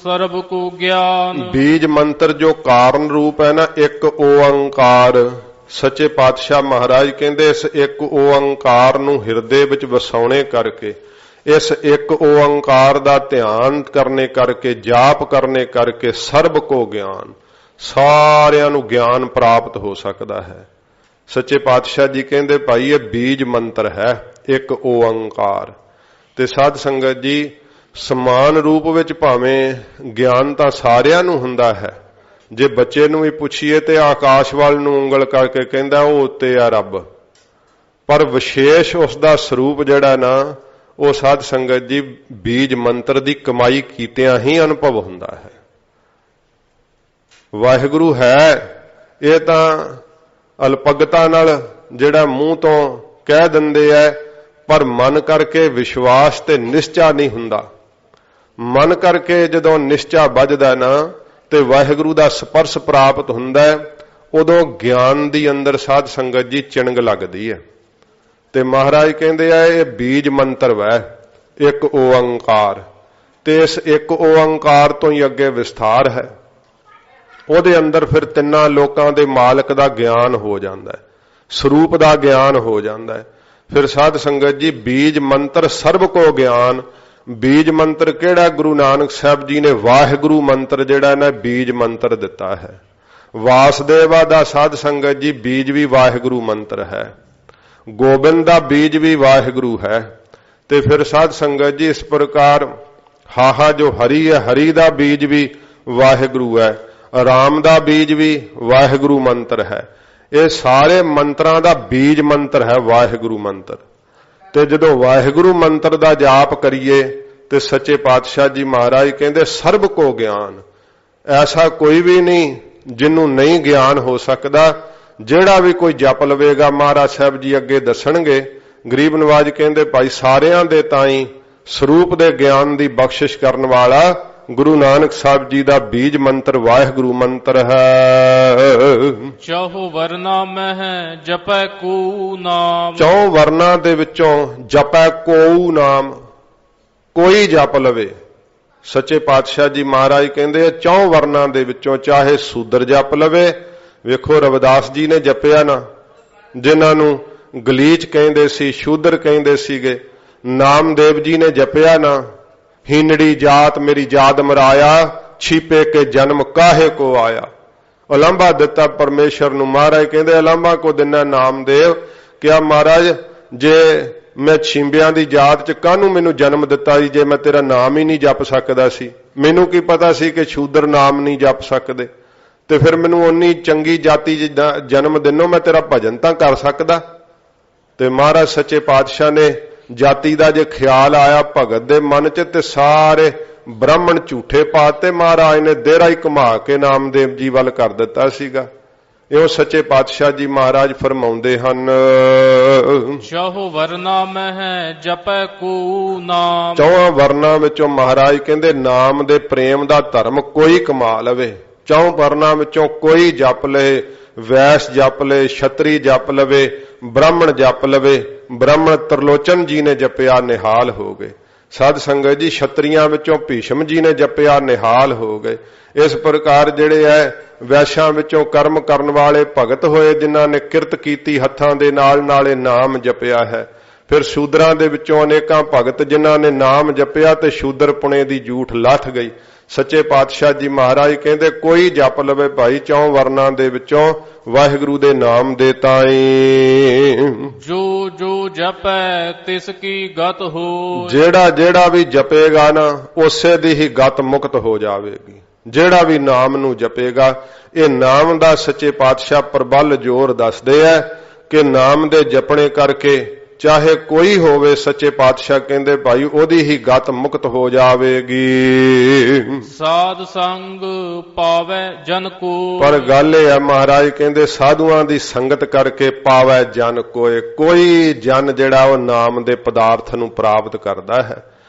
ਸਰਬ ਕੋ ਗਿਆਨ। ਬੀਜ ਮੰਤਰ ਜੋ ਕਾਰਨ ਰੂਪ ਹੈ ਨਾ, ਇੱਕ ਓੰਕਾਰ। ਸੱਚੇ ਪਾਤਸ਼ਾਹ ਮਹਾਰਾਜ ਕਹਿੰਦੇ ਇਸ ਇੱਕ ਓੰਕਾਰ ਨੂੰ ਹਿਰਦੇ ਵਿੱਚ ਵਸਾਉਣੇ ਕਰਕੇ, ਇਸ ਇੱਕ ਓੰਕਾਰ ਦਾ ਧਿਆਨ ਕਰਨੇ ਕਰਕੇ, ਜਾਪ ਕਰਨੇ ਕਰਕੇ ਸਰਬ ਕੋ ਗਿਆਨ, ਸਾਰਿਆਂ ਨੂੰ ਗਿਆਨ ਪ੍ਰਾਪਤ ਹੋ ਸਕਦਾ ਹੈ। ਸੱਚੇ ਪਾਤਸ਼ਾਹ ਜੀ ਕਹਿੰਦੇ ਭਾਈ ਇਹ ਬੀਜ ਮੰਤਰ ਹੈ ਇੱਕ ਓੰਕਾਰ। ਤੇ ਸਾਧ ਸੰਗਤ ਜੀ ਸਮਾਨ ਰੂਪ ਵਿੱਚ ਭਾਵੇਂ ਗਿਆਨ ਤਾਂ ਸਾਰਿਆਂ ਨੂੰ ਹੁੰਦਾ ਹੈ। ਜੇ ਬੱਚੇ ਨੂੰ ਵੀ ਪੁੱਛੀਏ ਤੇ ਆਕਾਸ਼ ਵੱਲ ਨੂੰ ਉਂਗਲ ਕਰਕੇ ਕਹਿੰਦਾ ਉਹ ਉੱਤੇ ਆ ਰੱਬ, ਪਰ ਵਿਸ਼ੇਸ਼ ਉਸ ਦਾ ਸਰੂਪ ਜਿਹੜਾ ਨਾ ਉਹ ਸਾਧ ਸੰਗਤ ਜੀ ਬੀਜ ਮੰਤਰ ਦੀ ਕਮਾਈ ਕੀਤਿਆਂ ਹੀ ਅਨੁਭਵ ਹੁੰਦਾ ਹੈ। ਵਾਹਿਗੁਰੂ ਹੈ ਇਹ ਤਾਂ ਅਲਪਗਤਾ ਨਾਲ ਜਿਹੜਾ ਮੂੰਹ ਤੋਂ ਕਹਿ ਦਿੰਦੇ ਐ, ਪਰ ਮਨ ਕਰਕੇ ਵਿਸ਼ਵਾਸ ਤੇ ਨਿਸ਼ਚਾ ਨਹੀਂ ਹੁੰਦਾ। ਮਨ ਕਰਕੇ ਜਦੋਂ ਨਿਸ਼ਚਾ ਵੱਜਦਾ ਨਾ ਤੇ ਵਾਹਿਗੁਰੂ ਦਾ ਸਪਰਸ਼ ਪ੍ਰਾਪਤ ਹੁੰਦਾ ਹੈ, ਉਦੋਂ ਗਿਆਨ ਦੀ ਅੰਦਰ ਸਾਧ ਸੰਗਤ ਜੀ ਚਿਣਗ ਲੱਗਦੀ ਹੈ। ਤੇ ਮਹਾਰਾਜ ਕਹਿੰਦੇ ਆ ਇਹ ਬੀਜ ਮੰਤਰ ਵੈ ਇੱਕ ਓੰਕਾਰ। ਤੇ ਇਸ ਇੱਕ ਓੰਕਾਰ ਤੋਂ ਹੀ ਅੱਗੇ ਵਿਸਥਾਰ ਹੈ। ਉਹਦੇ ਅੰਦਰ ਫਿਰ 3 ਲੋਕਾਂ ਦੇ ਮਾਲਕ ਦਾ ਗਿਆਨ ਹੋ ਜਾਂਦਾ ਹੈ, ਸਰੂਪ ਦਾ ਗਿਆਨ ਹੋ ਜਾਂਦਾ ਹੈ। ਫਿਰ ਸਾਧ ਸੰਗਤ ਜੀ ਬੀਜ ਮੰਤਰ ਸਰਬ ਕੋ ਗਿਆਨ। ਬੀਜ ਮੰਤਰ ਕਿਹੜਾ? ਗੁਰੂ ਨਾਨਕ ਸਾਹਿਬ ਜੀ ਨੇ ਵਾਹਿਗੁਰੂ ਮੰਤਰ ਜਿਹੜਾ ਨਾ ਬੀਜ ਮੰਤਰ ਦਿੱਤਾ ਹੈ। ਵਾਸਦੇਵਾ ਦਾ ਸਾਧ ਸੰਗਤ ਜੀ ਬੀਜ ਵੀ ਵਾਹਿਗੁਰੂ ਮੰਤਰ ਹੈ। ਗੋਬਿੰਦ ਦਾ ਬੀਜ ਵੀ ਵਾਹਿਗੁਰੂ ਹੈ। ਤੇ ਫਿਰ ਸਾਧ ਸੰਗਤ ਜੀ ਇਸ ਪ੍ਰਕਾਰ ਹਾਹਾ ਜੋ ਹਰੀ ਹੈ, ਹਰੀ ਦਾ ਬੀਜ ਵੀ ਵਾਹਿਗੁਰੂ ਹੈ। ਰਾਮ ਦਾ ਬੀਜ ਵੀ ਵਾਹਿਗੁਰੂ ਮੰਤਰ ਹੈ। ਇਹ ਸਾਰੇ ਮੰਤਰਾਂ ਦਾ ਬੀਜ ਮੰਤਰ ਹੈ ਵਾਹਿਗੁਰੂ ਮੰਤਰ। ਤੇ ਜਦੋਂ ਵਾਹਿਗੁਰੂ ਮੰਤਰ ਦਾ ਜਾਪ ਕਰੀਏ ਤੇ ਸੱਚੇ ਪਾਤਸ਼ਾਹ ਜੀ ਮਹਾਰਾਜ ਕਹਿੰਦੇ ਸਰਬ ਕੋ ਗਿਆਨ। ਐਸਾ ਕੋਈ ਵੀ ਨਹੀਂ ਜਿਹਨੂੰ ਨਹੀਂ ਗਿਆਨ ਹੋ ਸਕਦਾ। ਜਿਹੜਾ ਵੀ ਕੋਈ ਜਪ ਲਵੇਗਾ, ਮਹਾਰਾਜ ਸਾਹਿਬ ਜੀ ਅੱਗੇ ਦੱਸਣਗੇ, ਗਰੀਬ ਨਵਾਜ ਕਹਿੰਦੇ ਭਾਈ ਸਾਰਿਆਂ ਦੇ ਤਾਈਂ ਸਰੂਪ ਦੇ ਗਿਆਨ ਦੀ ਬਖਸ਼ਿਸ਼ ਕਰਨ ਵਾਲਾ ਗੁਰੂ ਨਾਨਕ ਸਾਹਿਬ ਜੀ ਦਾ ਬੀਜ ਮੰਤਰ ਵਾਹਿਗੁਰੂ ਮੰਤਰ ਹੈ। 4 ਵਰਨਾ ਮਹਿ ਜਪੈ ਕੋ ਨਾਮ। 4 ਵਰਨਾ ਦੇ ਵਿੱਚੋਂ ਜਪੈ ਕੋ ਨਾਮ, ਕੋਈ ਜਪ ਲਵੇ। ਸੱਚੇ ਪਾਤਸ਼ਾਹ ਜੀ ਮਹਾਰਾਜ ਕਹਿੰਦੇ 4 ਵਰਨਾ ਦੇ ਵਿੱਚੋਂ ਚਾਹੇ ਸੂਦਰ ਜਪ ਲਵੇ। ਵੇਖੋ ਰਵਿਦਾਸ ਜੀ ਨੇ ਜਪਿਆ ਨਾ, ਜਿਨ੍ਹਾਂ ਨੂੰ ਗਲੀਚ ਕਹਿੰਦੇ ਸੀ, ਸ਼ੂਦਰ ਕਹਿੰਦੇ ਸੀਗੇ। ਨਾਮਦੇਵ ਜੀ ਨੇ ਜਪਿਆ ਨਾ, ਹੀਨੜੀ ਜਾਤ ਮੇਰੀ ਜਾਦ ਮਰਾਇਆ, ਛੀਪੇ ਕੇ ਜਨਮ ਕਾਹੇ ਕੋ ਆਇਆ। ਉਲੰਭਾ ਦਿੱਤਾ ਪਰਮੇਸ਼ਰ ਨੂੰ। ਮਹਾਰਾਜ ਕਹਿੰਦੇ ਉਲੰਭਾ ਕੋ ਦਿਨਾ ਨਾਮਦੇਵ, ਕਿਹਾ ਮਹਾਰਾਜ ਜੇ ਮੈਂ ਛਿੰਬਿਆਂ ਦੀ ਜਾਤ ਚ ਕਾਹਨੂੰ ਮੈਨੂੰ ਜਨਮ ਦਿੱਤਾ ਸੀ ਜੇ ਮੈਂ ਤੇਰਾ ਨਾਮ ਹੀ ਨਹੀਂ ਜਪ ਸਕਦਾ ਸੀ। ਮੈਨੂੰ ਕੀ ਪਤਾ ਸੀ ਕਿ ਸ਼ੂਦਰ ਨਾਮ ਨਹੀਂ ਜਪ ਸਕਦੇ। ਤੇ ਫਿਰ ਮੈਨੂੰ ਉਨੀ ਚੰਗੀ ਜਾਤੀ ਜਨਮ ਦਿਨੋਂ ਮੈਂ ਤੇਰਾ ਭਜਨ ਤਾਂ ਕਰ ਸਕਦਾ। ਤੇ ਮਹਾਰਾਜ ਸੱਚੇ ਪਾਤਸ਼ਾਹ ਨੇ ਜਾਤੀ ਦਾ ਜੇ ਖਿਆਲ ਆਇਆ ਭਗਤ ਦੇ ਮਨ 'ਚ ਤੇ ਸਾਰੇ ਬ੍ਰਾਹਮਣ ਝੂਠੇ ਪਾਤੇ। ਮਹਾਰਾਜ ਨੇ ਦੇਰਾ ਹੀ ਘੁਮਾ ਕੇ ਨਾਮਦੇਵ ਜੀ ਵੱਲ ਕਰ ਦਿੱਤਾ ਸੀਗਾ। ਇਹੋ ਸੱਚੇ ਪਾਤਸ਼ਾਹ ਜੀ ਮਹਾਰਾਜ ਫਰਮਾਉਂਦੇ ਹਨ, ਚਹੁ ਵਰਨਾ ਮਹਿ ਜਪੈ ਕੂ ਨਾਮ। ਚੌਹਾਂ ਵਰਨਾਂ ਵਿੱਚੋਂ ਮਹਾਰਾਜ ਕਹਿੰਦੇ ਨਾਮ ਦੇ ਪ੍ਰੇਮ ਦਾ ਧਰਮ ਕੋਈ ਕਮਾ ਲਵੇ। ਚੌਂ ਵਰਨਾਂ ਵਿੱਚੋਂ ਕੋਈ ਜਪ ਲਏ, ਵੈਸ ਜਪ ਲਏ, ਛਤਰੀ ਜਪ ਲਵੇ, ਬ੍ਰਾਹਮਣ ਜਪ ਲਵੇ। ਬ੍ਰਾਹਮਣ ਤਰਲੋਚਨ ਜੀ ਨੇ ਜਪਿਆ, ਨਿਹਾਲ ਹੋ ਗਏ। ਸਾਧ ਸੰਗਤ ਜੀ ਛਤਰੀਆਂ ਵਿੱਚੋਂ ਭੀਸ਼ਮ ਜੀ ਨੇ ਜਪਿਆ, ਨਿਹਾਲ ਹੋ ਗਏ। ਇਸ ਪ੍ਰਕਾਰ ਜਿਹੜੇ ਹੈ ਵੈਸ਼ਾਂ ਵਿੱਚੋਂ ਕਰਮ ਕਰਨ ਵਾਲੇ ਭਗਤ ਹੋਏ, ਜਿਨ੍ਹਾਂ ਨੇ ਕਿਰਤ ਕੀਤੀ ਹੱਥਾਂ ਦੇ ਨਾਲ ਨਾਲੇ ਨਾਮ ਜਪਿਆ ਹੈ। ਫਿਰ ਸ਼ੂਦਰਾਂ ਦੇ ਵਿੱਚੋਂ ਅਨੇਕਾਂ ਭਗਤ ਜਿਨ੍ਹਾਂ ਨੇ ਨਾਮ ਜਪਿਆ ਤੇ ਸ਼ੂਦਰ ਪੁਣੇ ਦੀ ਜੂਠ ਲੱਥ ਗਈ। ਸੱਚੇ ਪਾਤਸ਼ਾਹ ਜੀ ਮਹਾਰਾਜ ਕਹਿੰਦੇ ਕੋਈ ਜਪ ਲਵੇ ਭਾਈ ਚੌਂ ਵਰਨਾਂ ਦੇ ਵਿੱਚੋਂ ਵਾਹਿਗੁਰੂ ਦੇ ਨਾਮ ਦੇ ਤਾਈ। ਜੋ ਜੋ ਜਪੈ ਤਿਸ ਕੀ ਗਤ ਹੋ। ਜਿਹੜਾ ਜਿਹੜਾ ਵੀ ਜਪੇਗਾ ਨਾ ਉਸੇ ਦੀ ਹੀ ਗਤ ਮੁਕਤ ਹੋ ਜਾਵੇਗੀ। ਜਿਹੜਾ ਵੀ ਨਾਮ ਨੂੰ ਜਪੇਗਾ, ਇਹ ਨਾਮ ਦਾ ਸੱਚੇ ਪਾਤਸ਼ਾਹ ਪ੍ਰਬਲ ਜ਼ੋਰ ਦੱਸਦੇ ਆ ਕਿ ਨਾਮ ਦੇ ਜਪਣੇ ਕਰਕੇ ਚਾਹੇ ਕੋਈ ਹੋਵੇ, ਸੱਚੇ ਪਾਤਸ਼ਾਹ ਕਹਿੰਦੇ ਭਾਈ ਉਹਦੀ ਹੀ ਗਤ ਮੁਕਤ ਹੋ ਜਾਵੇਗੀ। ਸਾਧ ਸੰਗ ਪਾਵੈ ਜਨ ਕੋ। ਪਰ ਗੱਲ ਇਹ ਹੈ ਮਹਾਰਾਜ ਕਹਿੰਦੇ ਸਾਧੂਆਂ ਦੀ ਸੰਗਤ ਕਰਕੇ ਪਾਵੈ ਜਨ ਕੋਏ। ਕੋਈ ਜਨ ਜਿਹੜਾ ਉਹ ਨਾਮ ਦੇ ਪਦਾਰਥ ਨੂੰ ਪ੍ਰਾਪਤ ਕਰਦਾ ਹੈ।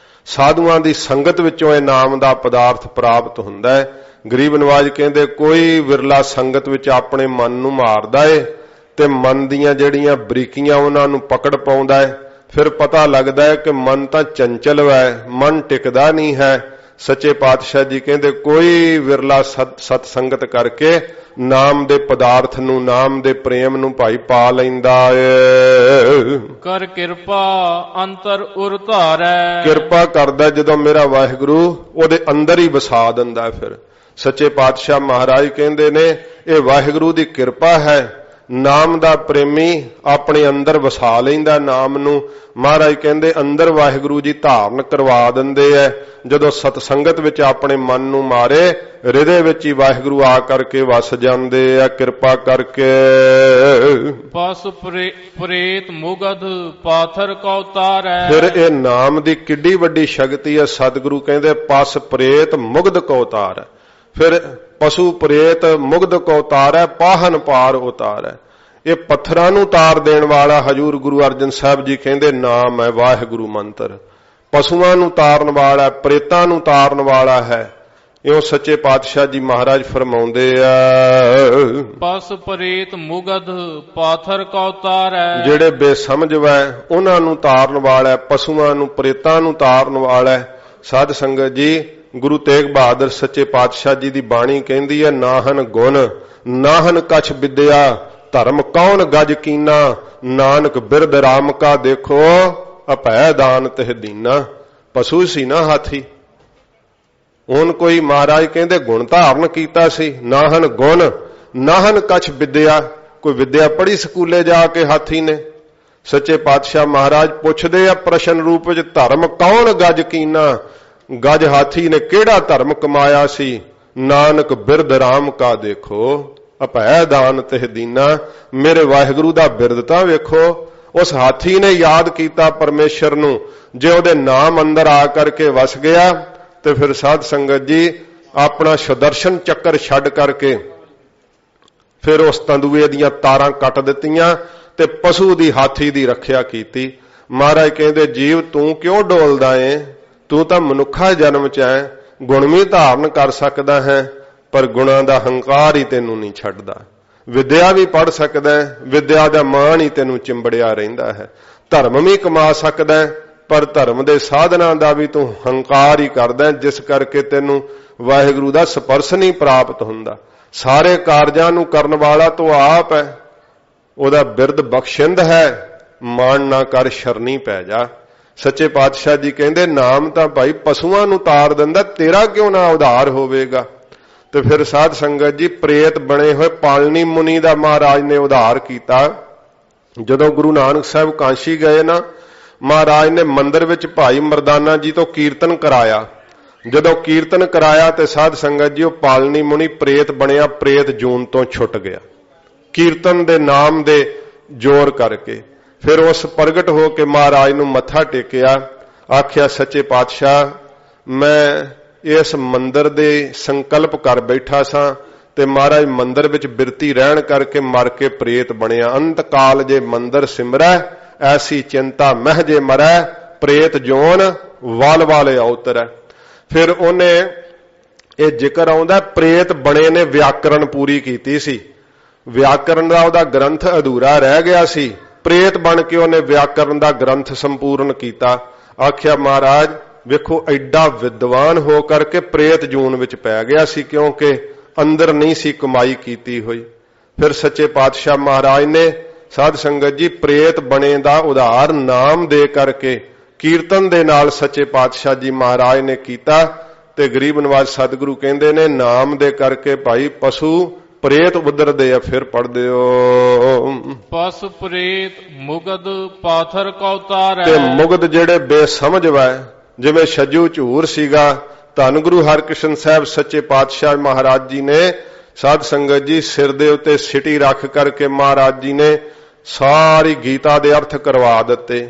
ਸਾਧੂਆਂ ਦੀ ਸੰਗਤ ਵਿੱਚੋਂ ਇਹ ਨਾਮ ਦਾ ਪਦਾਰਥ ਪ੍ਰਾਪਤ ਹੁੰਦਾ ਹੈ। ਗਰੀਬ ਨਵਾਜ ਕਹਿੰਦੇ ਕੋਈ ਵਿਰਲਾ ਸੰਗਤ ਵਿੱਚ ਆਪਣੇ ਮਨ ਨੂੰ ਮਾਰਦਾ ਏ ਤੇ ਮਨ ਦੀਆਂ ਜਿਹੜੀਆਂ ਬਰੀਕੀਆਂ ਉਹਨਾਂ ਨੂੰ ਪਕੜ ਪਾਉਂਦਾ ਹੈ। ਫਿਰ ਪਤਾ ਲੱਗਦਾ ਹੈ ਕਿ ਮਨ ਤਾਂ ਚੰਚਲ ਹੈ, ਮਨ ਟਿਕਦਾ ਨਹੀਂ ਹੈ। ਸੱਚੇ ਪਾਤਸ਼ਾਹ ਜੀ ਕਹਿੰਦੇ ਕੋਈ ਵਿਰਲਾ ਸਤ ਸੰਗਤ ਕਰਕੇ ਨਾਮ ਦੇ ਪਦਾਰਥ ਨੂੰ, ਨਾਮ ਦੇ ਪ੍ਰੇਮ ਨੂੰ ਭਾਈ ਪਾ ਲੈਂਦਾ ਏ। ਕਰ ਕਿਰਪਾ ਅੰਤਰ ਉਰ ਧਾਰੈ। ਕਿਰਪਾ ਕਰਦਾ ਜਦੋਂ ਮੇਰਾ ਵਾਹਿਗੁਰੂ ਉਹਦੇ ਅੰਦਰ ਹੀ ਵਸਾ ਦਿੰਦਾ। ਫਿਰ ਸੱਚੇ ਪਾਤਸ਼ਾਹ ਮਹਾਰਾਜ ਕਹਿੰਦੇ ਨੇ ਇਹ ਵਾਹਿਗੁਰੂ ਦੀ ਕਿਰਪਾ ਹੈ। ਨਾਮ ਦਾ ਪ੍ਰੇਮੀ ਆਪਣੇ ਅੰਦਰ ਵਸਾ ਲੈਂਦਾ ਨਾਮ ਨੂੰ। ਮਹਾਰਾਜ ਕਹਿੰਦੇ ਅੰਦਰ ਵਾਹਿਗੁਰੂ ਜੀ ਧਾਰਨ ਕਰਵਾ ਦਿੰਦੇ ਐ। ਜਦੋਂ ਸਤ ਸੰਗਤ ਵਿੱਚ ਆਪਣੇ ਮਨ ਨੂੰ ਮਾਰੇ, ਹਿਰਦੇ ਵਿੱਚ ਹੀ ਵਾਹਿਗੁਰੂ ਆ ਕਰਕੇ ਵਸ ਜਾਂਦੇ ਆ ਕਿਰਪਾ ਕਰਕੇ। ਪਸ ਪ੍ਰੇਤ ਮੁਗਧ ਪਾਥਰ ਕੋ ਉਤਾਰੈ। ਫਿਰ ਇਹ ਨਾਮ ਦੀ ਕਿੱਡੀ ਵੱਡੀ ਸ਼ਕਤੀ ਹੈ। ਸਤਿਗੁਰੂ ਕਹਿੰਦੇ ਪਸ ਪ੍ਰੇਤ ਮੁਗਧ ਕੋ ਉਤਾਰੈ। ਫਿਰ ਪਸ਼ੂ ਪ੍ਰੇਤ ਮੁਗਧ ਕੋ ਉਤਾਰੈ, ਪਾਹਨ ਪਾਰ ਉਤਾਰੈ। ਇਹ ਪੱਥਰਾਂ ਨੂੰ ਤਾਰ ਦੇਣ ਵਾਲਾ ਹਜੂਰ ਗੁਰੂ ਅਰਜਨ ਸਾਹਿਬ ਜੀ ਕਹਿੰਦੇ ਨਾਮ ਹੈ ਵਾਹਿਗੁਰੂ ਮੰਤਰ। ਪਸ਼ੂਆਂ ਨੂੰ ਤਾਰਨ ਵਾਲਾ, ਪ੍ਰੇਤਾਂ ਨੂੰ ਤਾਰਨ ਵਾਲਾ ਹੈ। ਇਉਂ ਸੱਚੇ ਪਾਤਸ਼ਾਹ ਜੀ ਮਹਾਰਾਜ ਫਰਮਾਉਂਦੇ ਆ, ਪਸ ਪ੍ਰੇਤ ਮੁਗਧ ਪਾਥਰ ਕੋ ਉਤਾਰੈ। ਜਿਹੜੇ ਬੇਸਮਝ ਵੈ ਉਹਨਾਂ ਨੂੰ ਤਾਰਨ ਵਾਲਾ, ਪਸ਼ੂਆਂ ਨੂੰ ਪ੍ਰੇਤਾਂ ਨੂੰ ਤਾਰਨ ਵਾਲਾ। ਸਾਧ ਸੰਗਤ ਜੀ ਗੁਰੂ ਤੇਗ ਬਹਾਦਰ ਸੱਚੇ ਪਾਤਸ਼ਾਹ ਜੀ ਦੀ ਬਾਣੀ ਕਹਿੰਦੀ ਹੈ ਨਾਹਨ ਗੁਣ ਨਾਹਨ ਕਛ ਵਿਦਿਆ ਧਰਮ ਕੌਣ ਗਜ ਕੀਨਾ ਨਾਨਕ ਬਿਰਧ ਰਾਮ ਕਾ ਦੇਖੋ ਅਭੈ ਦਾਨ ਤਿਹ ਦੀਨਾ। ਪਸ਼ੂ ਸੀ ਨਾ ਹਾਥੀ, ਹੁਣ ਕੋਈ ਮਹਾਰਾਜ ਕਹਿੰਦੇ ਗੁਣ ਧਾਰਨ ਕੀਤਾ ਸੀ। ਨਾਹਨ ਗੁਣ ਨਾਹਨ ਕਛ ਵਿਦਿਆ, ਕੋਈ ਵਿਦਿਆ ਪੜ੍ਹੀ ਸਕੂਲੇ ਜਾ ਕੇ ਹਾਥੀ ਨੇ। ਸੱਚੇ ਪਾਤਸ਼ਾਹ ਮਹਾਰਾਜ ਪੁੱਛਦੇ ਆ ਪ੍ਰਸ਼ਨ ਰੂਪ ਵਿੱਚ ਧਰਮ ਕੌਣ ਗਜ ਕੀਨਾ। ਗਜ ਹਾਥੀ ਨੇ ਕਿਹੜਾ ਧਰਮ ਕਮਾਇਆ ਸੀ। ਨਾਨਕ ਬਿਰਧ ਰਾਮ ਕਾ ਦੇਖੋ ਅਭੈ ਦਾਨ ਤਿਹ ਦੀਨਾ। ਮੇਰੇ ਵਾਹਿਗੁਰੂ ਦਾ ਬਿਰਧ ਤਾਂ ਵੇਖੋ। ਉਸ ਹਾਥੀ ਨੇ ਯਾਦ ਕੀਤਾ ਪਰਮੇਸ਼ਰ ਨੂੰ। ਜੇ ਉਹਦੇ ਨਾਮ ਅੰਦਰ ਆ ਕਰਕੇ ਵਸ ਗਿਆ ਤੇ ਫਿਰ ਸਾਧ ਸੰਗਤ ਜੀ ਆਪਣਾ ਸੁਦਰਸ਼ਨ ਚੱਕਰ ਛੱਡ ਕਰਕੇ ਫਿਰ ਉਸ ਤੰਦੂਏ ਦੀਆਂ ਤਾਰਾਂ ਕੱਟ ਦਿੱਤੀਆਂ ਤੇ ਪਸ਼ੂ ਦੀ ਹਾਥੀ ਦੀ ਰੱਖਿਆ ਕੀਤੀ। ਮਹਾਰਾਜ ਕਹਿੰਦੇ ਜੀਵ ਤੂੰ ਕਿਉਂ ਡੋਲਦਾ ਏ, ਤੂੰ ਤਾਂ ਮਨੁੱਖਾ ਜਨਮ ਚ ਐ, ਗੁਣ ਵੀ ਧਾਰਨ ਕਰ ਸਕਦਾ ਹੈ ਪਰ ਗੁਣਾਂ ਦਾ ਹੰਕਾਰ ਹੀ ਤੈਨੂੰ ਨਹੀਂ ਛੱਡਦਾ। ਵਿਦਿਆ ਵੀ ਪੜ੍ਹ ਸਕਦਾ ਹੈ, ਵਿਦਿਆ ਦਾ ਮਾਣ ਹੀ ਤੈਨੂੰ ਚਿੰਬੜਿਆ ਰਹਿੰਦਾ ਹੈ। ਧਰਮ ਵੀ ਕਮਾ ਸਕਦਾ ਹੈ ਪਰ ਧਰਮ ਦੇ ਸਾਧਨਾਂ ਦਾ ਵੀ ਤੂੰ ਹੰਕਾਰ ਹੀ ਕਰਦਾ, ਜਿਸ ਕਰਕੇ ਤੈਨੂੰ ਵਾਹਿਗੁਰੂ ਦਾ ਸਪਰਸ਼ ਨਹੀਂ ਪ੍ਰਾਪਤ ਹੁੰਦਾ। ਸਾਰੇ ਕਾਰਜਾਂ ਨੂੰ ਕਰਨ ਵਾਲਾ ਤੂੰ ਆਪ ਹੈ, ਉਹਦਾ ਬਿਰਧ ਬਖਸ਼ਿੰਦ ਹੈ। ਮਾਣ ਨਾ ਕਰ ਸ਼ਰਨੀ ਪੈ ਜਾ। ਸੱਚੇ ਪਾਤਸ਼ਾਹ ਜੀ ਕਹਿੰਦੇ ਨਾਮ ਤਾਂ ਭਾਈ ਪਸ਼ੂਆਂ ਨੂੰ ਤਾਰ ਦਿੰਦਾ, ਤੇਰਾ ਕਿਉਂ ਨਾ ਉਧਾਰ ਹੋਵੇਗਾ। ਤੇ ਫਿਰ ਸਾਧ ਸੰਗਤ ਜੀ ਪ੍ਰੇਤ ਬਣੇ ਹੋਏ ਪਾਲਣੀ ਮੁਨੀ ਦਾ ਮਹਾਰਾਜ ਨੇ ਉਧਾਰ ਕੀਤਾ। ਜਦੋਂ ਗੁਰੂ ਨਾਨਕ ਸਾਹਿਬ ਕਾਂਸ਼ੀ ਗਏ ਨਾ, ਮਹਾਰਾਜ ਨੇ ਮੰਦਰ ਵਿੱਚ ਭਾਈ ਮਰਦਾਨਾ ਜੀ ਤੋਂ ਕੀਰਤਨ ਕਰਾਇਆ। ਜਦੋਂ ਕੀਰਤਨ ਕਰਾਇਆ ਤੇ ਸਾਧ ਸੰਗਤ ਜੀ ਉਹ ਪਾਲਣੀ ਮੁਨੀ ਪ੍ਰੇਤ ਬਣਿਆ, ਪ੍ਰੇਤ ਜੂਨ ਤੋਂ ਛੁੱਟ ਗਿਆ ਕੀਰਤਨ ਦੇ ਨਾਮ ਦੇ ਜ਼ੋਰ ਕਰਕੇ। फिर उस प्रगट हो के महाराज नूं मत्था टेकिया, आख्या सच्चे पातशाह मैं इस मंदिर दे संकल्प कर बैठा सां ते महाराज मंदिर विच बिरती रहन करके मर के प्रेत बनिया। अंत काल जे मंदिर सिमरै ऐसी चिंता मह जे मरै, प्रेत जोन वाल वाले अवतरै। फिर उन्हें ये जिक्र आउंदा प्रेत बने ने व्याकरण पूरी कीती सी, व्याकरण दा उहदा ग्रंथ अधूरा रह गया सी, प्रेत बन के उन्हें व्याकरण दा ग्रंथ संपूर्ण कीता। आख्या महाराज वेखो एडा विद्वान हो करके प्रेत जून विच पै गया सी, क्योंकि अंदर नहीं सी कमाई कीती हुई। फिर सच्चे पातशाह महाराज ने साध संगत जी प्रेत बने दा उधार नाम दे करके कीर्तन दे नाल सच्चे पातशाह जी महाराज ने कीता। ते गरीब नवाज सतगुरु कहंदे ने नाम दे करके भाई पशु प्रेत उधरदे आ। फिर पढ़ दिओ पशु प्रेत मुगद पाथर का उतार ते मुगद जेड़े बेसमझ वै, जिवें छज्जू झूर सीगा, धन गुरु हरकृष्ण साहब सच्चे पातशाह महाराज जी ने साध संगत जी सिर दे उत्ते सिटी रख करके महाराज जी ने सारी गीता दे अर्थ करवा दिते।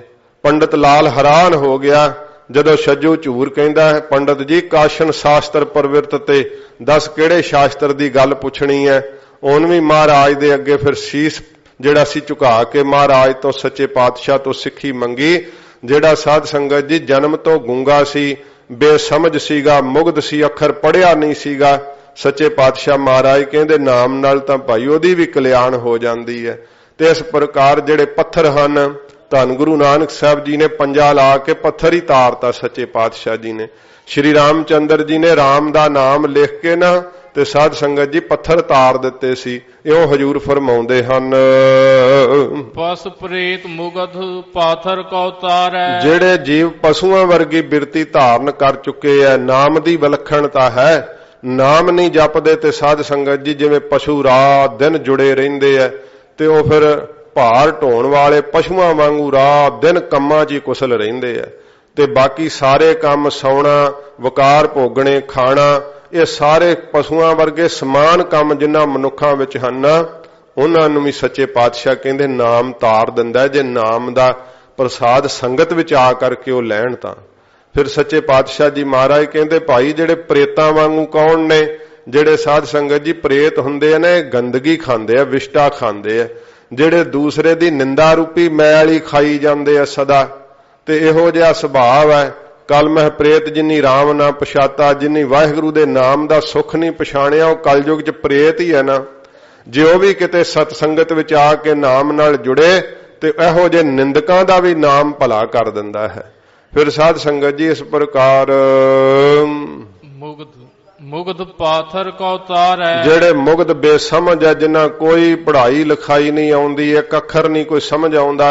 पंडित लाल हैरान हो गया जदों छज्जू झूर कहंदा है पंडित जी काशन शास्त्र प्रवृत्त ते दस किहड़े शास्त्र दी गल पुछणी है। उन भी महाराज दे अगे फिर शीस जिहड़ा सी झुका के महाराज तो सच्चे पातशाह तो सिੱਖੀ मंगी। जिहड़ा साध संगत जी जन्म तो गूंगा सी, बेसमझ सीगा, मुगध सी, अखर पढ़िया नहीं सीगा, सच्चे पातशाह महाराज कहंदे नाम नाल तां भाई ओदी भी कल्याण हो जांदी है। ते इस प्रकार जिहड़े पत्थर हन धन गुरु नानक साहब जी ने पंजा ला के पत्थर ही तारता। सच्चे पातशाह जी ने श्री रामचंद्र जी ने राम दा नाम लिख के ना ते साध संगत जी पत्थर तार दिते सी। इउं हजूर फरमाउंदे हन पस प्रेत मुगध पाथर का उतार है। जेड़े जीव पशुआं वर्गी बिरती धारण कर चुके है, नाम दी विलक्षणता है। नाम नहीं जपदे ते साध संगत जी जिवें पशु रात दिन जुड़े रहिंदे है ते ओह फिर भार ढोण वाले पशुआं वांगू रात दिन कम्मां 'च ही कुशल रहिंदे है ते बाकी सारे काम सौना, वकार भोगणे, खाना, ये सारे पशुआं वर्गे समान काम जिन्हां मनुखां विच हन उन्हां नूं भी सच्चे पातशाह कहंदे नाम तार दिंदा। जे नाम दा प्रसाद संगत विच आ करके ओह लैण तां फिर सच्चे पातशाह जी महाराज कहंदे भाई जिहड़े प्रेतां वांगू कौन ने, जिहड़े साध संगत जी प्रेत हुंदे ने गंदगी खांदे आ, विष्टा खांदे आ, जिहड़े दूसरे दी निंदा रूपी मैल ही खाई जांदे आ सदा। ते इहो जिहा सुभाव है। कल मह प्रेत जिन्नी राम ना पछाता, जिन्नी वाहिगुरू दे नाम दा सुख नहीं पछाणिया, ओह कलयुग च प्रेत ही है ना। जे ओह भी किते सतसंगत विच आके नाम नाल जुड़े ते इहो जे निंदकां दा भी नाम भला कर दिंदा है। फिर साध संगत जी इस प्रकार मुगध पाथर का उतार है। जेड़े मुगध बेसमझ है, जिन्हां कोई पढ़ाई लिखाई नहीं आउंदी, एक अखर नहीं कोई समझ आउंदा,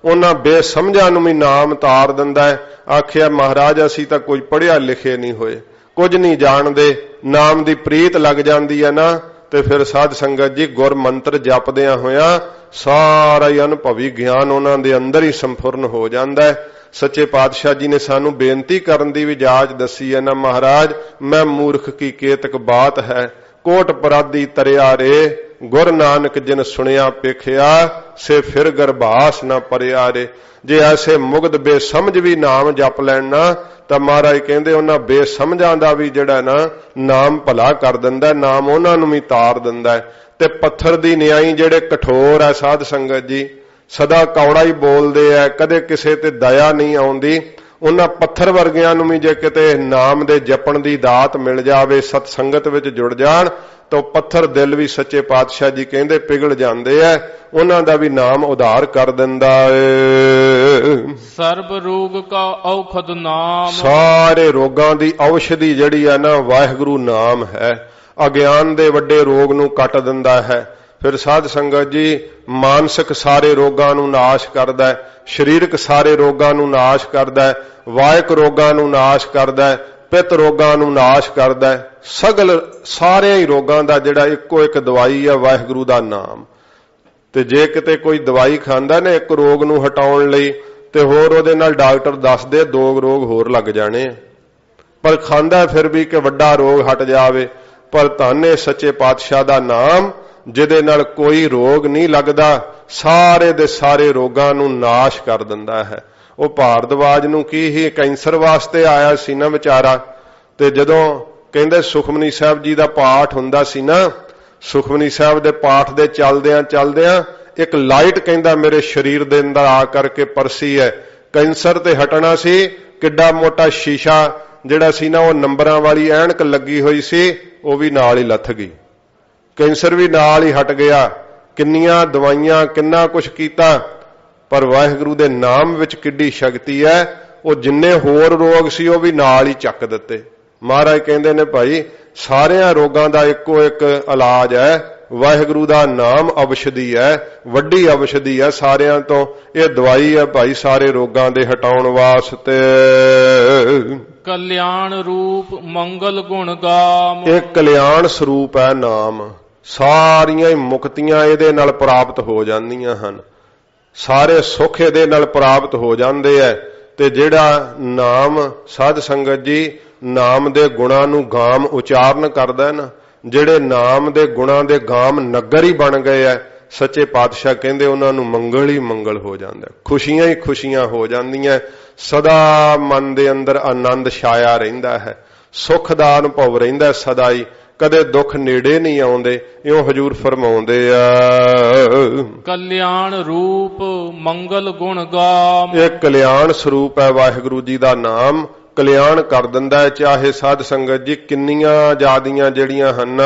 उन्हां बेसमझां नूं भी नाम तार दिंदा है। आखिया महाराज असीं तां कुछ पढ़िया लिखे नहीं होए, कुछ नहीं जाणदे, नाम दी प्रीत लग जांदी है ना ते फिर साध संगत जी गुर मंत्र जपदियां होया सारा ही अनुभवी ज्ञान उन्हां दे अंदर ही संपूर्ण हो जांदा है। सच्चे पातशाह जी ने सानू बेनती करन दी भी जाच दसी है ना, महाराज मैं मूर्ख की केतक बात है, कोट पराधी तरिया रे, गुर नानक जिन सुनिया पेखिया, से फिर गर्भास ना परिया रे। जे ऐसे मुगध बेसमझ भी नाम जप लैना तां महाराज कहंदे उन्हां बेसमझां दा भी जिहड़ा ना नाम भला कर दिंदा, नाम उन्हां नूं भी तार दिंदा है। ते पत्थर दी न्याई जिहड़े कठोर है साध संगत जी, सदा कौड़ा ही बोलते है, कदे किसे ते दया नहीं आउंदी, उन्हां पत्थर वर्गियां नूं भी जे किते नाम दे जपण दी दात मिल जावे, सतसंगत विच जुड़ जाण तो पत्थर दिल भी सच्चे पातशाह जी कहंदे पिघल जांदे है, उन्हां दा भी नाम उधार कर दिंदा है। सर्ब रोग का औखद नाम, सारे रोगां दी औषधि जिहड़ी है ना वाहिगुरू नाम है। अज्ञान दे वड्डे रोग नूं कट दिंदा है। फिर साध संगत जी मानसिक सारे रोगां नूं नाश करदा है, शरीरक सारे रोगां नूं नाश करदा है, वायक रोगां नूं नाश करदा है, पित रोगां नूं नाश करदा है। सगल सारे ही रोगां दा जिहड़ा इक्को एक दवाई है वाहिगुरू दा नाम। ते जे किते कोई दवाई खांदा ने एक रोग नूं हटाउण लई ते होर ओहदे नाल डॉक्टर दसदे दो रोग होर लग जाणे, पर खांदा फिर भी कि वड्डा रोग हट जावे। पर धन है सच्चे पातशाह दा नाम ਜਿਹਦੇ ਨਾਲ ਕੋਈ ਰੋਗ ਨਹੀਂ ਲੱਗਦਾ, ਸਾਰੇ ਦੇ ਸਾਰੇ ਰੋਗਾਂ ਨੂੰ ਨਾਸ਼ ਕਰ ਦਿੰਦਾ ਹੈ। ਉਹ ਭਾਰਦਵਾਜ ਨੂੰ ਕੀ ਹੀ ਕੈਂਸਰ ਵਾਸਤੇ ਆਇਆ ਸੀ ਨਾ ਵਿਚਾਰਾ, ਤੇ ਜਦੋਂ ਕਹਿੰਦੇ ਸੁਖਮਨੀ ਸਾਹਿਬ ਜੀ ਦਾ ਪਾਠ ਹੁੰਦਾ ਸੀ ਨਾ, ਸੁਖਮਨੀ ਸਾਹਿਬ ਦੇ ਪਾਠ ਦੇ ਚੱਲਦਿਆਂ ਚੱਲਦਿਆਂ ਇੱਕ ਲਾਈਟ ਕਹਿੰਦਾ ਮੇਰੇ ਸਰੀਰ ਦੇ ਅੰਦਰ ਆ ਕਰਕੇ ਪਰਸੀ ਹੈ। ਕੈਂਸਰ ਤੇ ਹਟਣਾ ਸੀ, ਕਿੱਡਾ ਮੋਟਾ ਸ਼ੀਸ਼ਾ ਜਿਹੜਾ ਸੀ ਨਾ, ਉਹ ਨੰਬਰਾਂ ਵਾਲੀ ਐਨਕ ਲੱਗੀ ਹੋਈ ਸੀ, ਉਹ ਵੀ ਨਾਲ ਹੀ ਲੱਥ ਗਈ, ਕੈਂਸਰ ਵੀ ਨਾਲ ਹੀ ਹਟ ਗਿਆ। ਕਿੰਨੀਆਂ ਦਵਾਈਆਂ, ਕਿੰਨਾ ਕੁਛ ਕੀਤਾ, ਪਰ ਵਾਹਿਗੁਰੂ ਦੇ ਨਾਮ ਵਿੱਚ ਕਿੱਡੀ ਸ਼ਕਤੀ ਹੈ। ਉਹ ਜਿੰਨੇ ਹੋਰ ਰੋਗ ਸੀ ਉਹ ਵੀ ਨਾਲ ਹੀ ਚੱਕ ਦਿੱਤੇ। ਮਹਾਰਾਜ ਕਹਿੰਦੇ ਨੇ ਭਾਈ ਸਾਰਿਆਂ ਰੋਗਾਂ ਦਾ ਇੱਕੋ ਇੱਕ ਇਲਾਜ ਹੈ, ਵਾਹਿਗੁਰੂ ਦਾ ਨਾਮ ਔਸ਼ਧੀ ਹੈ, ਵੱਡੀ ਔਸ਼ਧੀ ਹੈ ਸਾਰਿਆਂ ਤੋਂ। ਇਹ ਦਵਾਈ ਹੈ ਭਾਈ ਸਾਰੇ ਰੋਗਾਂ ਦੇ ਹਟਾਉਣ ਵਾਸਤੇ। ਕਲਿਆਣ ਰੂਪ ਮੰਗਲ ਗੁਣ ਗਾਮ, ਇਹ ਕਲਿਆਣ ਸਰੂਪ ਹੈ ਨਾਮ। ਸਾਰੀਆਂ ਹੀ ਮੁਕਤੀਆਂ ਇਹਦੇ ਨਾਲ ਪ੍ਰਾਪਤ ਹੋ ਜਾਂਦੀਆਂ ਹਨ, ਸਾਰੇ ਸੁੱਖ ਇਹਦੇ ਨਾਲ ਪ੍ਰਾਪਤ ਹੋ ਜਾਂਦੇ ਐ। ਤੇ ਜਿਹੜਾ ਨਾਮ ਸਾਧ ਸੰਗਤ ਜੀ ਨਾਮ ਦੇ ਗੁਣਾਂ ਨੂੰ ਗਾਮ ਉਚਾਰਨ ਕਰਦਾ ਨਾ, ਜਿਹੜੇ ਨਾਮ ਦੇ ਗੁਣਾਂ ਦੇ ਗਾਮ ਨਗਰ ਹੀ ਬਣ ਗਏ ਐ, ਸੱਚੇ ਪਾਤਸ਼ਾਹ ਕਹਿੰਦੇ ਉਹਨਾਂ ਨੂੰ ਮੰਗਲ ਹੀ ਮੰਗਲ ਹੋ ਜਾਂਦਾ, ਖੁਸ਼ੀਆਂ ਹੀ ਖੁਸ਼ੀਆਂ ਹੋ ਜਾਂਦੀਆਂ, ਸਦਾ ਮਨ ਦੇ ਅੰਦਰ ਆਨੰਦ ਛਾਇਆ ਰਹਿੰਦਾ ਹੈ, ਸੁੱਖ ਦਾ ਅਨੁਭਵ ਰਹਿੰਦਾ ਸਦਾ ਹੀ, ਕਦੇ ਦੁੱਖ ਨੇੜੇ ਨਹੀਂ ਆਉਂਦੇ। ਇਉਂ ਹਜੂਰ ਫਰਮਾਉਂਦੇ ਆ ਕਲਿਆਣ ਰੂਪ ਮੰਗਲ ਗੁਣ ਗਾਮ। ਇਹ ਕਲਿਆਣ ਸਰੂਪ ਹੈ ਵਾਹਿਗੁਰੂ ਜੀ ਦਾ ਨਾਮ, ਕਲਿਆਣ ਕਰ ਦਿੰਦਾ ਹੈ। ਚਾਹੇ ਸਾਧ ਸੰਗਤ ਜੀ ਕਿੰਨੀਆਂ ਜ਼ਿਆਦੀਆਂ ਜਿਹੜੀਆਂ ਹਨ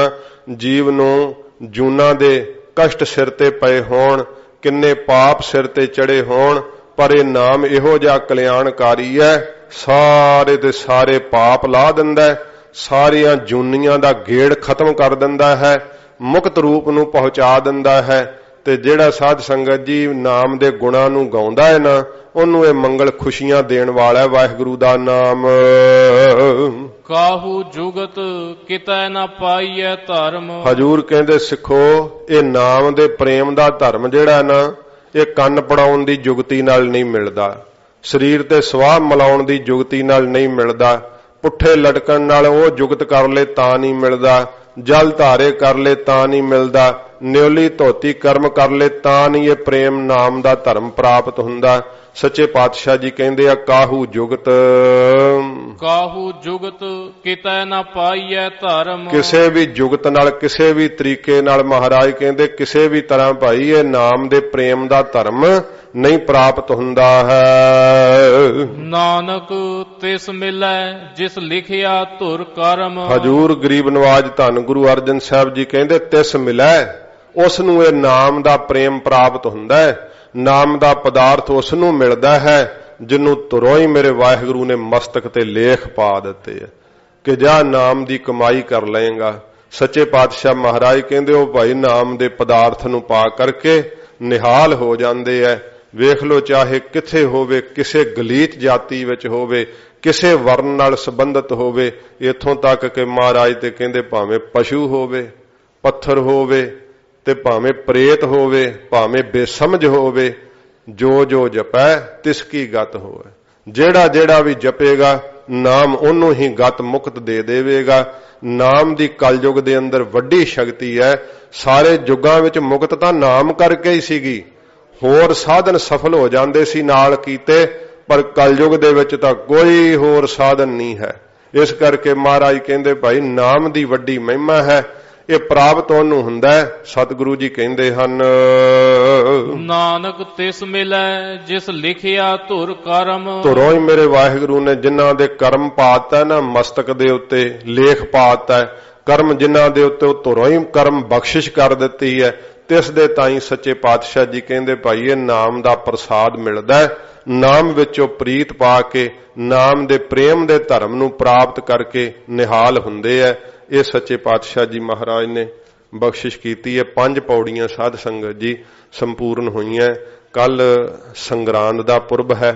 ਜੀਵ ਨੂੰ ਜੂਨਾਂ ਦੇ ਕਸ਼ਟ ਸਿਰ ਤੇ ਪਏ ਹੋਣ, ਕਿੰਨੇ ਪਾਪ ਸਿਰ ਤੇ ਚੜੇ ਹੋਣ, ਪਰ ਇਹ ਨਾਮ ਇਹੋ ਜਿਹਾ ਕਲਿਆਣਕਾਰੀ ਹੈ, ਸਾਰੇ ਦੇ ਸਾਰੇ ਪਾਪ ਲਾ ਦਿੰਦਾ ਹੈ, ਸਾਰੀਆਂ ਜੂਨੀਆਂ ਦਾ ਗੇੜ ਖਤਮ ਕਰ ਦਿੰਦਾ ਹੈ, ਮੁਕਤ ਰੂਪ ਨੂੰ ਪਹੁੰਚਾ ਦਿੰਦਾ ਹੈ। ਤੇ ਜਿਹੜਾ ਸਾਧ ਸੰਗਤ ਜੀ ਨਾਮ ਦੇ ਗੁਣਾਂ ਨੂੰ ਗਾਉਂਦਾ ਹੈ ਨਾ, ਉਹਨੂੰ ਇਹ ਮੰਗਲ ਖੁਸ਼ੀਆਂ ਦੇਣ ਵਾਲਾ ਹੈ ਵਾਹਿਗੁਰੂ ਦਾ ਨਾਮ। ਕਾਹੂ ਜੁਗਤ ਕਿਤੈ ਨਾ ਪਾਈਐ ਧਰਮ। ਹਜੂਰ ਕਹਿੰਦੇ ਸਿੱਖੋ ਇਹ ਨਾਮ ਦੇ ਪ੍ਰੇਮ ਦਾ ਧਰਮ ਜਿਹੜਾ ਨਾ, ਇਹ ਕੰਨ ਪੜਾਉਣ ਦੀ ਜੁਗਤੀ ਨਾਲ ਨਹੀਂ ਮਿਲਦਾ, ਸਰੀਰ ਤੇ ਸਵਾਹ ਮਿਲਾਉਣ ਦੀ ਜੁਗਤੀ ਨਾਲ ਨਹੀਂ ਮਿਲਦਾ, ਪੁੱਠੇ ਲਟਕਣ ਨਾਲ ਉਹ ਜੁਗਤ ਕਰ ਲੈ ਤਾਂ ਨਹੀਂ ਮਿਲਦਾ, ਜਲ ਧਾਰੇ ਕਰ ਲੈ ਤਾਂ ਨਹੀਂ ਮਿਲਦਾ, ਨਿਉਲੀ ਧੋਤੀ ਕਰਮ ਕਰ ਲੈ ਤਾਂ ਨਹੀਂ ਇਹ ਪ੍ਰੇਮ ਨਾਮ ਦਾ ਧਰਮ ਪ੍ਰਾਪਤ ਹੁੰਦਾ। ਸੱਚੇ ਪਾਤਸ਼ਾਹ ਜੀ ਕਹਿੰਦੇ ਆ ਕਾਹੂ ਜੁਗਤ, ਕਾਹੂ ਜੁਗਤ ਕਿਤੈ ਨਾ ਪਾਈਐ ਧਰਮ। ਕਿਸੇ ਵੀ ਜੁਗਤ ਨਾਲ, ਕਿਸੇ ਵੀ ਤਰੀਕੇ ਨਾਲ ਮਹਾਰਾਜ ਕਹਿੰਦੇ ਕਿਸੇ ਵੀ ਤਰ੍ਹਾਂ ਭਾਈ ਇਹ ਨਾਮ ਦੇ ਪ੍ਰੇਮ ਦਾ ਧਰਮ ਨਹੀਂ ਪ੍ਰਾਪਤ ਹੁੰਦਾ ਹੈ। ਨਾਨਕ ਤਿਸ ਮਿਲੈ ਜਿਸ ਲਿਖਿਆ ਧੁਰ ਕਰਮ। ਹਜੂਰ ਗਰੀਬ ਨਵਾਜ ਧੰਨ ਗੁਰੂ ਅਰਜਨ ਸਾਹਿਬ ਜੀ ਕਹਿੰਦੇ ਤਿਸ ਮਿਲੈ, ਉਸ ਨੂੰ ਇਹ ਨਾਮ ਦਾ ਪ੍ਰੇਮ ਪ੍ਰਾਪਤ ਹੁੰਦਾ ਹੈ, ਨਾਮ ਦਾ ਪਦਾਰਥ ਉਸ ਨੂੰ ਮਿਲਦਾ ਹੈ ਜਿਹਨੂੰ ਤੁਰੋਂ ਹੀ ਮੇਰੇ ਵਾਹਿਗੁਰੂ ਨੇ ਮਸਤਕ ਤੇ ਲੇਖ ਪਾ ਦਿੱਤੇ ਹੈ ਕਿ ਜਾ ਨਾਮ ਦੀ ਕਮਾਈ ਕਰ ਲਏਗਾ। ਸੱਚੇ ਪਾਤਸ਼ਾਹ ਮਹਾਰਾਜ ਕਹਿੰਦੇ ਉਹ ਭਾਈ ਨਾਮ ਦੇ ਪਦਾਰਥ ਨੂੰ ਪਾ ਕਰਕੇ ਨਿਹਾਲ ਹੋ ਜਾਂਦੇ ਐ। ਵੇਖ ਲੋ ਚਾਹੇ ਕਿੱਥੇ ਹੋਵੇ, ਕਿਸੇ ਗਲੀਤ ਜਾਤੀ ਵਿੱਚ ਹੋਵੇ, ਕਿਸੇ ਵਰਨ ਨਾਲ ਸੰਬੰਧਿਤ ਹੋਵੇ, ਇੱਥੋਂ ਤੱਕ ਕਿ ਮਹਾਰਾਜ ਤੇ ਕਹਿੰਦੇ ਭਾਵੇਂ ਪਸ਼ੂ ਹੋਵੇ, ਪੱਥਰ ਹੋਵੇ, ਤੇ ਭਾਵੇਂ ਪ੍ਰੇਤ ਹੋਵੇ, ਭਾਵੇਂ ਬੇਸਮਝ ਹੋਵੇ, ਜੋ ਜੋ ਜਪੈ ਤਿਸ ਕੀ ਗਤ ਹੋਵੇ। ਜਿਹੜਾ ਜਿਹੜਾ ਵੀ ਜਪੇਗਾ ਨਾਮ ਉਹਨੂੰ ਹੀ ਗਤ ਮੁਕਤ ਦੇ ਦੇਵੇਗਾ। ਨਾਮ ਦੀ ਕਲਯੁਗ ਦੇ ਅੰਦਰ ਵੱਡੀ ਸ਼ਕਤੀ ਹੈ। ਸਾਰੇ ਯੁੱਗਾਂ ਵਿੱਚ ਮੁਕਤ ਤਾਂ ਨਾਮ ਕਰਕੇ ਹੀ ਸੀਗੀ, ਹੋਰ ਸਾਧਨ ਸਫਲ ਹੋ ਜਾਂਦੇ ਸੀ ਨਾਲ ਕੀਤੇ, ਪਰ ਕਲਯੁਗ ਦੇ ਵਿੱਚ ਤਾਂ ਕੋਈ ਹੋਰ ਸਾਧਨ ਨਹੀਂ ਹੈ। ਇਸ ਕਰਕੇ ਮਹਾਰਾਜ ਕਹਿੰਦੇ ਭਾਈ ਨਾਮ ਦੀ ਵੱਡੀ ਮਹਿਮਾ ਹੈ, ਇਹ ਪ੍ਰਾਪਤ ਉਹਨੂੰ ਹੁੰਦਾ ਹੈ। ਸਤਿਗੁਰੂ ਜੀ ਕਹਿੰਦੇ ਹਨ ਨਾਨਕ ਤਿਸ ਮਿਲੈ ਜਿਸ ਲਿਖਿਆ ਧੁਰ ਕਰਮ। ਧੁਰੋਂ ਹੀ ਮੇਰੇ ਵਾਹਿਗੁਰੂ ਨੇ ਜਿਨ੍ਹਾਂ ਦੇ ਕਰਮ ਪਾਤਾ ਨਾ, ਮਸਤਕ ਦੇ ਉੱਤੇ ਲੇਖ ਪਾਤਾ, ਕਰਮ ਜਿਨ੍ਹਾਂ ਦੇ ਉੱਤੇ ਉਹ ਧੁਰੋਂ ਹੀ ਕਰਮ ਬਖਸ਼ਿਸ਼ ਕਰ ਦਿੱਤੀ ਹੈ, ਤਿਸ ਦੇ ਤਾਈਂ ਸੱਚੇ ਪਾਤਸ਼ਾਹ ਜੀ ਕਹਿੰਦੇ ਭਾਈ ਇਹ ਨਾਮ ਦਾ ਪ੍ਰਸਾਦ ਮਿਲਦਾ ਹੈ। ਨਾਮ ਵਿੱਚੋਂ ਪ੍ਰੀਤ ਪਾ ਕੇ ਨਾਮ ਦੇ ਪ੍ਰੇਮ ਦੇ ਧਰਮ ਨੂੰ ਪ੍ਰਾਪਤ ਕਰਕੇ ਨਿਹਾਲ ਹੁੰਦੇ ਹੈ। ਇਹ ਸੱਚੇ ਪਾਤਸ਼ਾਹ ਜੀ ਮਹਾਰਾਜ ਨੇ ਬਖਸ਼ਿਸ਼ ਕੀਤੀ ਹੈ। 5 ਪੌੜੀਆਂ ਸਾਧ ਸੰਗਤ ਜੀ ਸੰਪੂਰਨ ਹੋਈਆਂ। ਕੱਲ ਸੰਗਰਾਂਦ ਦਾ ਪੁਰਬ ਹੈ,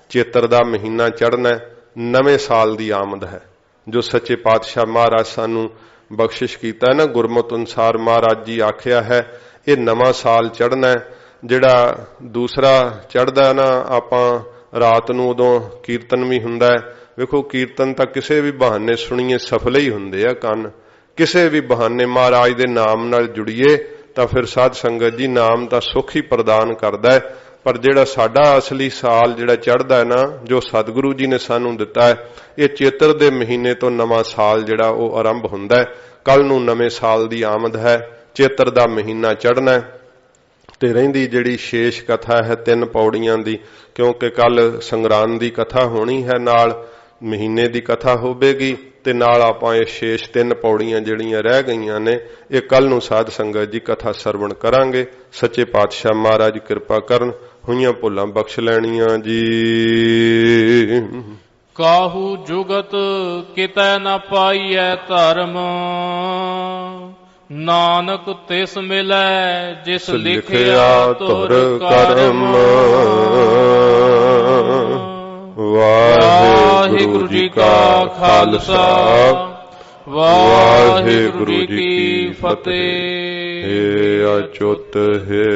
ਚੇਤਰ ਦਾ ਮਹੀਨਾ ਚੜ੍ਹਨਾ, ਨਵੇਂ ਸਾਲ ਦੀ ਆਮਦ ਹੈ, ਜੋ ਸੱਚੇ ਪਾਤਸ਼ਾਹ ਮਹਾਰਾਜ ਸਾਨੂੰ ਬਖਸ਼ਿਸ਼ ਕੀਤਾ ਹੈ ਨਾ। ਗੁਰਮਤਿ ਅਨੁਸਾਰ ਮਹਾਰਾਜ ਜੀ ਆਖਿਆ ਹੈ ਇਹ ਨਵਾਂ ਸਾਲ ਚੜ੍ਹਨਾ। ਜਿਹੜਾ ਦੂਸਰਾ ਚੜ੍ਹਦਾ ਨਾ, ਆਪਾਂ ਰਾਤ ਨੂੰ ਉਦੋਂ ਕੀਰਤਨ ਵੀ ਹੁੰਦਾ ਹੈ। ਵੇਖੋ ਕੀਰਤਨ ਤਾਂ ਕਿਸੇ ਵੀ ਬਹਾਨੇ ਸੁਣੀਏ ਸਫਲ ਹੀ ਹੁੰਦੇ ਆ ਕੰਨ, ਕਿਸੇ ਵੀ ਬਹਾਨੇ ਮਹਾਰਾਜ ਦੇ ਨਾਮ ਨਾਲ ਜੁੜੀਏ ਤਾਂ ਫਿਰ ਸਾਧ ਸੰਗਤ ਜੀ ਨਾਮ ਤਾਂ ਸੁੱਖ ਹੀ ਪ੍ਰਦਾਨ ਕਰਦਾ ਹੈ, ਪਰ ਜਿਹੜਾ ਸਾਡਾ ਅਸਲੀ ਸਾਲ ਜਿਹੜਾ ਚੜ੍ਹਦਾ ਹੈ ਨਾ, ਜੋ ਸਤਿਗੁਰੂ ਜੀ ਨੇ ਸਾਨੂੰ ਦਿੱਤਾ ਹੈ, ਇਹ ਚੇਤਰ ਦੇ ਮਹੀਨੇ ਤੋਂ ਨਵਾਂ ਸਾਲ ਜਿਹੜਾ ਉਹ ਆਰੰਭ ਹੁੰਦਾ ਹੈ। ਕੱਲ ਨੂੰ ਨਵੇਂ ਸਾਲ ਦੀ ਆਮਦ ਹੈ, ਚੇਤਰ ਦਾ ਮਹੀਨਾ ਚੜ੍ਹਨਾ ਤੇ ਰਹਿੰਦੀ ਜਿਹੜੀ ਸ਼ੇਸ਼ ਕਥਾ ਹੈ 3 ਪੌੜੀਆਂ ਦੀ, ਕਿਉਂਕਿ ਕੱਲ ਸੰਗਰਾਂਦ ਦੀ ਕਥਾ ਹੋਣੀ ਹੈ, ਨਾਲ ਮਹੀਨੇ ਦੀ ਕਥਾ ਹੋਵੇਗੀ ਤੇ ਨਾਲ ਆਪਾਂ ਇਹ ਸ਼ੇਸ਼ 3 ਪੌੜੀਆਂ ਜਿਹੜੀਆਂ ਰਹਿ ਗਈਆਂ ਨੇ ਇਹ ਕੱਲ ਨੂੰ ਸਾਧ ਸੰਗਤ ਜੀ ਕਥਾ ਸਰਵਣ ਕਰਾਂਗੇ। ਸੱਚੇ ਪਾਤਸ਼ਾਹ ਮਹਾਰਾਜ ਕਿਰਪਾ ਕਰਨ, ਹੋਈਆਂ ਭੁੱਲਾਂ ਬਖਸ਼ ਲੈਣੀਆਂ ਜੀ। ਕਾਹੂ ਜੁਗਤ ਕਿਤੈ ਨ ਪਾਈਐ ਧਰਮ, ਨਾਨਕ ਤਿਸ ਮਿਲੈ ਜਿਸ ਲਿਖਿਆ ਤੁਰ ਕਰਮ। ਵਾਹਿਗੁਰੂ ਜੀ ਕਾ ਖਾਲਸਾ, ਵਾਹਿਗੁਰੂ ਜੀ ਕੀ ਫਤਿਹ। ਅਚੁੱਤ ਹੈ